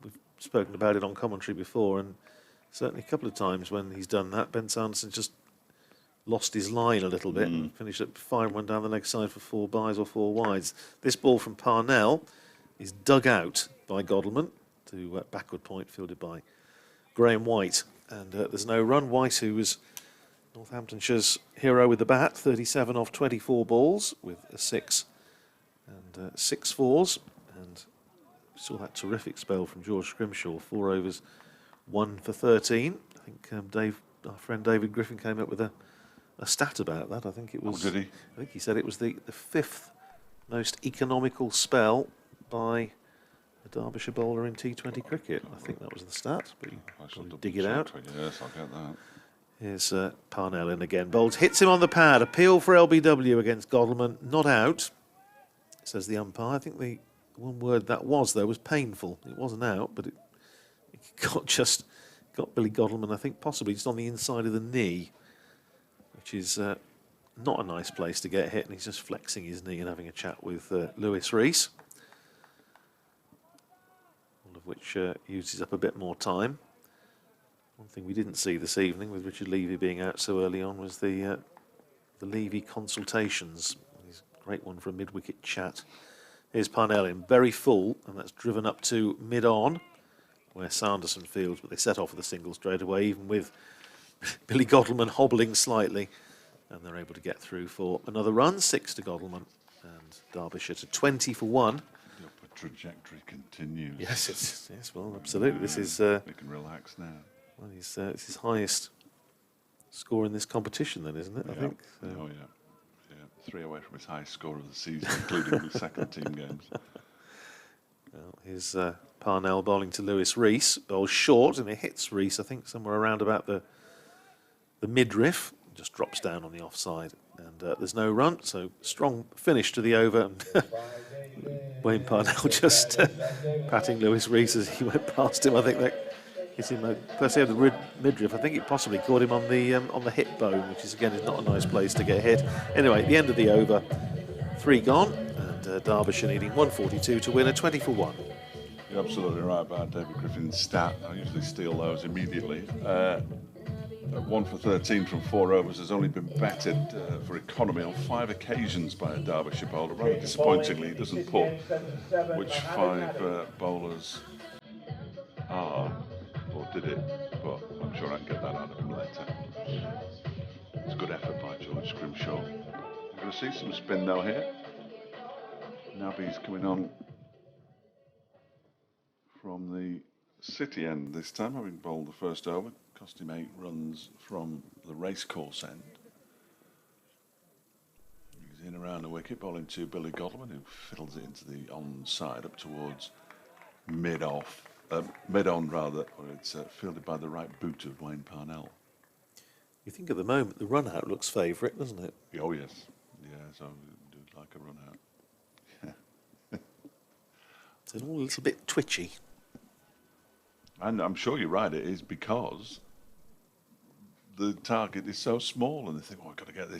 We've spoken about it on commentary before, and certainly a couple of times when he's done that, Ben Sanderson just lost his line a little bit and finished up firing one down the leg side for 4 byes or 4 wides. This ball from Parnell is dug out by Godleman to backward point, fielded by Graham White, and there's no run. White, who was Northamptonshire's hero with the bat, 37 off 24 balls with a 6 and 6 fours, and saw that terrific spell from George Scrimshaw, 4 overs, 1 for 13. I think our friend David Griffin came up with a stat about that. I think it was. Oh, did he? I think he said it was the 5th most economical spell by a Derbyshire bowler in T20 cricket. I think that was the stat, but you can dig it out. Yes, I'll get that. Here's Parnell in again. Bowles hits him on the pad. Appeal for LBW against Godleman. Not out, says the umpire. I think the one word that was, though, was painful. It wasn't out, but it got Billy Godleman, I think, possibly just on the inside of the knee, which is not a nice place to get hit. And he's just flexing his knee and having a chat with Lewis Rees, all of which uses up a bit more time. One thing we didn't see this evening, with Richard Levy being out so early on, was the Levy consultations. He's a great one for a mid-wicket chat. Here's Parnell in, very full, and that's driven up to mid-on, where Sanderson fields, but they set off with a single straight away, even with Billy Godleman hobbling slightly, and they're able to get through for another run. 6 to Godleman, and Derbyshire to 20 for 1. The upward trajectory continues. Yes, well, absolutely. This is. We can relax now. Well, it's his highest score in this competition, then, isn't it? Yeah. I think. So. Oh yeah, 3 away from his highest score of the season, including the second team games. Well, here's Parnell bowling to Lewis Rees. Bowls short, and it hits Rees, I think, somewhere around about the midriff. Just drops down on the offside, and there's no run. So strong finish to the over. And Wayne Parnell just patting Lewis Rees as he went past him. I think that hit him first over the midriff. I think it possibly caught him on the hip bone, which is again is not a nice place to get hit. Anyway, at the end of the over, 3 gone, and Derbyshire needing 142 to win a 20 for 1. You're absolutely right about David Griffin's stat. I usually steal those immediately. 1 for 13 from 4 overs has only been batted for economy on 5 occasions by a Derbyshire bowler. Rather disappointingly, he doesn't put which 5 bowlers are, or did it, but I'm sure I can get that out of him later. It's a good effort by George Scrimshaw. We're going to see some spin though here. Nabi's coming on from the City end this time, having bowled the first over. Cost him 8 runs from the racecourse end. He's in around the wicket, bowling to Billy Godleman, who fiddles it into the onside up towards mid-on rather, where it's fielded by the right boot of Wayne Parnell. You think at the moment the run out looks favourite, doesn't it? Oh yes, yeah. So I do like a run out. Yeah. It's all a little bit twitchy. And I'm sure you're right. It is because the target is so small, and they think, "Oh, I've got to get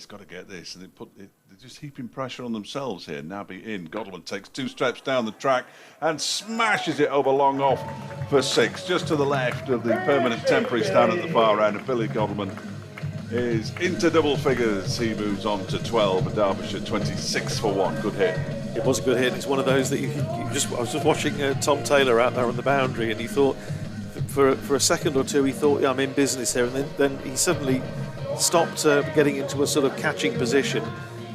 this," and they're just heaping pressure on themselves here. Nabi in, Godleman takes 2 steps down the track and smashes it over long off for 6, just to the left of the permanent temporary stand at the far end. And Billy Godalming is into double figures. He moves on to 12, and Derbyshire 26 for 1. Good hit. It was a good hit. It's one of those that I was just watching Tom Taylor out there on the boundary, and he thought, for a second or two, he thought, yeah, I'm in business here, and then he suddenly stopped getting into a sort of catching position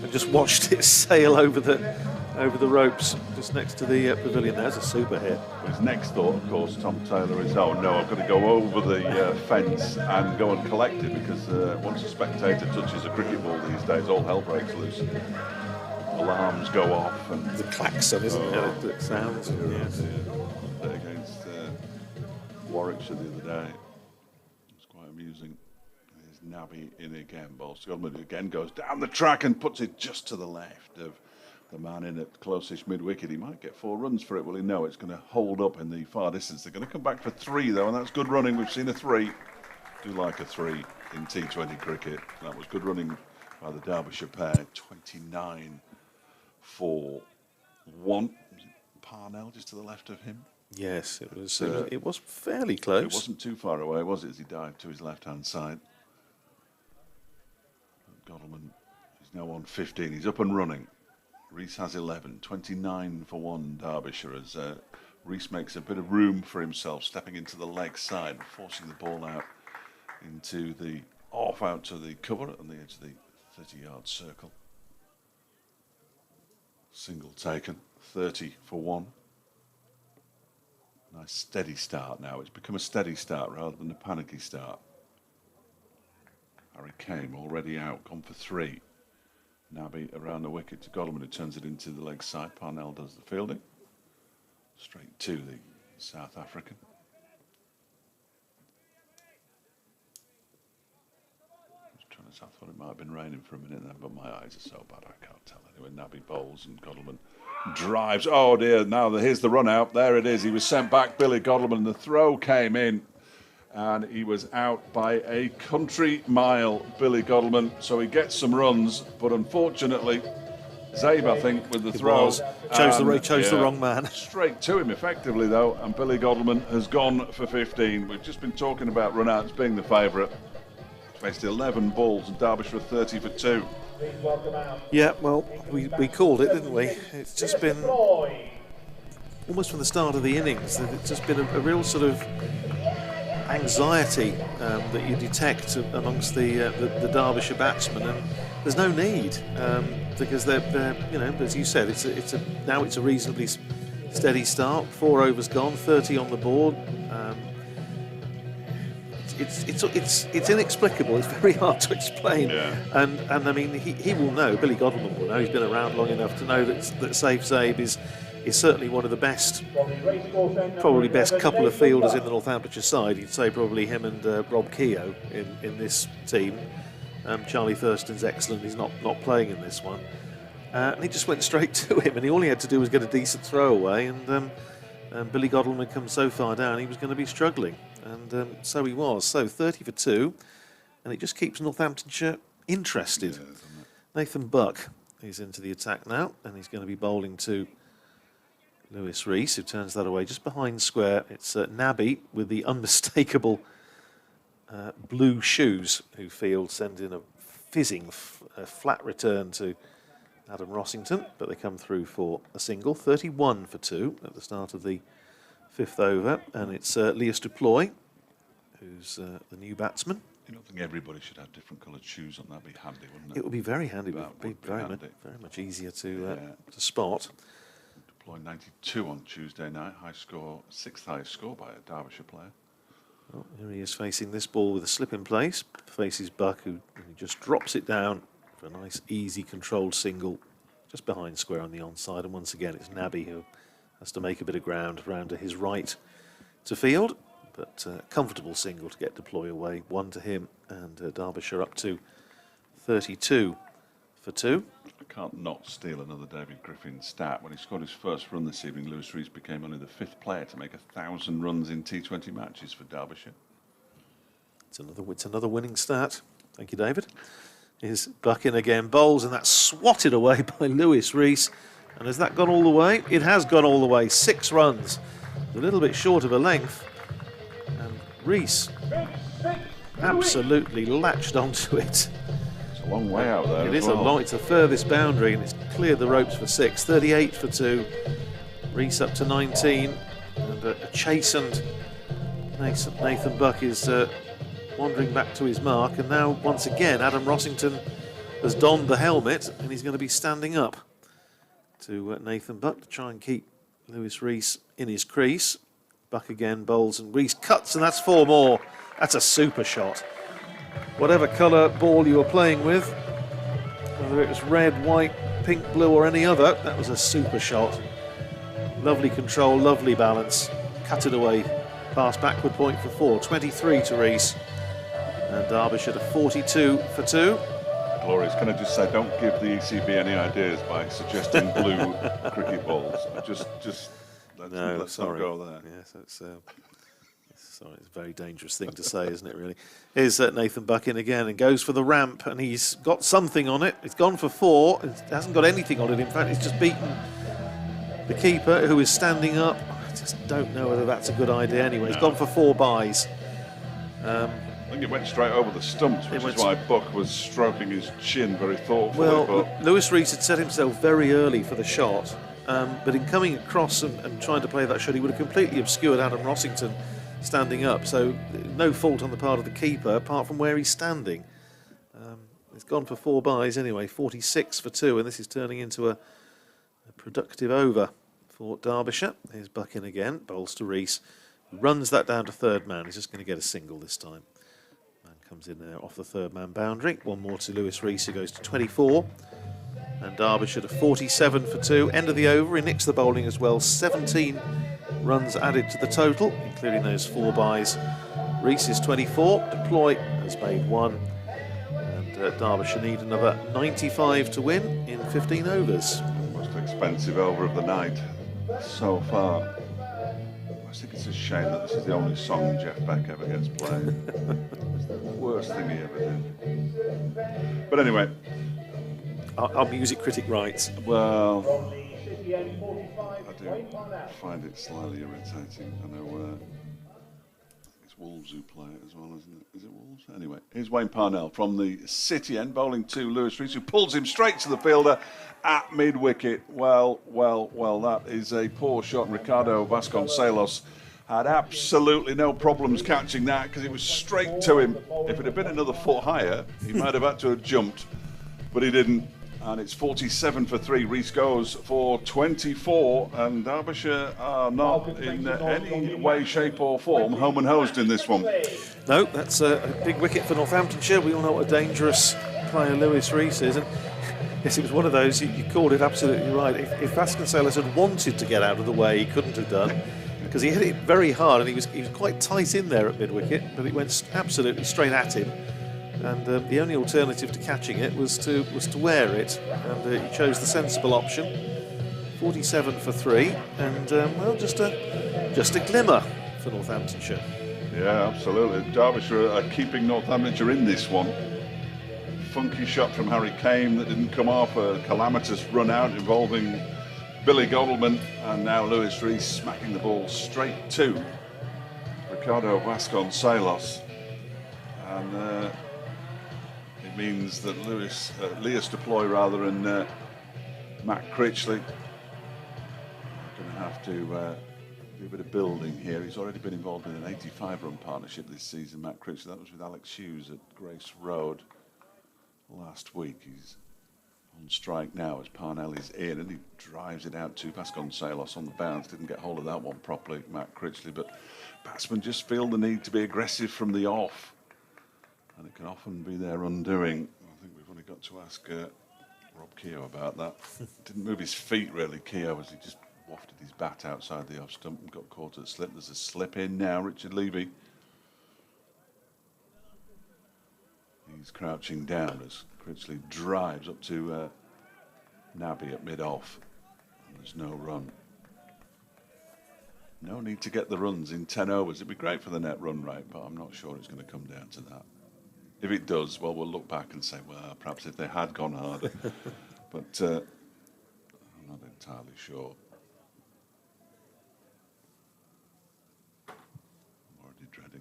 and just watched it sail over the ropes just next to the pavilion. There's a super hit. His next thought, of course, Tom Taylor, is, oh no, I've got to go over the fence and go and collect it, because once a spectator touches a cricket ball these days, all hell breaks loose. Alarms go off, and the klaxon, isn't it? It sounds. Yes. Against Warwickshire the other day, it was quite amusing. There's Nabi in again. Godalming again goes down the track and puts it just to the left of the man in at closest mid-wicket. He might get 4 runs for it. Will he? No, it's going to hold up in the far distance. They're going to come back for 3 though, and that's good running. We've seen a 3. Do like a 3 in T20 cricket. That was good running by the Derbyshire pair. 29 for 1. Parnell just to the left of him. Yes, it was fairly close. It wasn't too far away, was it, as he dived to his left-hand side. Godalming is now on 15. He's up and running. Rees has 11. 29 for 1 Derbyshire, as Rees makes a bit of room for himself, stepping into the leg side, forcing the ball out into the out to the cover on the edge of the 30-yard circle. Single taken. 30 for 1. Nice steady start now. It's become a steady start rather than a panicky start. Harry Kane already out, gone for 3. Nabi around the wicket to Godalming, who turns it into the leg side. Parnell does the fielding. Straight to the South African. I thought it might have been raining for a minute then, but my eyes are so bad I can't tell. Anyway, Nabi bowls and Godalming drives. Oh dear, now here's the run out. There it is. He was sent back, Billy Godalming. The throw came in and he was out by a country mile, Billy Godalming. So he gets some runs, but unfortunately, Zabe, I think, with the throw. Chose the wrong man. Straight to him, effectively, though, and Billy Godalming has gone for 15. We've just been talking about run-outs being the favourite. Faced 11 balls and Derbyshire 30 for 2. Yeah, well, we called it, didn't we? It's just been almost from the start of the innings that it's just been a real sort of anxiety that you detect amongst the Derbyshire batsmen, and there's no need because they're as you said, now it's a reasonably steady start. 4 overs gone, 30 on the board. It's inexplicable. It's very hard to explain. Yeah. And I mean, he will know. Billy Godalming will know. He's been around long enough to know that Safe Zabe is certainly one of the best, probably best couple of fielders in the Northamptonshire side. You'd say probably him and Rob Keogh in this team. Charlie Thurston's excellent. He's not playing in this one. And he just went straight to him, and all he had to do was get a decent throw away. And Billy Godalming had come so far down, he was going to be struggling. And so he was. So 30 for 2, and it just keeps Northamptonshire interested. Yeah, Nathan Buck is into the attack now, and he's going to be bowling to Lewis Rees, who turns that away just behind square. It's Nabi with the unmistakable blue shoes who fields, sends in a fizzing flat return to Adam Rossington, but they come through for a single. 31 for 2 at the start of the 5th over, and it's Leas Duploy, who's the new batsman. You don't think everybody should have different coloured shoes on? That'd be handy, wouldn't it? It would be very handy. It would be very much easier to spot. Duploy 92 on Tuesday night, high score, 6th highest score by a Derbyshire player. Well, here he is facing this ball with a slip in place. Faces Buck, who just drops it down for a nice, easy, controlled single just behind square on the onside. And once again, it's Nabi who has to make a bit of ground round to his right to field. But comfortable single to get Duploy away. 1 to him, and Derbyshire up to 32 for 2. I can't not steal another David Griffin stat. When he scored his first run this evening, Lewis Rees became only the 5th player to make 1,000 runs in T20 matches for Derbyshire. It's another winning stat. Thank you, David. Here's Buck in again, bowls, and that's swatted away by Lewis Rees. And has that gone all the way? It has gone all the way. 6 runs a little bit short of a length, and Rees absolutely latched onto it. It's a long way out there. It is a long, it's the furthest boundary, and it's cleared the ropes for 6. 38 for 2. Rees up to 19, and a chastened Nathan Buck is wandering back to his mark, and now once again Adam Rossington has donned the helmet, and he's going to be standing up to Nathan Buck to try and keep Lewis Rees in his crease. Buck again bowls, and Rees cuts, and that's 4 more. That's a super shot. Whatever colour ball you were playing with, whether it was red, white, pink, blue or any other, that was a super shot. Lovely control, lovely balance. Cut it away. Pass backward point for 4. 23 to Rees. And Derbyshire to 42 for 2. Glorious. Can I just say, don't give the ECB any ideas by suggesting blue cricket balls. Let's not go there. Yes, it's a very dangerous thing to say, isn't it, really? Here's Nathan Buck in again and goes for the ramp, and he's got something on it. It's gone for 4. It hasn't got anything on it. In fact, he's just beaten the keeper, who is standing up. I just don't know whether that's a good idea anyway. He's gone for 4 byes. I think it went straight over the stumps, which is why Buck was stroking his chin very thoughtfully. Well, Lewis Rees had set himself very early for the shot, but in coming across and trying to play that shot, he would have completely obscured Adam Rossington standing up. So no fault on the part of the keeper, apart from where he's standing. It's gone for 4 byes anyway, 46 for 2, and this is turning into a productive over for Derbyshire. Here's Buck in again, bowls to Rees, runs that down to third man. He's just going to get a single this time. Man comes in there off the third man boundary. 1 more to Lewis Rees, who goes to 24. And Derbyshire to 47 for 2. End of the over. He nicks the bowling as well. 17 runs added to the total, including those 4 byes. Rees is 24. Deploy has made 1. And Derbyshire need another 95 to win in 15 overs. Most expensive over of the night so far. I think it's a shame that this is the only song Jeff Beck ever gets played. It's the worst thing he ever did. But anyway, our music critic writes, well, I do find it slightly irritating. I know it's Wolves who play it as well, isn't it? Is it Wolves? Anyway, here's Wayne Parnell from the City end, bowling to Lewis Rees, who pulls him straight to the fielder at mid-wicket. Well, that is a poor shot. Ricardo Vasconcelos had absolutely no problems catching that because it was straight to him. If it had been another foot higher, he might have had to have jumped, but he didn't. And it's 47 for 3. Rees goes for 24, and Derbyshire are not in any way, shape or form home and hosed in this one. No, that's a big wicket for Northamptonshire. We all know what a dangerous player Lewis Rees is. And yes, it was one of those, you called it absolutely right. If Vasconcelos had wanted to get out of the way, he couldn't have done, because he hit it very hard, and he was quite tight in there at mid-wicket, but it went absolutely straight at him. And the only alternative to catching it was to wear it, and he chose the sensible option. 47 for 3, and well, just a glimmer for Northamptonshire. Yeah, absolutely. Derbyshire are keeping Northamptonshire in this one. Funky shot from Harry Kane that didn't come off, a calamitous run out involving Billy Goldman, and now Lewis Rees smacking the ball straight to Ricardo Vasconcelos, and it means that Leas Deploy and Matt Critchley are going to have to do a bit of building here. He's already been involved in an 85-run partnership this season, Matt Critchley. That was with Alex Hughes at Grace Road last week. He's on strike now as Parnell is in, and he drives it out to Vasconcelos on the bounce. Didn't get hold of that one properly, Matt Critchley, but batsmen just feel the need to be aggressive from the off, and it can often be their undoing. I think we've only got to ask Rob Keogh about that. Didn't move his feet really, Keogh, as he just wafted his bat outside the off stump and got caught at slip. There's a slip in now, Richard Levy. He's crouching down as Critchley drives up to Nabi at mid-off. There's no run. No need to get the runs in 10 overs. It'd be great for the net run rate, but I'm not sure it's going to come down to that. If it does, well, we'll look back and say, well, perhaps if they had gone harder. But I'm not entirely sure.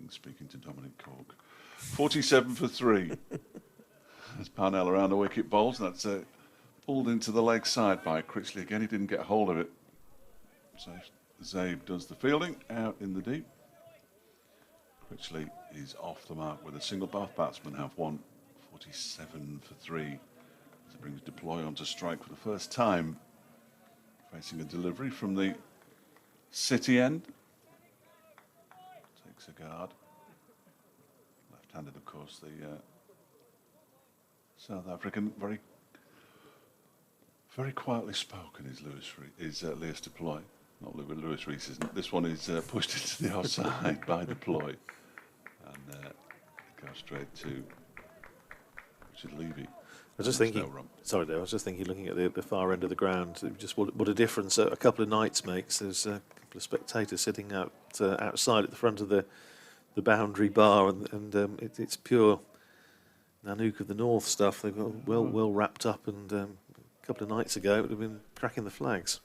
feelings speaking to Dominic Cork. 47 for 3. As Parnell around the wicket bowls. That's pulled into the leg side by Critchley again. He didn't get hold of it. So Zabe does the fielding out in the deep. Critchley is off the mark with a single. Both batsmen have won. 47 for 3. As it brings Deploy onto strike for the first time. Facing a delivery from the City end. Takes a guard. Left-handed, of course, the South African. Very quietly spoken is Lewis Deploy. Not Lewis Rees, isn't. This one is pushed into the offside by Deploy. And goes straight to Richard Levy. I was just thinking, sorry Dave, I was just thinking, looking at the far end of the ground, just what a difference a couple of nights makes. There's a couple of spectators sitting outside at the front of the boundary bar, and it's pure Nanook of the North stuff. They've got well wrapped up, and a couple of nights ago it would have been cracking the flags.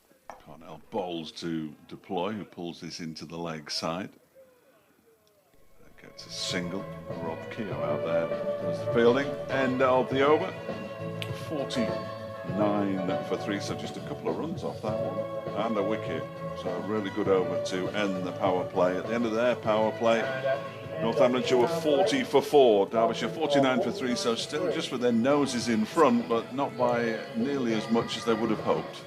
Parnell bowls to Deploy, who pulls this into the leg side. Gets a single. Rob Keogh out there does the fielding. End of the over. 49 for 3, so just a couple of runs off that one. And a wicket. So a really good over to end the power play. At the end of their power play, Northamptonshire were 40 for 4. Derbyshire 49 for 3, so still just with their noses in front, but not by nearly as much as they would have hoped.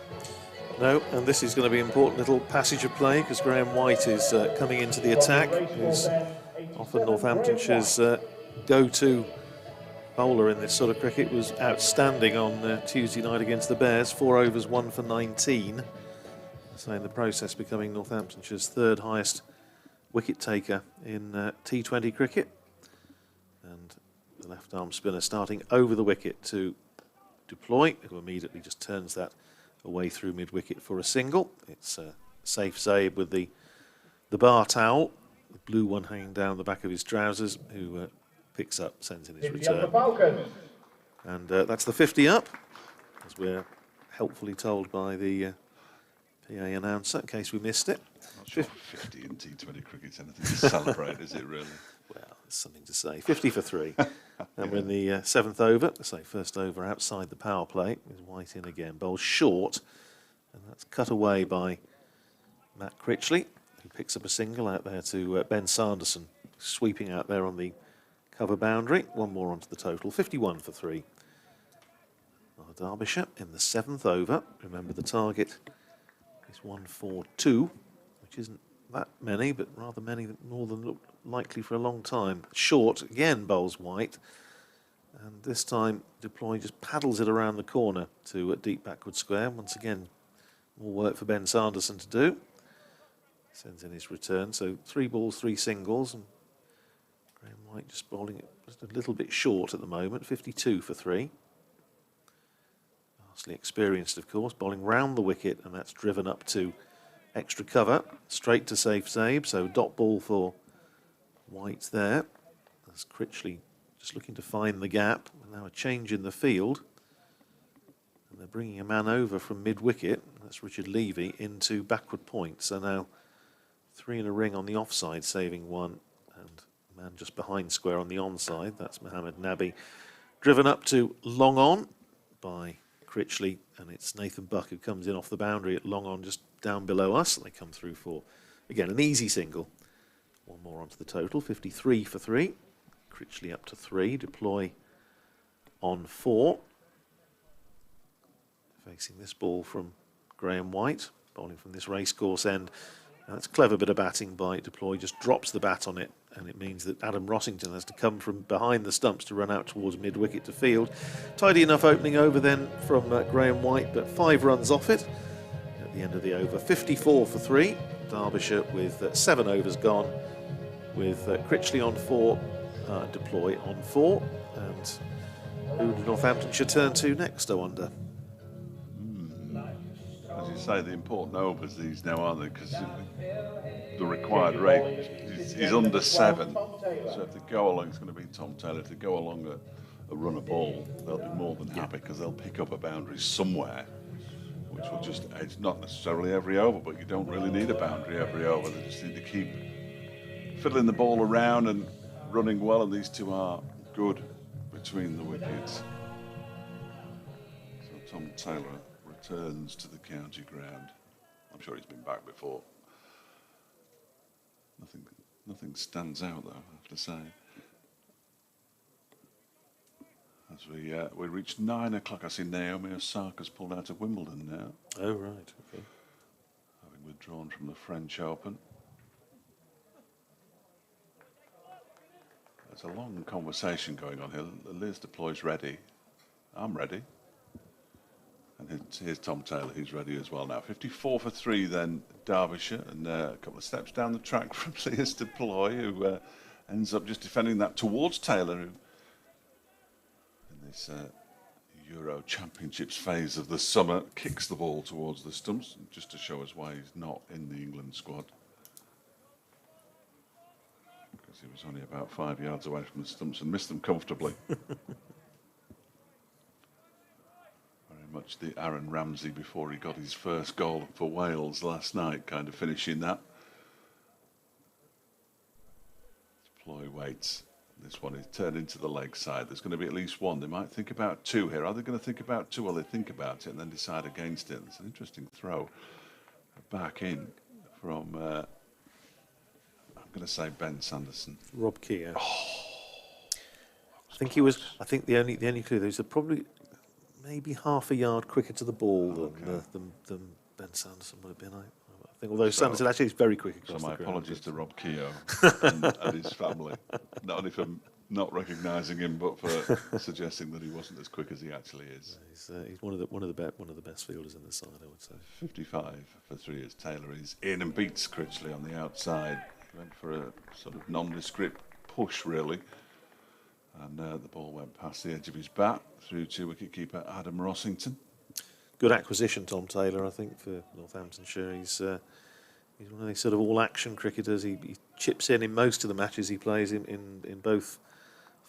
No, and this is going to be an important little passage of play because Graham White is coming into the attack. He's often Northamptonshire's go-to bowler in this sort of cricket. Was outstanding on Tuesday night against the Bears. 4 overs, 1 for 19. So in the process becoming Northamptonshire's third highest wicket taker in T20 cricket. And the left arm spinner starting over the wicket to Deploy, who immediately just turns that away through mid-wicket for a single. It's Safe Zabe with the bar towel, the blue one hanging down the back of his trousers, who picks up, sends in his return. And that's the 50 up, as we're helpfully told by the PA announcer, in case we missed it. Not sure 50 in T20 cricket's anything to celebrate, is it really? Well, there's something to say. 50 for 3. And we're in the 7th over, first over outside the power play. Is White in again, bowls short, and that's cut away by Matt Critchley, who picks up a single out there to Ben Sanderson, sweeping out there on the cover boundary. One more onto the total, 51 for 3. Derbyshire in the 7th over. Remember, the target is 142, which isn't that many, but rather many, more than looked likely for a long time. Short again bowls White, and this time Deploy just paddles it around the corner to deep backward square. Once again, more work for Ben Sanderson to do. Sends in his return, so 3 balls, 3 singles, and Graham White just bowling it just a little bit short at the moment. 52 for 3. Vastly experienced, of course, bowling round the wicket, and that's driven up to extra cover, straight to Safe Zabe, so dot ball for White there. As Critchley just looking to find the gap. Now a change in the field. And they're bringing a man over from mid-wicket, that's Richard Levy, into backward point. So now 3 in a ring on the offside, saving 1. And a man just behind square on the onside, that's Mohammed Nabi. Driven up to long on by Critchley, and it's Nathan Buck who comes in off the boundary at long on just down below us. They come through for, again, an easy single. 1 more onto the total, 53 for 3. Critchley up to 3, Deploy on 4. Facing this ball from Graham White, bowling from this racecourse end. Now that's a clever bit of batting by Deploy, just drops the bat on it, and it means that Adam Rossington has to come from behind the stumps to run out towards mid-wicket to field. Tidy enough opening over then from Graham White, but 5 runs off it at the end of the over. 54 for 3. Derbyshire with 7 overs gone, with Critchley on 4, Deploy on 4. And who do Northamptonshire turn to next, I wonder? As you say, the important overs these now, aren't they? Because the required rate is under 7. So if they go along, it's going to be Tom Taylor. If they go along a run of ball, they'll be more than happy because they'll pick up a boundary somewhere, which will just edge, not necessarily every over, but you don't really need a boundary every over. They just need to keep fiddling the ball around and running well, and these two are good between the wickets. So Tom Taylor returns to the county ground. I'm sure he's been back before. Nothing stands out though, I have to say. As we reach 9 o'clock, I see Naomi Osaka's pulled out of Wimbledon now. Oh, right, okay. Having withdrawn from the French Open. There's a long conversation going on here. Liz Deploy's ready. I'm ready. And here's Tom Taylor, he's ready as well now. 54 for 3 then, Derbyshire, and a couple of steps down the track from Liz Deploy, who ends up just defending that towards Taylor, who in this Euro Championships phase of the summer kicks the ball towards the stumps, just to show us why he's not in the England squad. Because he was only about 5 yards away from the stumps and missed them comfortably. Much the Aaron Ramsey before he got his first goal for Wales last night, kind of finishing that. Deploy waits. This one is turned into the leg side. There's going to be at least one. They might think about two here. Are they going to think about two, or they think about it and then decide against it? It's an interesting throw back in from I'm going to say Ben Sanderson. Rob Keogh. I think he was. I think the only clue there is probably maybe half a yard quicker to the ball than Ben Sanderson would have been. I think, although Sanderson actually is very quick across the ground. So my apologies to Rob Keogh and his family, not only for not recognising him, but for suggesting that he wasn't as quick as he actually is. He's one of the best fielders in the side, I would say. 55 for 3 as Taylor is in and beats Critchley on the outside. Went for a sort of nondescript push, really. And the ball went past the edge of his bat through to wicketkeeper Adam Rossington. Good acquisition, Tom Taylor, I think, for Northamptonshire. He's one of these sort of all-action cricketers. He chips in most of the matches he plays in both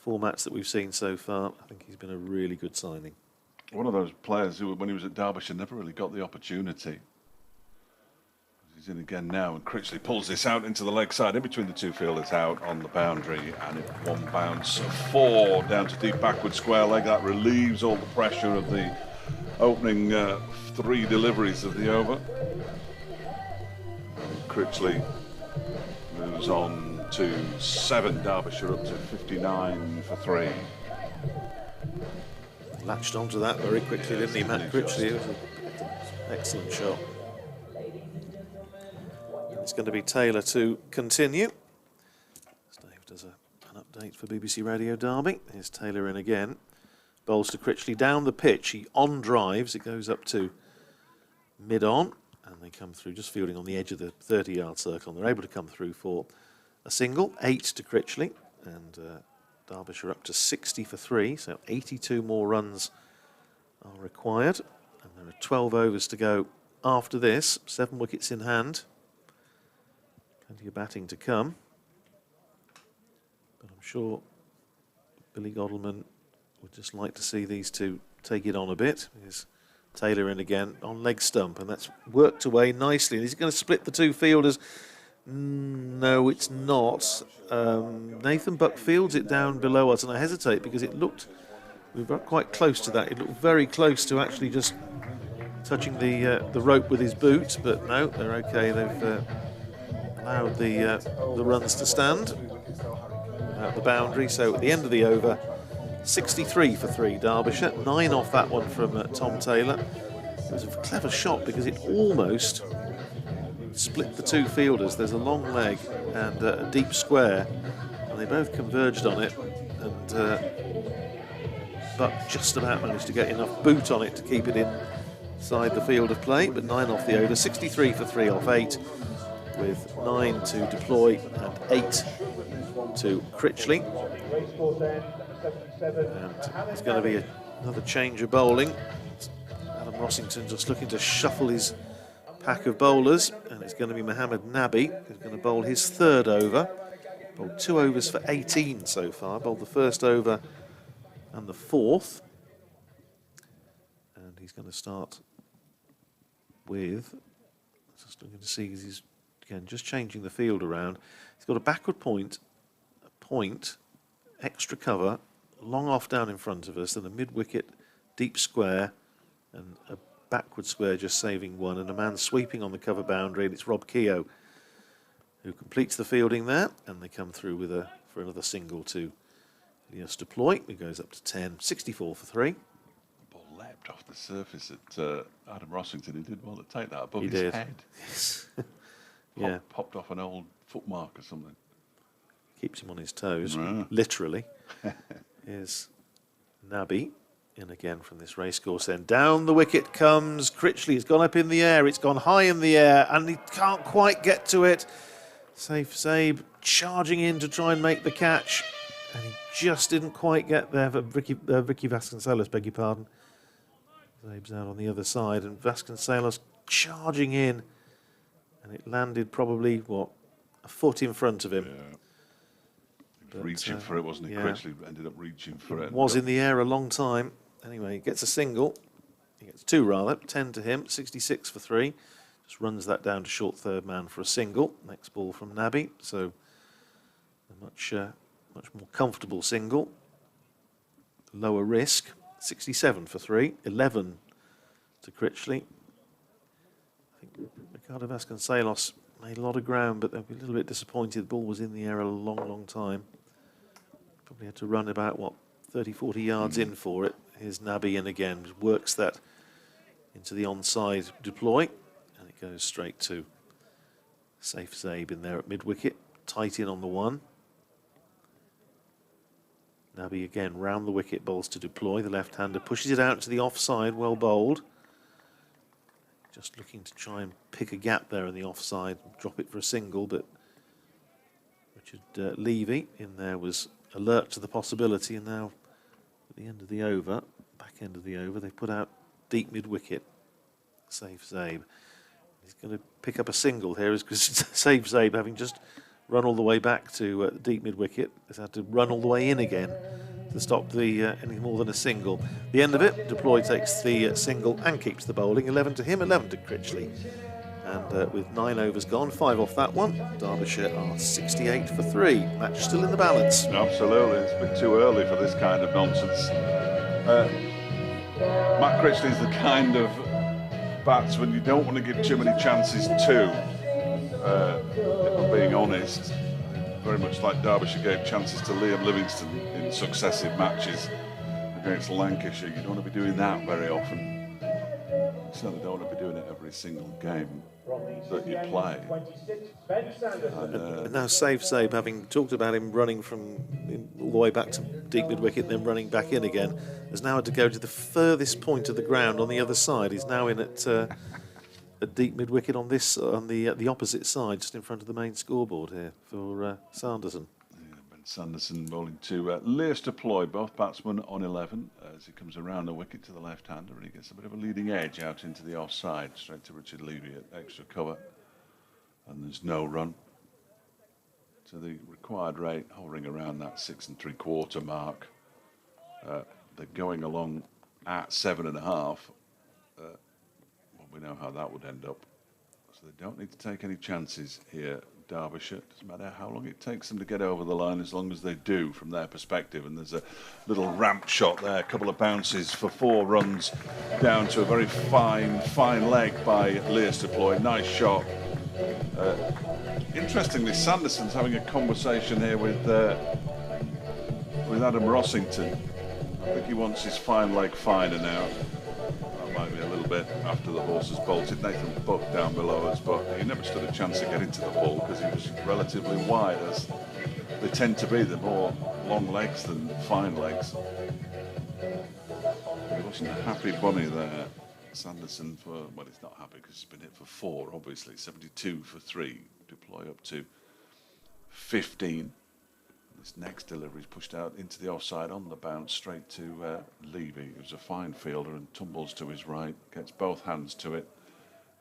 formats that we've seen so far. I think he's been a really good signing. One of those players who, when he was at Derbyshire, never really got the opportunity. He's in again now, and Critchley pulls this out into the leg side, in between the two fielders out on the boundary, and it one bounce of 4 down to deep backward square leg. That relieves all the pressure of the opening 3 deliveries of the over. Critchley moves on to 7, Derbyshire up to 59 for 3. Latched onto that very quickly, didn't he, Matt Critchley? It was an excellent shot. It's going to be Taylor to continue. Dave does an update for BBC Radio Derby. Here's Taylor in again. Bowls to Critchley down the pitch. He on drives. It goes up to mid-on. And they come through just fielding on the edge of the 30-yard circle. And they're able to come through for a single. 8 to Critchley. And Derbyshire up to 60 for 3. So 82 more runs are required. And there are 12 overs to go after this. 7 wickets in hand. Plenty of batting to come, but I'm sure Billy Godleman would just like to see these two take it on a bit. Here's Taylor in again on leg stump, and that's worked away nicely. And is he going to split the two fielders? No, it's not. Nathan Buck fields it down below us, and I hesitate because we were quite close to that. It looked very close to actually just touching the rope with his boot, but no, they're okay. They've allowed the runs to stand at the boundary. So at the end of the over, 63 for 3 Derbyshire, 9 off that one from Tom Taylor. It was a clever shot because it almost split the two fielders. There's a long leg and a deep square, and they both converged on it, and Buck just about managed to get enough boot on it to keep it inside the field of play, but 9 off the over, 63 for 3 off 8. With 9 to Deploy and 8 to Critchley. And there's going to be another change of bowling. Adam Rossington just looking to shuffle his pack of bowlers, and it's going to be Mohammed Nabi who's going to bowl his 3rd over. Bowled 2 overs for 18 so far. Bowled the 1st over and the 4th. And he's going to start with, just looking to see, he's again just changing the field around. He's got a backward point, extra cover, long off down in front of us, and a mid-wicket deep square, and a backward square just saving one, and a man sweeping on the cover boundary, and it's Rob Keogh who completes the fielding there, and they come through with for another single to Elias Deploy, who goes up to 10, 64 for 3. Ball leapt off the surface at Adam Rossington. He did well to take that above He his did. head. Yes. Yeah. Popped off an old footmark or something. Keeps him on his toes, Right. literally. Here's Nabi in again from this racecourse end. Down the wicket comes Critchley. It's gone up in the air. It's gone high in the air, and he can't quite get to it. Safe Zabe charging in to try and make the catch, and he just didn't quite get there for Vicky Vasconcelos, beg your pardon. Zabe's out on the other side, and Vasconcelos charging in, and it landed probably, what, a foot in front of him. Yeah. Reaching for it, wasn't he? yeah. Critchley ended up reaching for it. Was in the air a long time. Anyway, he gets a single. He gets 2 rather. 10 to him. 66 for 3. Just runs that down to short third man for a single. Next ball from Nabi. So a much more comfortable single. Lower risk. 67 for 3. 11 to Critchley. I think Ricardo Vasconcelos made a lot of ground, but they'll be a little bit disappointed. The ball was in the air a long, long time. Probably had to run about, what, 30, 40 yards in for it. Here's Nabi in again, works that into the onside deploy, and it goes straight to Safe Zabe in there at mid-wicket, tight in on the 1. Nabi again round the wicket, bowls to deploy. The left-hander pushes it out to the offside, well bowled. Just looking to try and pick a gap there in the offside, drop it for a single, but Richard Levy in there was alert to the possibility, and now at the end of the over, back end of the over, they put out deep mid-wicket. Safe Zabe. He's going to pick up a single here, because Safe Zabe, having just run all the way back to deep mid-wicket, has had to run all the way in again to stop the anything more than a single. The end of it, Deploy takes the single and keeps the bowling. 11 to him, 11 to Critchley. And with 9 overs gone, 5 off that one, Derbyshire are 68 for 3. Match still in the balance. Absolutely, it's a bit too early for this kind of nonsense. Matt Critchley is the kind of batsman you don't want to give too many chances to. If I'm being honest, very much like Derbyshire gave chances to Liam Livingston in successive matches against Lancashire. You don't want to be doing that very often. You certainly don't want to be doing it every single game that you play. And now Safe Zabe, having talked about him running from all the way back to deep mid-wicket, then running back in again, has now had to go to the furthest point of the ground on the other side. He's now in at deep mid-wicket on the opposite side, just in front of the main scoreboard here for Sanderson. Yeah, Ben Sanderson bowling to Elias Deploy, both batsmen on 11 as he comes around the wicket to the left-hander, and he gets a bit of a leading edge out into the offside, straight to Richard Levy at extra cover, and there's no run. To the required rate, hovering around that 6 3/4 mark. They're going along at 7.5. We know how that would end up. So they don't need to take any chances here, Derbyshire. Doesn't matter how long it takes them to get over the line, as long as they do from their perspective. And there's a little ramp shot there, a couple of bounces for 4 runs down to a very fine leg by Elias Deploy. Nice shot. Interestingly, Sanderson's having a conversation here with Adam Rossington. I think he wants his fine leg finer now. Might be a little bit after the horse has bolted. Nathan Buck down below us, but he never stood a chance to get into the ball because he was relatively wide, as they tend to be. They're more long legs than fine legs. He wasn't a happy bunny there, Sanderson, for, well, he's not happy because he's been hit for 4, obviously. 72 for 3, Deploy up to 15. This next delivery is pushed out into the offside on the bounce, straight to Levy, who's a fine fielder and tumbles to his right, gets both hands to it,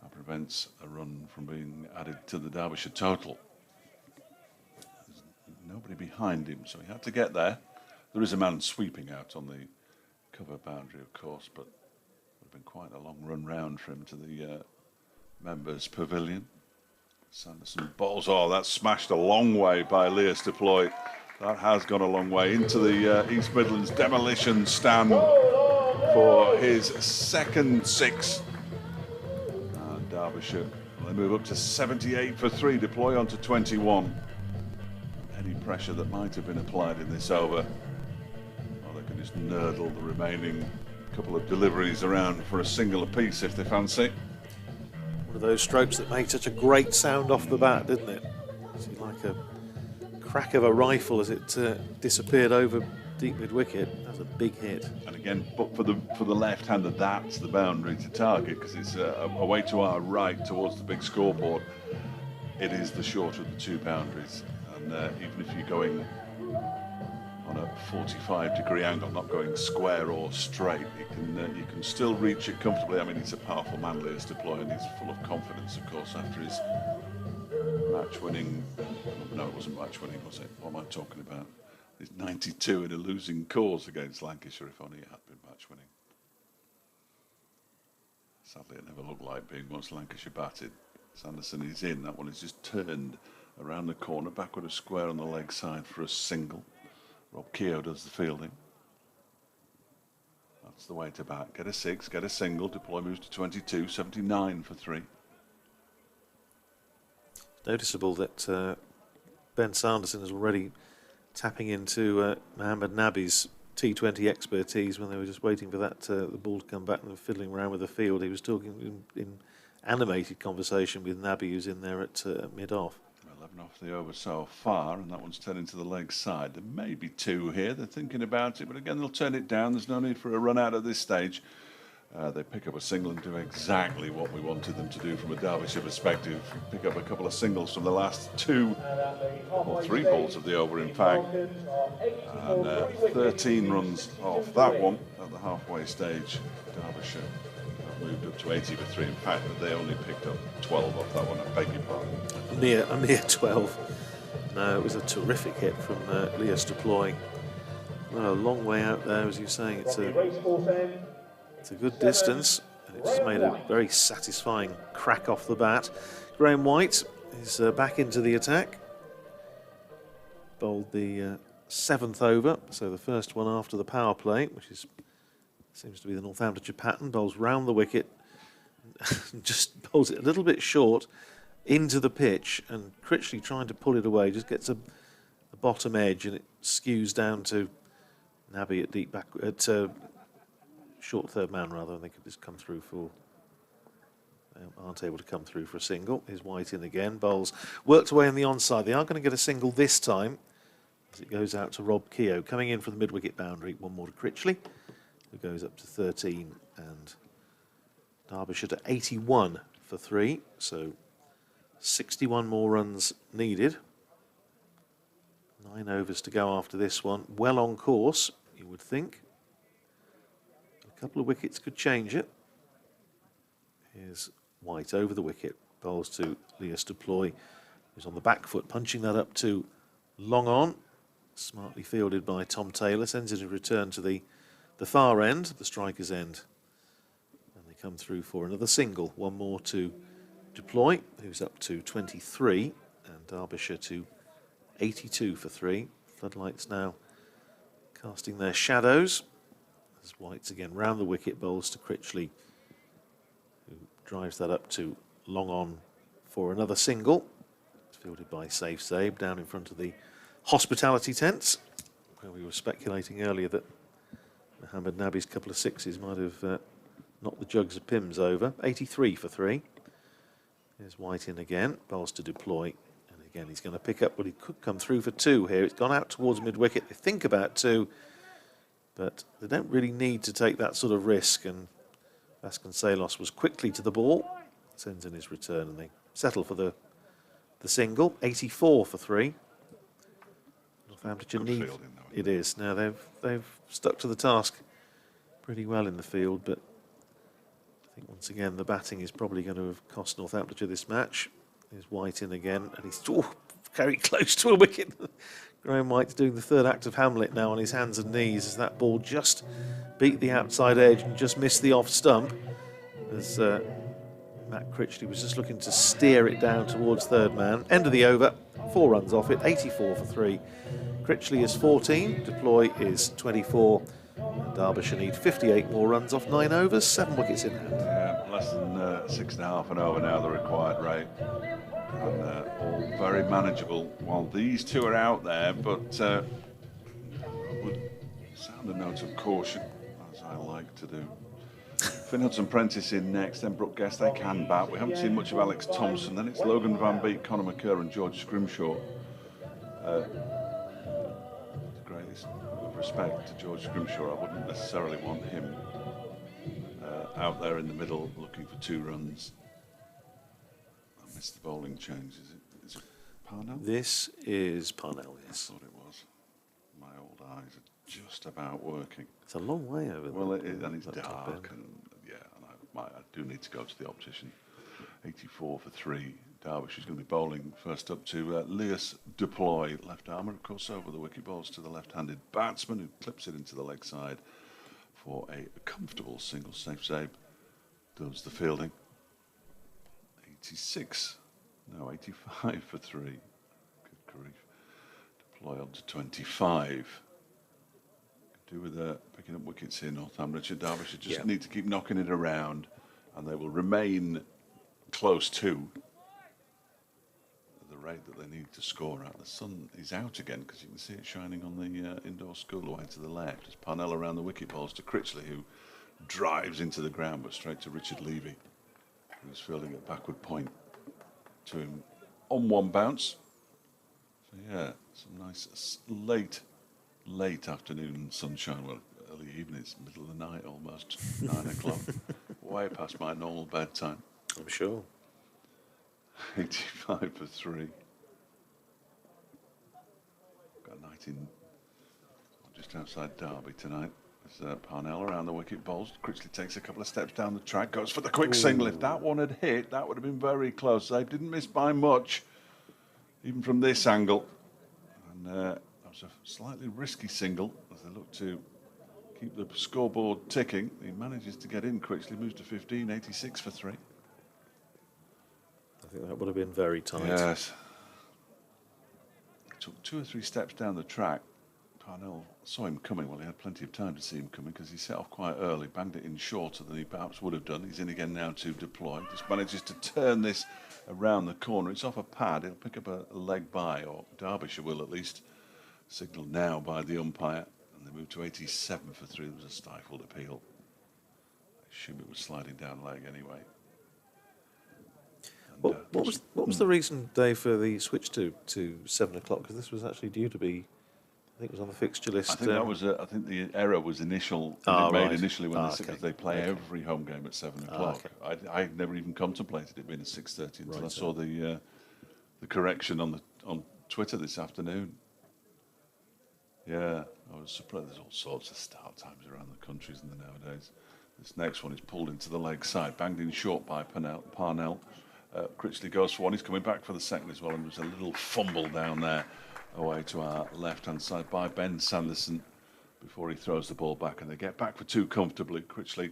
and prevents a run from being added to the Derbyshire total. There's nobody behind him, so he had to get there. There is a man sweeping out on the cover boundary, of course, but it would have been quite a long run round for him to the members' pavilion. Sanderson balls. Oh, that's smashed a long way by Lewis Deploy. That has gone a long way into the East Midlands demolition stand for his second six. And Derbyshire, they move up to 78 for 3, Deploy onto 21. Any pressure that might have been applied in this over, they can just nurdle the remaining couple of deliveries around for a single apiece if they fancy. One of those strokes that made such a great sound off the bat, didn't it? It's like a crack of a rifle as it disappeared over deep mid-wicket. That was a big hit. And again, but for the left-hander, that's the boundary to target, because it's away to our right towards the big scoreboard. It is the shorter of the two boundaries, and even if you're going on a 45-degree angle, not going square or straight, you can still reach it comfortably. I mean, he's a powerful man, Lewis Deploy, and he's full of confidence, of course, after his match-winning. No, it wasn't match-winning, was it? What am I talking about? He's 92 in a losing cause against Lancashire. If only it had been match-winning. Sadly, it never looked like being once Lancashire batted. Sanderson is in. That one is just turned around the corner, backward a square on the leg side for a single. Rob Keogh does the fielding. That's the way to bat. Get a six, get a single. Deploy moves to 22, 79 for 3. Noticeable that Ben Sanderson is already tapping into Mohamed Nabi's T20 expertise when they were just waiting for that the ball to come back and fiddling around with the field. He was talking in animated conversation with Nabi, who's in there at mid-off. 11 off the over so far, and that one's turning to the leg side. There may be 2 here. They're thinking about it, but again, they'll turn it down. There's no need for a run out at this stage. They pick up a single and do exactly what we wanted them to do from a Derbyshire perspective. Pick up a couple of singles from the last 2 or 3 balls of the over, in fact. And 13 runs off that one at the halfway stage. Derbyshire moved up to 80 for 3. In fact, they only picked up 12 off that one. I beg your pardon. A mere 12. No, it was a terrific hit from Lewis Deploy. Well, a long way out there, as you're saying. It's a good distance, and it just made a very satisfying crack off the bat. Graham White is back into the attack. Bowled the 7th over, so the first one after the power play, which seems to be the Northamptonshire pattern. Bowls round the wicket, just bowls it a little bit short into the pitch, and Critchley trying to pull it away, just gets the bottom edge, and it skews down to Nabi at deep back at short third man rather. I think it just come through for. They aren't able to come through for a single. Here's White in again. Bowls worked away on the onside. They are going to get a single this time as it goes out to Rob Keogh. Coming in for the mid-wicket boundary. One more to Critchley, who goes up to 13, and Derbyshire to 81 for 3. So 61 more runs needed. 9 overs to go after this one. Well on course, you would think. A couple of wickets could change it. Here's White over the wicket. Bowls to Lewis Deploy, who's on the back foot, punching that up to long on. Smartly fielded by Tom Taylor. Sends it in return to the far end, the striker's end. And they come through for another single. One more to Deploy, who's up to 23. And Derbyshire to 82 for 3. Floodlights now casting their shadows. As White's again round the wicket, bowls to Critchley, who drives that up to long on for another single. It's fielded by Safe Sabe down in front of the hospitality tents, where we were speculating earlier that Mohamed Nabi's couple of sixes might have knocked the jugs of Pims over. 83 for 3. There's White in again, bowls to Deploy, and again he's going to pick up what he could come through for 2 here. It's gone out towards mid-wicket. They think about 2. But they don't really need to take that sort of risk, and Vasconcelos was quickly to the ball, sends in his return, and they settle for the single. 84 for 3. Northamptonshire need it is. Now they've stuck to the task pretty well in the field, but I think once again the batting is probably going to have cost Northamptonshire this match. There's White in again, and he's very close to a wicket. Graham White's doing the third act of Hamlet now on his hands and knees as that ball just beat the outside edge and just missed the off stump. As Matt Critchley was just looking to steer it down towards third man. End of the over, 4 runs off it, 84 for 3. Critchley is 14, Deploy is 24. And Derbyshire need 58 more runs off 9 overs, 7 wickets in hand. Yeah, less than 6.5 an over now, the required rate. And all very manageable while these two are out there, but I would sound a note of caution, as I like to do. Finn Hudson-Prentice in next, then Brooke Guest, they can bat. We haven't seen much of Alex Thompson, then it's Logan Van Beek, Conor McCurr and George Scrimshaw. The greatest of respect to George Scrimshaw, I wouldn't necessarily want him out there in the middle looking for 2 runs. I missed the bowling change. Is it Parnell? This is Parnell, yes. I thought it was. My old eyes are just about working. It's a long way over there. Well, and it's dark, and yeah, and I do need to go to the optician. 84 for 3. Derbyshire's going to be bowling first up to Lewis Deploy, left armour, of course, over the wicket balls to the left-handed batsman who clips it into the leg side for a comfortable single safe save. Does the fielding. 85 for 3. Good grief. Deploy on to 25. Could do with picking up wickets here, Northamptonshire. Derbyshire just need to keep knocking it around, and they will remain close to the rate that they need to score at. The sun is out again because you can see it shining on the indoor school away to the left. As Parnell around the wicket balls to Critchley, who drives into the ground, but straight to Richard Levy, who's fielding at backward point to him on 1 bounce. So yeah, some nice late afternoon sunshine. Well, early evening, it's middle of the night almost, 9 o'clock, way past my normal bedtime. I'm sure. 85 for 3. Got a night in just outside Derby tonight. There's Parnell around the wicket balls. Critchley takes a couple of steps down the track, goes for the quick single. If that one had hit, that would have been very close. They didn't miss by much, even from this angle. And that was a slightly risky single as they look to keep the scoreboard ticking. He manages to get in. Critchley moves to 15, 86 for 3. I think that would have been very tight. Yes. Took 2 or 3 steps down the track. Parnell saw him coming. Well, he had plenty of time to see him coming because he set off quite early, banged it in shorter than he perhaps would have done. He's in again now to Deploy. Just manages to turn this around the corner. It's off a pad. He'll pick up a leg by, or Derbyshire will at least. Signalled now by the umpire. And they move to 87 for 3. There was a stifled appeal. I assume it was sliding down leg anyway. What was the reason, Dave, for the switch to 7 o'clock? Because this was actually due to be, I think it was on the fixture list. I think that was. I think the error was initially when they play every home game at 7 o'clock. I never even contemplated it being at 6:30 until I saw the correction on Twitter this afternoon. Yeah, I was surprised. There's all sorts of start times around the country, isn't there, nowadays? This next one is pulled into the leg side, banged in short by Parnell. Critchley goes for one. He's coming back for the second as well, and there's a little fumble down there away to our left-hand side by Ben Sanderson before he throws the ball back, and they get back for 2 comfortably. Critchley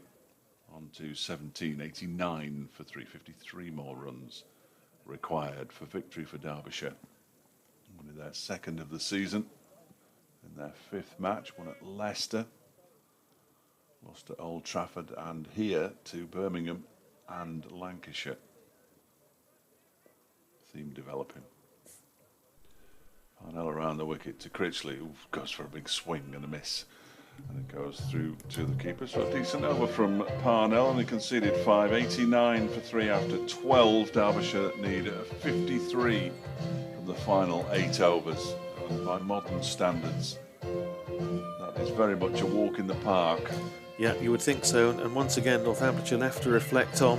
on to 17, 89 for 353 more runs required for victory for Derbyshire. Only their 2nd of the season in their 5th match, won at Leicester, lost at Old Trafford, and here to Birmingham and Lancashire. Theme developing. Parnell around the wicket to Critchley, who goes for a big swing and a miss. And it goes through to the keeper. So a decent over from Parnell, and he conceded 5, 89 for 3 after 12. Derbyshire need 53 from the final 8 overs. And by modern standards, that is very much a walk in the park. Yeah, you would think so. And once again, Northamptonshire left to reflect on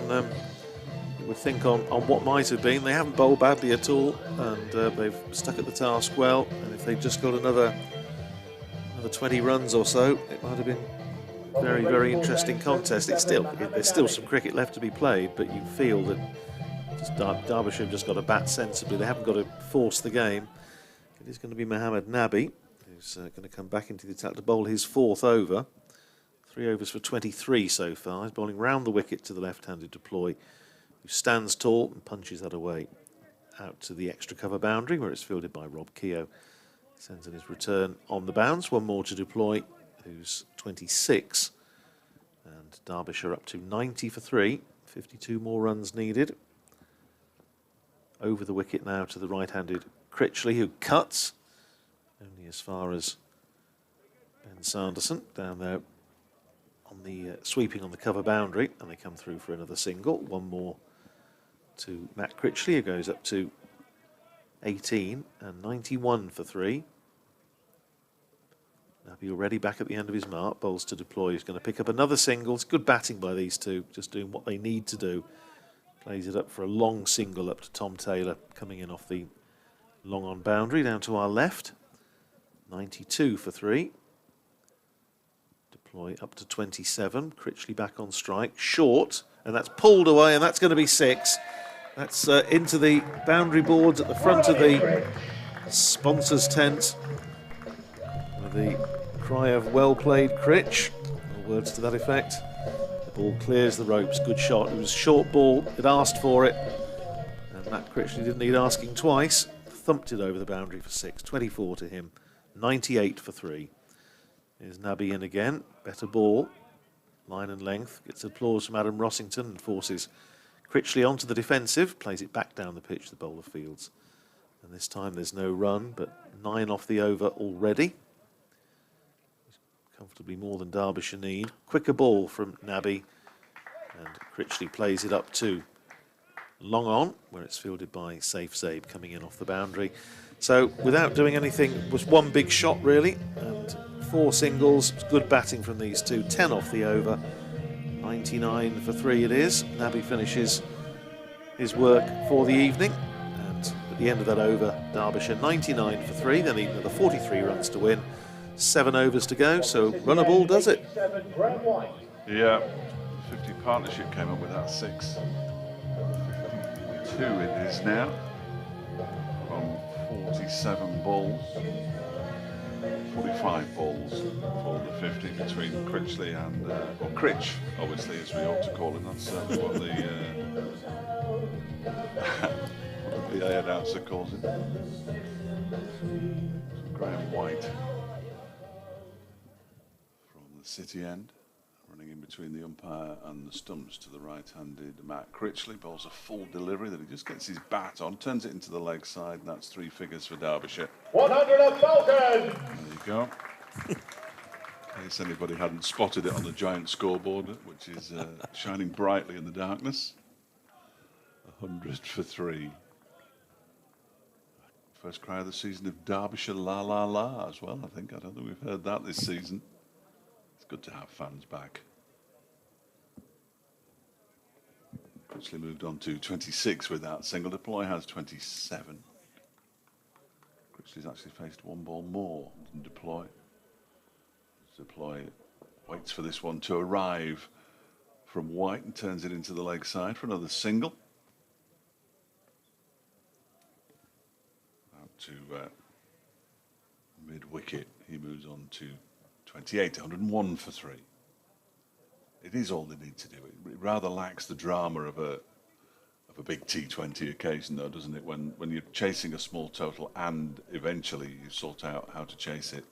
would think on what might have been. They haven't bowled badly at all, and they've stuck at the task well. And if they'd just got another 20 runs or so, it might have been a very, very interesting contest. There's still some cricket left to be played, but you feel that Derbyshire have just got to bat sensibly. They haven't got to force the game. It is going to be Mohammed Nabi, who's going to come back into the attack to bowl his 4th over. 3 overs for 23 so far. He's bowling round the wicket to the left-handed Deploy who stands tall and punches that away out to the extra cover boundary, where it's fielded by Rob Keogh. Sends in his return on the bounce. One more to deploy, who's 26. And Derbyshire up to 90 for 3. 52 more runs needed. Over the wicket now to the right-handed Critchley, who cuts only as far as Ben Sanderson down there on the sweeping on the cover boundary, and they come through for another single. One more to Matt Critchley, who goes up to 18 and 91 for 3. Nabi already back at the end of his mark. Bowls to deploy. He's going to pick up another single. It's good batting by these two, just doing what they need to do. Plays it up for a long single up to Tom Taylor, coming in off the long on boundary down to our left. 92 for 3. Deploy up to 27. Critchley back on strike. Short, and that's pulled away, and that's going to be 6. That's into the boundary boards at the front of the sponsors' tent. With the cry of well played, Critch, or words to that effect. The ball clears the ropes. Good shot. It was a short ball. It asked for it, and Matt Critchley didn't need asking twice. Thumped it over the boundary for 6. 24 to him. 98 for 3. Here's Nabi in again. Better ball. Line and length. Gets applause from Adam Rossington and forces Critchley onto the defensive. Plays it back down the pitch, the bowler fields. And this time there's no run, but 9 off the over already. Comfortably more than Derbyshire need. Quicker ball from Nabi, and Critchley plays it up to long on, where it's fielded by Safe Zabe coming in off the boundary. So without doing anything, it was one big shot really, and 4 singles. Good batting from these two. 10 off the over. 99 for 3 it is. Nabi finishes his work for the evening, and at the end of that over, Derbyshire 99 for 3. They need another 43 runs to win. 7 overs to go, so runner ball does it. Yeah, 50 partnership came up with that 6. 52 it is now, from 47 balls. 45 balls for the 50 between Critchley and, or Critch, obviously, as we ought to call it. That's certainly what the announcer calls it. Graham White from the City end, running in between the umpire and the stumps to the right-handed Matt Critchley. Bowls a full delivery that he just gets his bat on, turns it into the leg side, and that's 3 figures for Derbyshire. 100 Falcons! There you go. In case anybody hadn't spotted it on the giant scoreboard, which is shining brightly in the darkness. 100 for 3. First cry of the season of Derbyshire La La La as well, I think. I don't think we've heard that this season. It's good to have fans back. Critchley moved on to 26 with that single. Deploy has 27. Critchley's actually faced 1 ball more than Deploy. Deploy waits for this one to arrive from White and turns it into the leg side for another single. Out to mid-wicket, he moves on to 28, 101 for 3. It is all they need to do. It rather lacks the drama of a big T20 occasion, though, doesn't it? When you're chasing a small total and eventually you sort out how to chase it,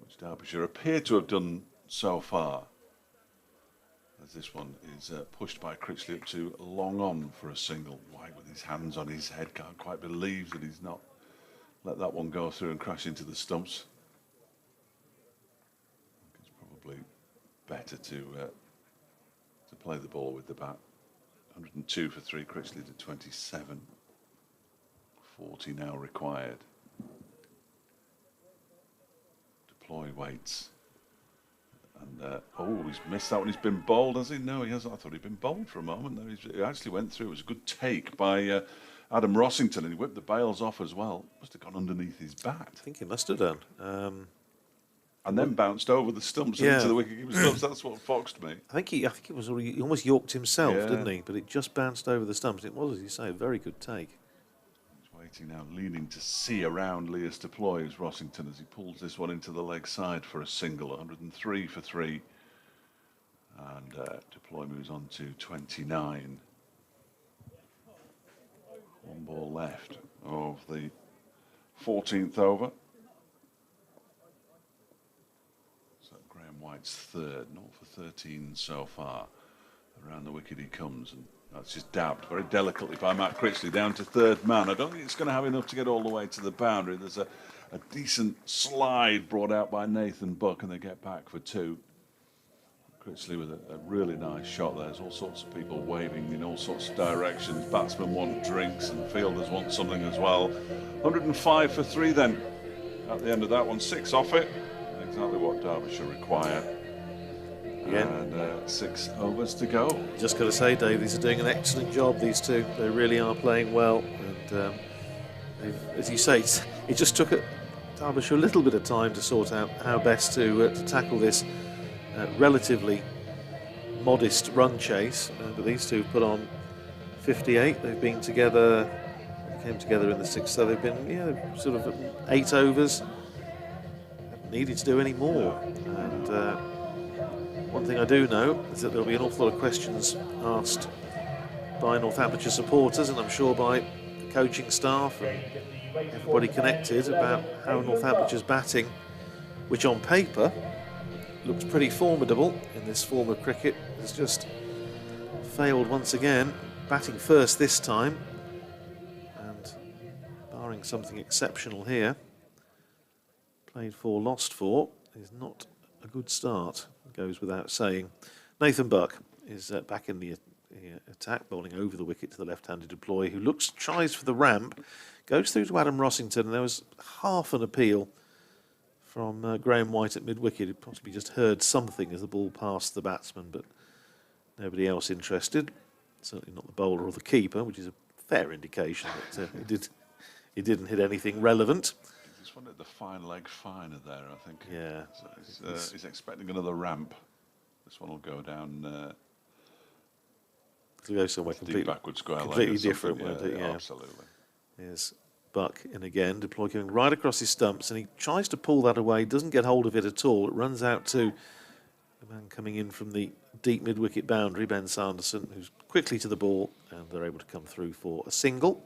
which Derbyshire appear to have done so far. As this one is pushed by Critchley up to long on for a single. White with his hands on his head, can't quite believe that he's not let that one go through and crash into the stumps. It's probably better to play the ball with the bat. 102 for 3, Critchley to 27. 40 now required. Deploy waits. And, oh, he's missed that one. He's been bowled, has he? No, he hasn't. I thought he'd been bowled for a moment. There. He actually went through. It was a good take by Adam Rossington, and he whipped the bails off as well. Must have gone underneath his bat. I think he must have done. And then bounced over the stumps and into the wicket-keeper stumps. That's what foxed me. I think he was already, he almost yorked himself, Yeah. didn't he? But it just bounced over the stumps. It was, as you say, a very good take. He's waiting now, leaning to see around Leas Deploy as Rossington as he pulls this one into the leg side for a single. 103 for 3. And Deploy moves on to 29. One ball left of the 14th over. So Graham White's third, 0 for 13 so far. Around the wicket he comes, and that's just dabbed very delicately by Matt Critchley down to third man. I don't think it's going to have enough to get all the way to the boundary. There's a decent slide brought out by Nathan Buck, and they get back for 2. Critchley with a really nice shot there. There's all sorts of people waving in all sorts of directions. Batsmen want drinks and fielders want something as well. 105 for 3 then at the end of that one. 6 off it. Exactly what Derbyshire require. Yeah. And 6 overs to go. Just got to say, Dave, these are doing an excellent job, these two. They really are playing well. And as you say, it just took Derbyshire a little bit of time to sort out how best to tackle this relatively modest run chase. But these two put on 58. They've been together, came together in the 6th, so they've been sort of 8 overs. Haven't needed to do any more. And one thing I do know is that there'll be an awful lot of questions asked by Northamptonshire supporters, and I'm sure by the coaching staff and everybody connected, about how Northamptonshire's batting, which on paper looks pretty formidable in this form of cricket, has just failed once again. Batting first this time, and barring something exceptional here, played 4, lost 4, is not a good start. Goes without saying. Nathan Buck is back in the attack, bowling over the wicket to the left-handed deploy, who tries for the ramp, goes through to Adam Rossington, and there was half an appeal from Graham White at mid-wicket, who possibly just heard something as the ball passed the batsman, but nobody else interested. Certainly not the bowler or the keeper, which is a fair indication that he didn't hit anything relevant. Just wanted the fine leg finer there, I think. Yeah. So he's expecting another ramp. This one will go down. To go somewhere completely different, won't it? Yeah, absolutely. Here's Buck in again, deploy going right across his stumps, and he tries to pull that away, doesn't get hold of it at all. It runs out to the man coming in from the deep mid-wicket boundary, Ben Sanderson, who's quickly to the ball, and they're able to come through for a single.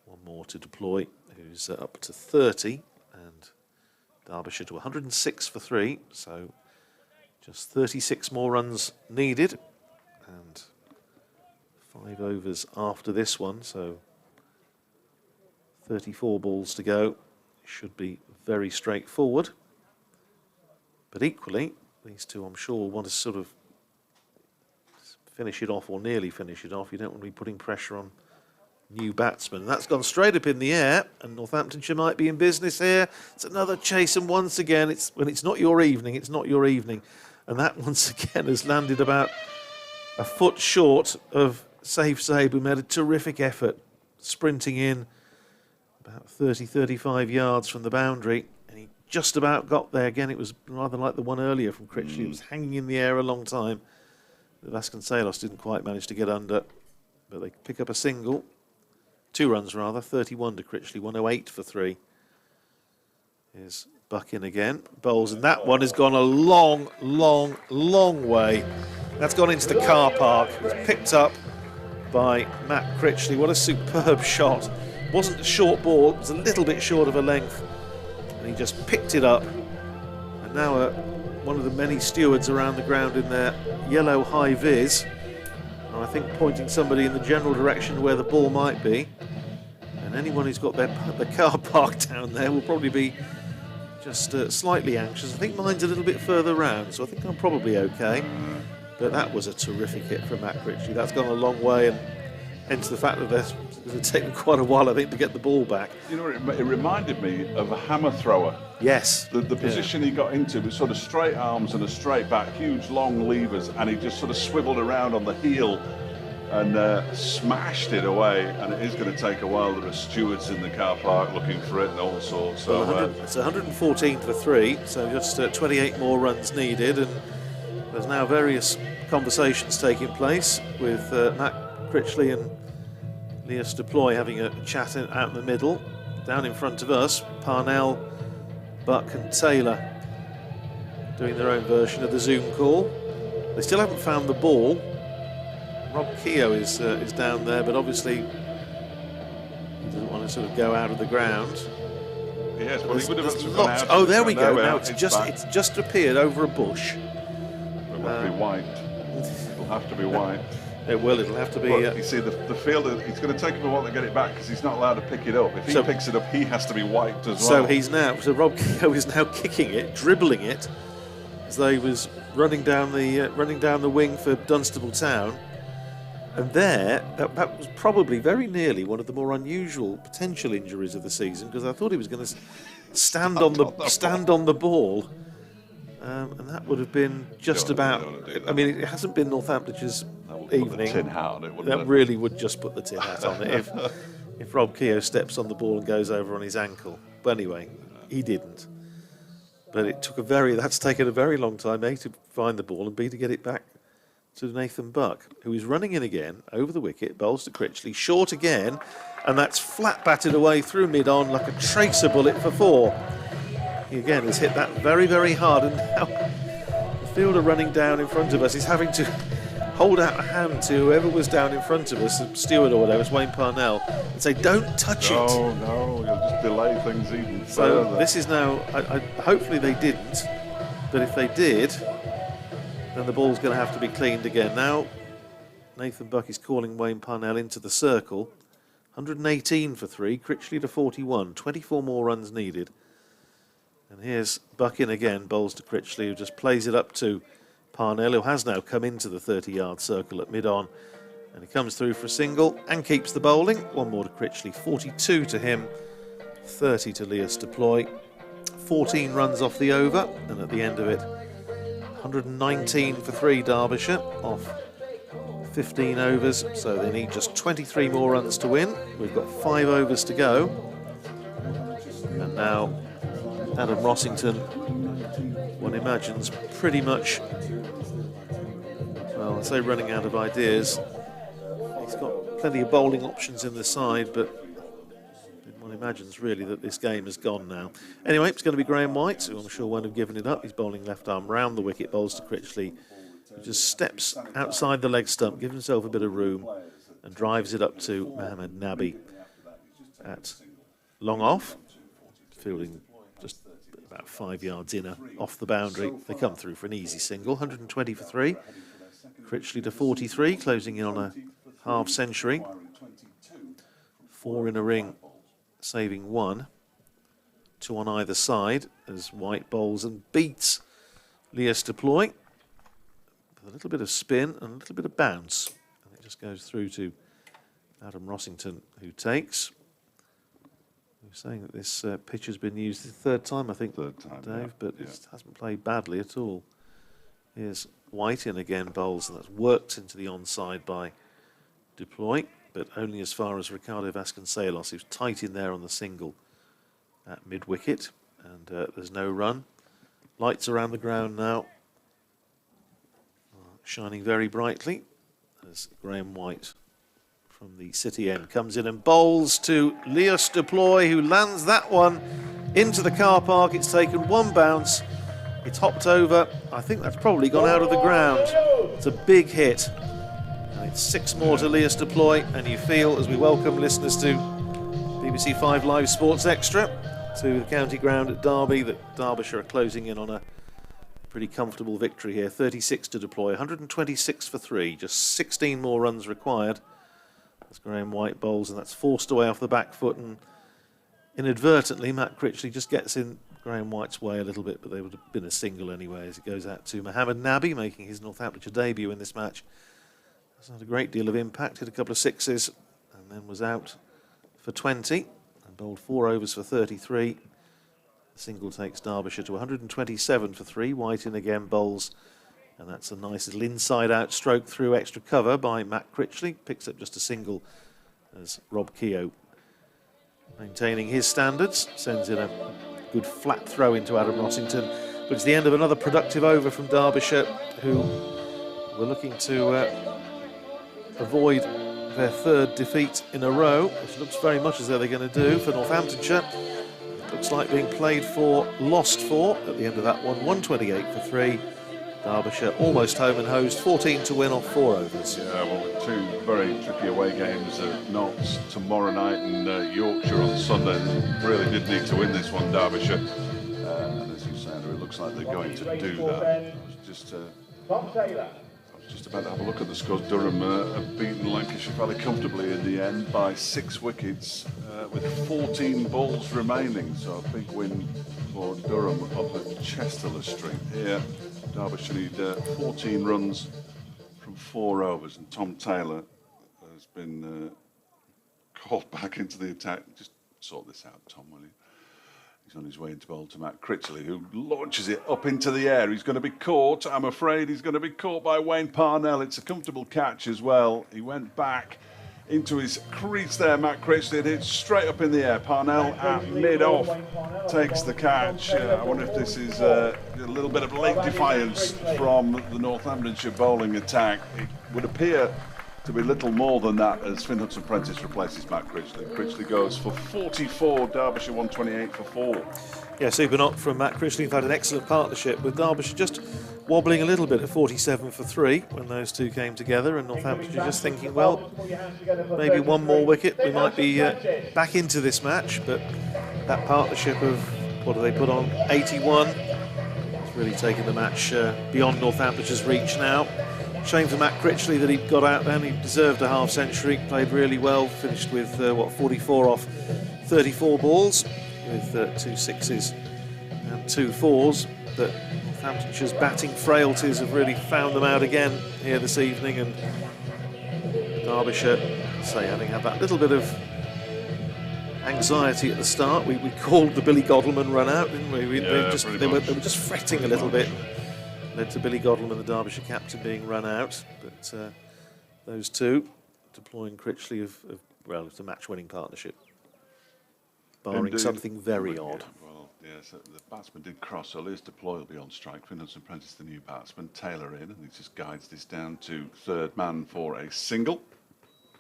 One more to deploy, who's up to 30, and Derbyshire to 106 for 3, so just 36 more runs needed, and 5 overs after this one, so 34 balls to go. Should be very straightforward, but equally these two, I'm sure, want to sort of finish it off, or nearly finish it off. You don't want to be putting pressure on new batsmen. That's gone straight up in the air, and Northamptonshire might be in business here. It's another chase, and once again, when it's not your evening, it's not your evening. And that once again has landed about a foot short of Saif Saib, who made a terrific effort, sprinting in about 30-35 yards from the boundary, and he just about got there. Again, it was rather like the one earlier from Critchley. It was hanging in the air a long time. The Vasconcelos didn't quite manage to get under, but they pick up a single. 2 runs rather, 31 to Critchley, 108 for 3. Here's Buck in again, bowls, and that one has gone a long, long, long way. That's gone into the car park. It was picked up by Matt Critchley. What a superb shot. It wasn't a short ball, it was a little bit short of a length, and he just picked it up. And now one of the many stewards around the ground in their yellow high-vis, I think pointing somebody in the general direction where the ball might be. And anyone who's got the car parked down there will probably be just slightly anxious. I think mine's a little bit further round, so I think I'm probably okay. But that was a terrific hit from Matt Critchley. That's gone a long way, and hence the fact that it's going to take them quite a while, I think, to get the ball back. You know, it reminded me of a hammer thrower. Yes. The position he got into was sort of straight arms and a straight back, huge long levers, and he just sort of swiveled around on the heel and smashed it away. And it is going to take a while. There are stewards in the car park looking for it and all sorts. So it's 114 for 3, so just 28 more runs needed, and there's now various conversations taking place with Matt Critchley and Leas Deploy having a chat out in the middle. Down in front of us, Parnell, Buck and Taylor doing their own version of the Zoom call. They still haven't found the ball. Rob Keogh is down there, but obviously to sort of go out of the ground. Yes, well, he would have actually Lots. gone out. Oh, there we go. Now It's it's just appeared over a bush. It must be white. It'll have to be white. It'll have to be. But you see, the fielder, it's going to take him a while to get it back because he's not allowed to pick it up. If he picks it up, he has to be wiped as well. So Rob Keogh is now kicking it, dribbling it, as though he was running down the wing for Dunstable Town. And that was probably very nearly one of the more unusual potential injuries of the season, because I thought he was going to stand on the ball. And that would have been just about. I mean, it hasn't been Northamptonshire's evening. Tin hat, that really would just put the tin hat on it if Rob Keogh steps on the ball and goes over on his ankle. But anyway, he didn't. But that's taken a very long time, A, to find the ball, and B, to get it back to Nathan Buck, who is running in again over the wicket, bowls to Critchley, short again, and that's flat batted away through mid-on like a tracer bullet for 4. He again has hit that very, very hard, and now the fielder running down in front of us is having to hold out a hand to whoever was down in front of us, Stewart or whatever, Wayne Parnell, and say, "Don't touch it." Oh no, you'll just delay things even so further. This is now. Hopefully they didn't, but if they did, then the ball's going to have to be cleaned again. Now Nathan Buck is calling Wayne Parnell into the circle. 118 for 3, Critchley to 41, 24 more runs needed. And here's Buck in again, bowls to Critchley, who just plays it up to Parnell, who has now come into the 30-yard circle at mid-on. And he comes through for a single and keeps the bowling. One more to Critchley, 42 to him, 30 to Leas Deploy. 14 runs off the over, and at the end of it, 119 for 3 Derbyshire off 15 overs, so they need just 23 more runs to win. We've got 5 overs to go. And now Adam Rossington, one imagines, pretty much, well, I say running out of ideas. He's got plenty of bowling options in the side, but one imagines really that this game has gone now. Anyway, it's going to be Graham White, who I'm sure won't have given it up. He's bowling left arm round the wicket, bowls to Critchley, who just steps outside the leg stump, gives himself a bit of room, and drives it up to Mohamed Nabi at long off, fielding just about 5 yards inner off the boundary. They come through for an easy single, 120 for 3. Critchley to 43, closing in on a half century. 4 in a ring, saving 1. 2 on either side as White bowls and beats Leas Deploy with a little bit of spin and a little bit of bounce. And it just goes through to Adam Rossington, who takes. We're saying that this pitch has been used the 3rd time, I think, Dave, yeah, but it hasn't played badly at all. Here's White in again, bowls, and that's worked into the onside by Deploy, but only as far as Ricardo Vasconcelos, who's tight in there on the single at mid-wicket, and there's no run. Lights around the ground now, shining very brightly, as Graham White from the city end comes in and bowls to Leas Deploy, who lands that one into the car park. It's taken 1 bounce, it's hopped over. I think that's probably gone out of the ground. It's a big hit. And it's 6 more to Leas Deploy, and you feel, as we welcome listeners to BBC 5 Live Sports Extra to the county ground at Derby, that Derbyshire are closing in on a pretty comfortable victory here. 36 to Deploy, 126 for 3, just 16 more runs required. As Graham White bowls, and that's forced away off the back foot, and inadvertently Matt Critchley just gets in Graham White's way a little bit, but they would have been a single anyway, as it goes out to Mohamed Nabi, making his Northamptonshire debut in this match. Has had a great deal of impact, hit a couple of sixes, and then was out for 20, and bowled 4 overs for 33. The single takes Derbyshire to 127 for 3. White in again, bowls, and that's a nice little inside-out stroke through extra cover by Matt Critchley. Picks up just a single as Rob Keogh, maintaining his standards, sends in a good flat throw into Adam Rossington. But it's the end of another productive over from Derbyshire, who were looking to avoid their 3rd defeat in a row, which looks very much as though they're going to do for Northamptonshire. It looks like being played for, lost for at the end of that one. 128 for 3. Derbyshire almost home and hosed, 14 to win off 4 overs. Yeah, well, with 2 very tricky away games at Notts tomorrow night and Yorkshire on Sunday, they really did need to win this one, Derbyshire. And as you say, Andrew, it looks like they're going to do that. I was just about to have a look at the scores. Durham have beaten Lancashire fairly comfortably in the end by 6 wickets with 14 balls remaining. So a big win for Durham up at Chesterler Street. Here, Derbyshire need 14 runs from 4 overs, and Tom Taylor has been called back into the attack. Just sort this out, Tom, will you? He's on his way into bowl to Matt Critchley, who launches it up into the air. He's going to be caught. I'm afraid he's going to be caught by Wayne Parnell. It's a comfortable catch as well. He went back into his crease there, Matt Critchley, and hits straight up in the air. Parnell at mid-off takes the catch. I wonder if this is a little bit of late defiance from the Northamptonshire bowling attack. It would appear to be little more than that as Finn Hudson-Prentice replaces Matt Critchley. Critchley goes for 44, Derbyshire 128 for 4. Yeah, super knock from Matt Critchley. They've had an excellent partnership with Derbyshire, just wobbling a little bit at 47 for 3 when those two came together, and Northamptonshire just thinking, well, maybe one more wicket, we might be back into this match. But that partnership of, what do they put on, 81, it's really taken the match beyond Northamptonshire's reach now. Shame for Matt Critchley that he got out there, and he deserved a half century, played really well, finished with 44 off 34 balls with 2 6s and 2 4s. But Northamptonshire's batting frailties have really found them out again here this evening, and Derbyshire, having had that little bit of anxiety at the start, we called the Billy Godleman run out, didn't we? They were just fretting a little bit. Led to Billy Godleman, the Derbyshire captain, being run out. But those two deploying Critchley well, it's a match-winning partnership, barring Indeed. something very odd. Yeah, well, yes, the batsman did cross, so Liz Deploy will be on strike. Finn Hudson-Prentice, the new batsman, Taylor in, and he just guides this down to third man for a single.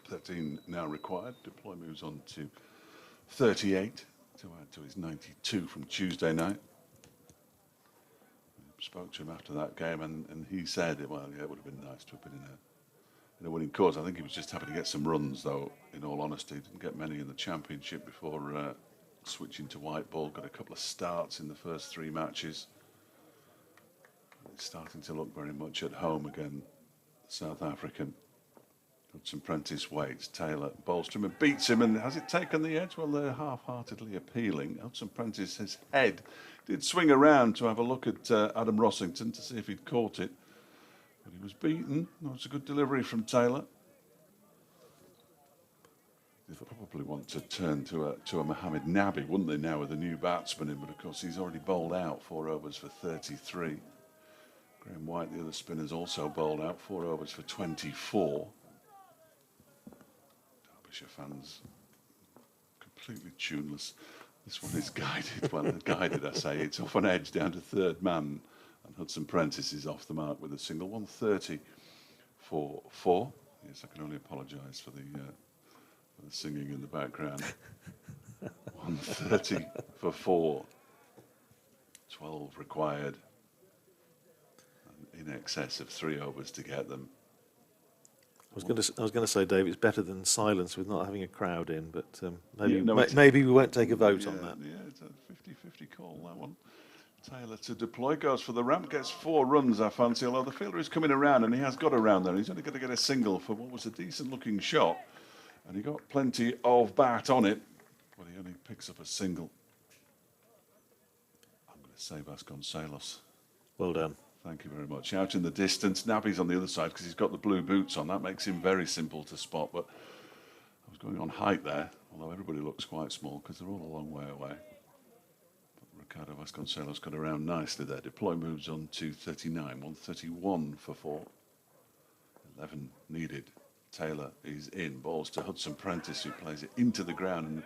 13 now required. Deploy moves on to 38 to add to his 92 from Tuesday night. Spoke to him after that game, and he said, well, yeah, it would have been nice to have been in a winning cause. I think he was just happy to get some runs, though, in all honesty. Didn't get many in the championship before switching to white ball. Got a couple of starts in the first 3 matches. It's starting to look very much at home again, South African. Hudson-Prentice waits. Taylor bowls to him and beats him, and has it taken the edge? Well, they're half-heartedly appealing. Hudson-Prentice, his head did swing around to have a look at Adam Rossington to see if he'd caught it, but he was beaten. That was a good delivery from Taylor. They'd probably want to turn to a Mohamed Nabi, wouldn't they, now with a new batsman in, but of course he's already bowled out 4 overs for 33. Graham White, the other spinner's also bowled out 4 overs for 24. Derbyshire fans completely tuneless. This one is guided. Well, guided, I say. It's off an edge down to third man, and Hudson-Prentice is off the mark with a single. 130 for 4. Yes, I can only apologise for the singing in the background. 130 for 4. 12 required. And in excess of 3 overs to get them. I was going to say, Dave, it's better than silence with not having a crowd in, but maybe we won't take a vote on that. Yeah, it's a 50-50 call, that one. Taylor to deploy, goes for the ramp, gets 4 runs, I fancy, although the fielder is coming around, and he has got around there. He's only going to get a single for what was a decent-looking shot, and he got plenty of bat on it, but he only picks up a single. I'm going to say Vasconcelos. Well done. Thank you very much. Out in the distance, Nabi's on the other side because he's got the blue boots on. That makes him very simple to spot, but I was going on height there, although everybody looks quite small because they're all a long way away. But Ricardo Vasconcelos got around nicely there. Deploy moves on to 39, 131 for 4. 11 needed. Taylor is in. Balls to Hudson-Prentice, who plays it into the ground and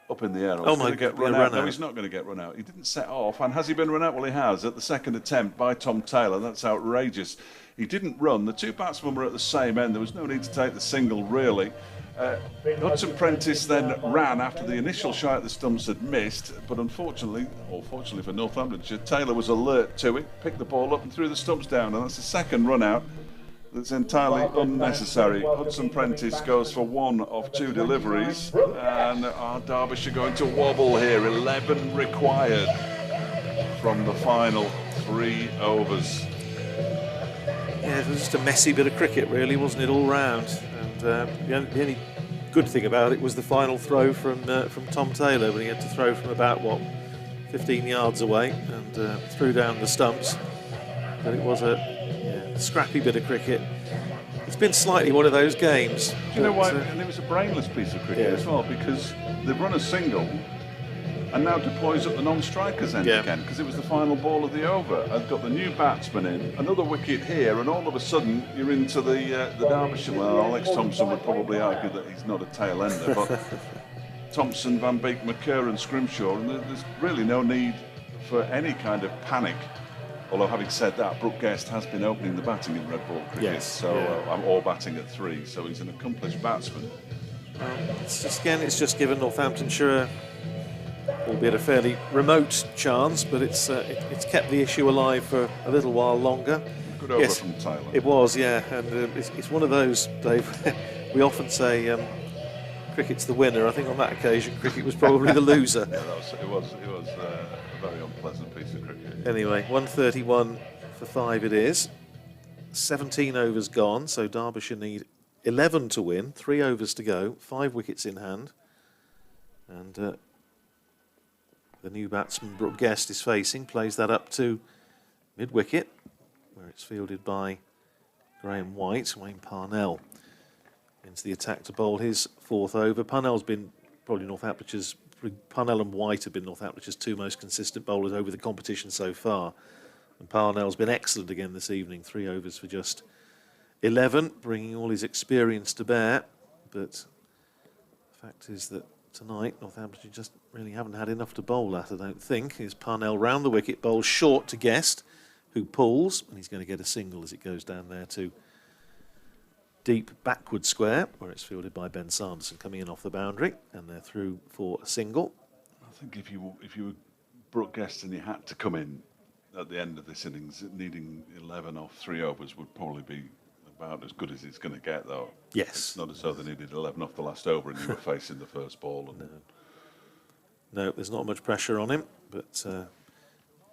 up in the air. Oh my God, run out. No, he's not going to get run out. He didn't set off. And has he been run out? Well, he has at the second attempt by Tom Taylor. That's outrageous. He didn't run. The 2 batsmen were at the same end. There was no need to take the single, really. Hudson Prentice then ran after the initial shot at the stumps had missed, but unfortunately, or fortunately for Northamptonshire, Taylor was alert to it, picked the ball up and threw the stumps down, and that's the second run out. That's entirely unnecessary. Hudson Prentice goes for 1 of 2 deliveries, and our Derbyshire going to wobble here. 11 required from the final 3 overs. Yeah, it was just a messy bit of cricket, really, wasn't it, all round? And the only good thing about it was the final throw from Tom Taylor, when he had to throw from about 15 yards away and threw down the stumps. But it was a scrappy bit of cricket. It's been slightly one of those games. Do you know why? And it was a brainless piece of cricket as well, because they've run a single and now deploys up the non-strikers end again, because it was the final ball of the over. I've got the new batsman in, another wicket here, and all of a sudden you're into the Derbyshire. Well, Alex Thompson would probably argue that he's not a tail ender, but Thompson, Van Beek, McCurr and Scrimshaw, and there's really no need for any kind of panic. Although, having said that, Brooke Guest has been opening the batting in red ball cricket, I'm all batting at 3, so he's an accomplished batsman. It's just given Northamptonshire, albeit a fairly remote chance, but it's kept the issue alive for a little while longer. Good over from Taylor. It was, and it's one of those, Dave. We often say cricket's the winner. I think on that occasion, cricket was probably the loser. It was a very unpleasant piece of cricket. Anyway, 131 for 5 it is. 17 overs gone, so Derbyshire need 11 to win, 3 overs to go, 5 wickets in hand. And the new batsman, Brooke Guest, is facing, plays that up to mid-wicket, where it's fielded by Graham White. Wayne Parnell into the attack to bowl his 4th over. Parnell's been probably Parnell and White have been Northamptonshire's 2 most consistent bowlers over the competition so far. And Parnell's been excellent again this evening, 3 overs for just 11, bringing all his experience to bear. But the fact is that tonight Northamptonshire just really haven't had enough to bowl at, I don't think. Here's Parnell round the wicket, bowls short to Guest, who pulls, and he's going to get a single as it goes down there to deep backward square, where it's fielded by Ben Sanderson, coming in off the boundary, and they're through for a single. I think if you were Brooke Guest and you had to come in at the end of this innings, needing 11 off 3 overs would probably be about as good as it's going to get, though. Yes. It's not as though they needed 11 off the last over and you were facing the first ball. No, there's not much pressure on him, but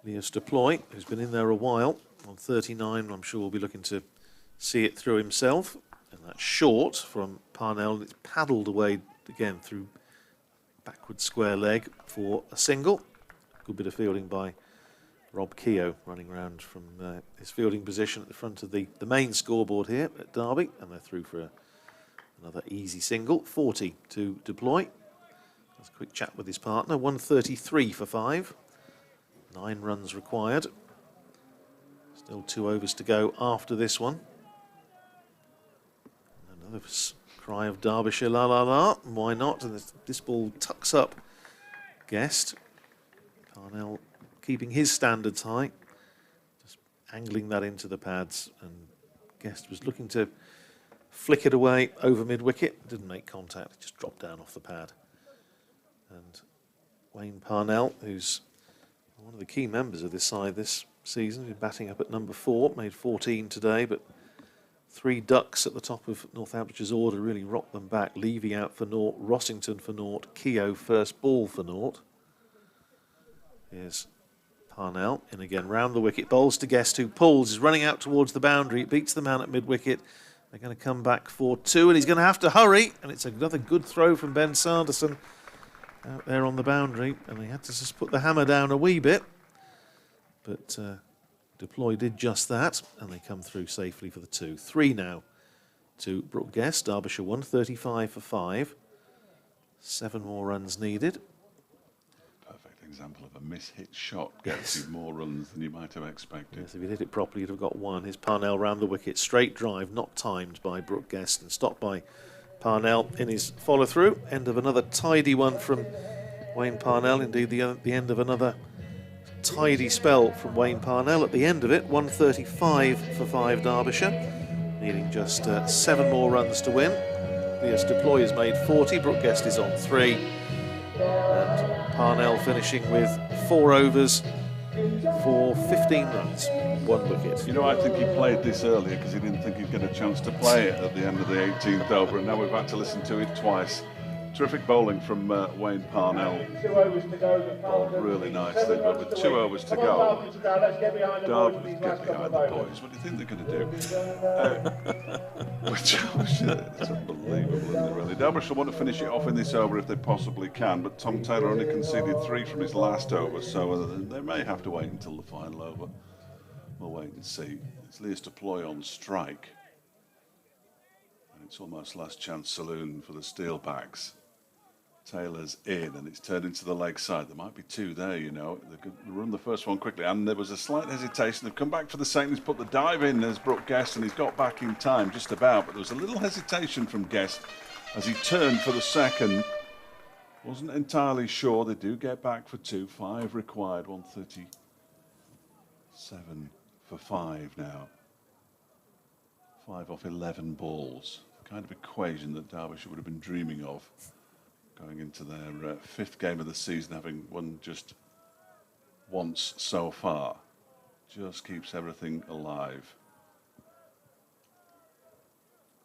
Leos Deploy, who's been in there a while, on 39, I'm sure will be looking to see it through himself. And that's short from Parnell, and it's paddled away again through backward square leg for a single. Good bit of fielding by Rob Keogh, running around from his fielding position at the front of the main scoreboard here at Derby, and they're through for another easy single. 40 to Deploy. That's a quick chat with his partner. 133 for 5. 9 runs required. Still 2 overs to go after this one. Another cry of Derbyshire, la la la. Why not? And this ball tucks up Guest. Parnell keeping his standards high, just angling that into the pads, and Guest was looking to flick it away over mid-wicket. Didn't make contact, it just dropped down off the pad. And Wayne Parnell, who's one of the key members of this side this season, been batting up at number 4, made 14 today, but 3 ducks at the top of Northamptonshire's order really rocked them back. Levy out for naught, Rossington for naught, Keogh first ball for naught. Here's Parnell in again, round the wicket, bowls to Guest, who pulls, is running out towards the boundary, beats the man at mid-wicket. They're going to come back for 2, and he's going to have to hurry, and it's another good throw from Ben Sanderson out there on the boundary, and they had to just put the hammer down a wee bit, but Deploy did just that, and they come through safely for the 2. 3 now to Brooke Guest. Derbyshire 135 for 5. 7 more runs needed. Perfect example of a miss-hit shot gets you more runs than you might have expected. Yes, if he'd hit it properly, he'd have got 1. Here's Parnell round the wicket, straight drive, not timed by Brooke Guest, and stopped by Parnell in his follow-through. End of another tidy one from Wayne Parnell. Indeed, the end of another tidy spell from Wayne Parnell at the end of it. 135 for 5 Derbyshire, needing just 7 more runs to win. Lewis Deploy has made 40, Brooke Guest is on 3, and Parnell finishing with 4 overs for 15 runs, 1 wicket. You know, I think he played this earlier because he didn't think he'd get a chance to play it at the end of the 18th over, and now we've had to listen to it twice. Terrific bowling from Wayne Parnell. Bowled really nicely, but with 2 overs to go, Derby get behind the boys. What do you think they're going to do? It's unbelievable, isn't it, really? Derbyshire want to finish it off in this over if they possibly can, but Tom Taylor only conceded 3 from his last over, so they may have to wait until the final over. We'll wait and see. It's Lewis Deploy on strike. And it's almost last chance saloon for the Steelbacks. Taylor's in, and it's turned into the leg side. There might be 2 there, you know. They could run the first one quickly, and there was a slight hesitation. They've come back for the second. He's put the dive in as Brooke Guest, and he's got back in time just about, but there was a little hesitation from Guest as he turned for the second. Wasn't entirely sure. They do get back for 2. 5 required, 137 for 5 now. 5 off 11 balls. The kind of equation that Derbyshire would have been dreaming of going into their 5th game of the season, having won just once so far. Just keeps everything alive.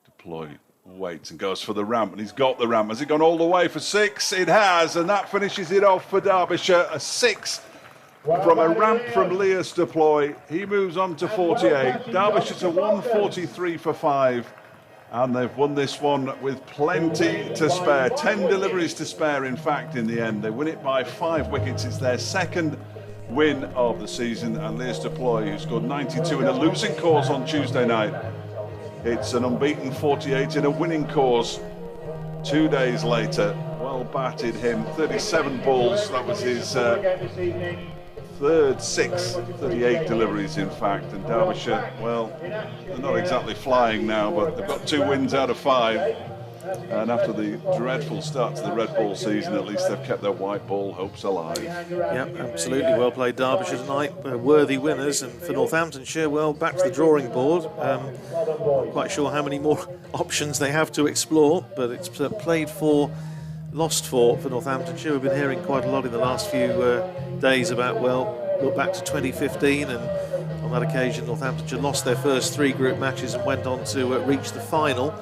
Deploy, waits and goes for the ramp, and he's got the ramp. Has it gone all the way for 6? It has, and that finishes it off for Derbyshire. A 6 from a ramp from Lewis Deploy. He moves on to 48. Derbyshire to 143 for 5. And they've won this one with plenty to spare. 10 deliveries to spare, in fact, in the end. They win it by 5 wickets. It's their 2nd win of the season. And Lewis Deploy, who scored 92 in a losing cause on Tuesday night. It's an unbeaten 48 in a winning cause 2 days later. Well batted him. 37 balls. That was his 3rd 6, 38 deliveries in fact, and Derbyshire, well, they're not exactly flying now, but they've got 2 wins out of 5, and after the dreadful start to the red ball season, at least they've kept their white ball hopes alive. Yeah, absolutely, well played Derbyshire tonight, worthy winners, and for Northamptonshire, well, back to the drawing board. Not quite sure how many more options they have to explore, but it's played for, lost for Northamptonshire. We've been hearing quite a lot in the last few days about, well, look back to 2015, and on that occasion Northamptonshire lost their first 3 group matches and went on to reach the final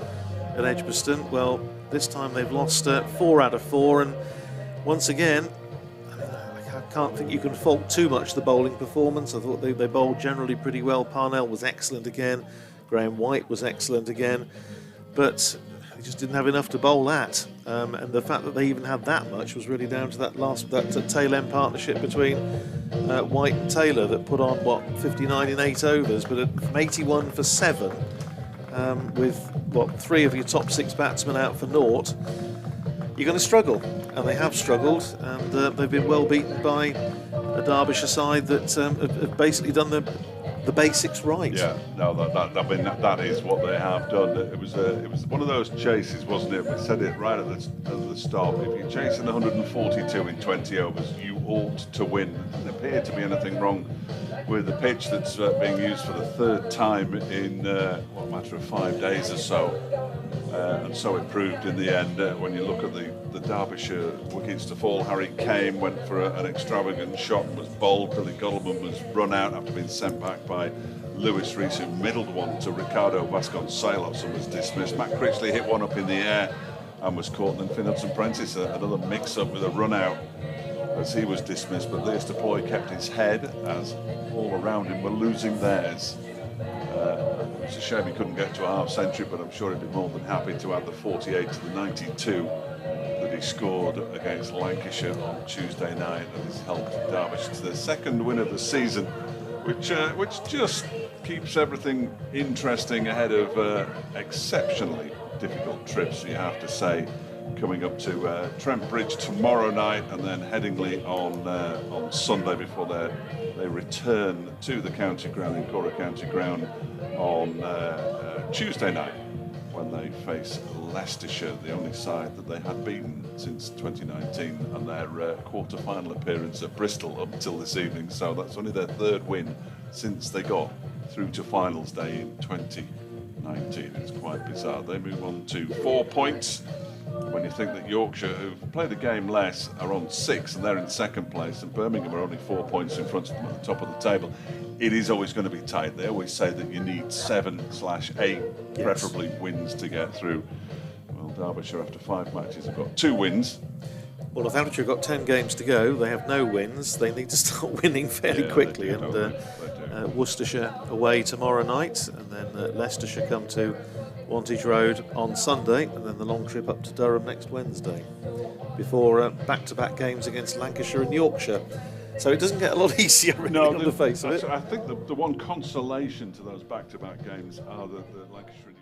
at Edgbaston. Well, this time they've lost 4 out of 4, and once again, I can't think you can fault too much the bowling performance. I thought they bowled generally pretty well. Parnell was excellent again, Graham White was excellent again, but they just didn't have enough to bowl at, and the fact that they even had that much was really down to that tail end partnership between White and Taylor that put on, what, 59 in 8 overs, but from 81 for 7, with, what, 3 of your top 6 batsmen out for naught, you're going to struggle, and they have struggled, and they've been well beaten by a Derbyshire side that have basically done the basics right. Yeah, no, that is what they have done. It was one of those chases, wasn't it? We said it right at the start. If you're chasing 142 in 20 overs, you ought to win. There doesn't appear to be anything wrong with the pitch that's being used for the 3rd time in a matter of 5 days or so. And so it proved in the end. When you look at the Derbyshire wickets to fall, Harry Kane went for an extravagant shot and was bowled. Billy Gottleman was run out after being sent back by Lewis Rees, who middled one to Ricardo Vasconcelos and was dismissed. Matt Critchley hit one up in the air and was caught. And then Finn Hudson-Prentice, another mix-up with a run out as he was dismissed. But Lewis Deploy kept his head as all around him were losing theirs. It's a shame he couldn't get to a half century, but I'm sure he'd be more than happy to add the 48 to the 92 that he scored against Lancashire on Tuesday night, and has helped Derbyshire to their 2nd win of the season, which just keeps everything interesting ahead of exceptionally difficult trips, you have to say, coming up to Trent Bridge tomorrow night, and then Headingley on Sunday before they return to the county ground, Incora County Ground, on Tuesday night, when they face Leicestershire, the only side that they had beaten since 2019, and their quarter-final appearance at Bristol up until this evening. So that's only their 3rd win since they got through to finals day in 2019. 19. It's quite bizarre. They move on to 4 points. When you think that Yorkshire, who've played a game less, are on 6 and they're in second place, and Birmingham are only 4 points in front of them at the top of the table, it is always going to be tight. They always say that you need 7/8, preferably wins to get through. Well, Derbyshire, after 5 matches, have got 2 wins. Well, Northamptonshire have got 10 games to go. They have no wins. They need to start winning fairly quickly. They do, And Worcestershire away tomorrow night, and then Leicestershire come to Wantage Road on Sunday, and then the long trip up to Durham next Wednesday, before back-to-back games against Lancashire and Yorkshire. So it doesn't get a lot easier really on the face of it. I think the one consolation to those back-to-back games are the Lancashire and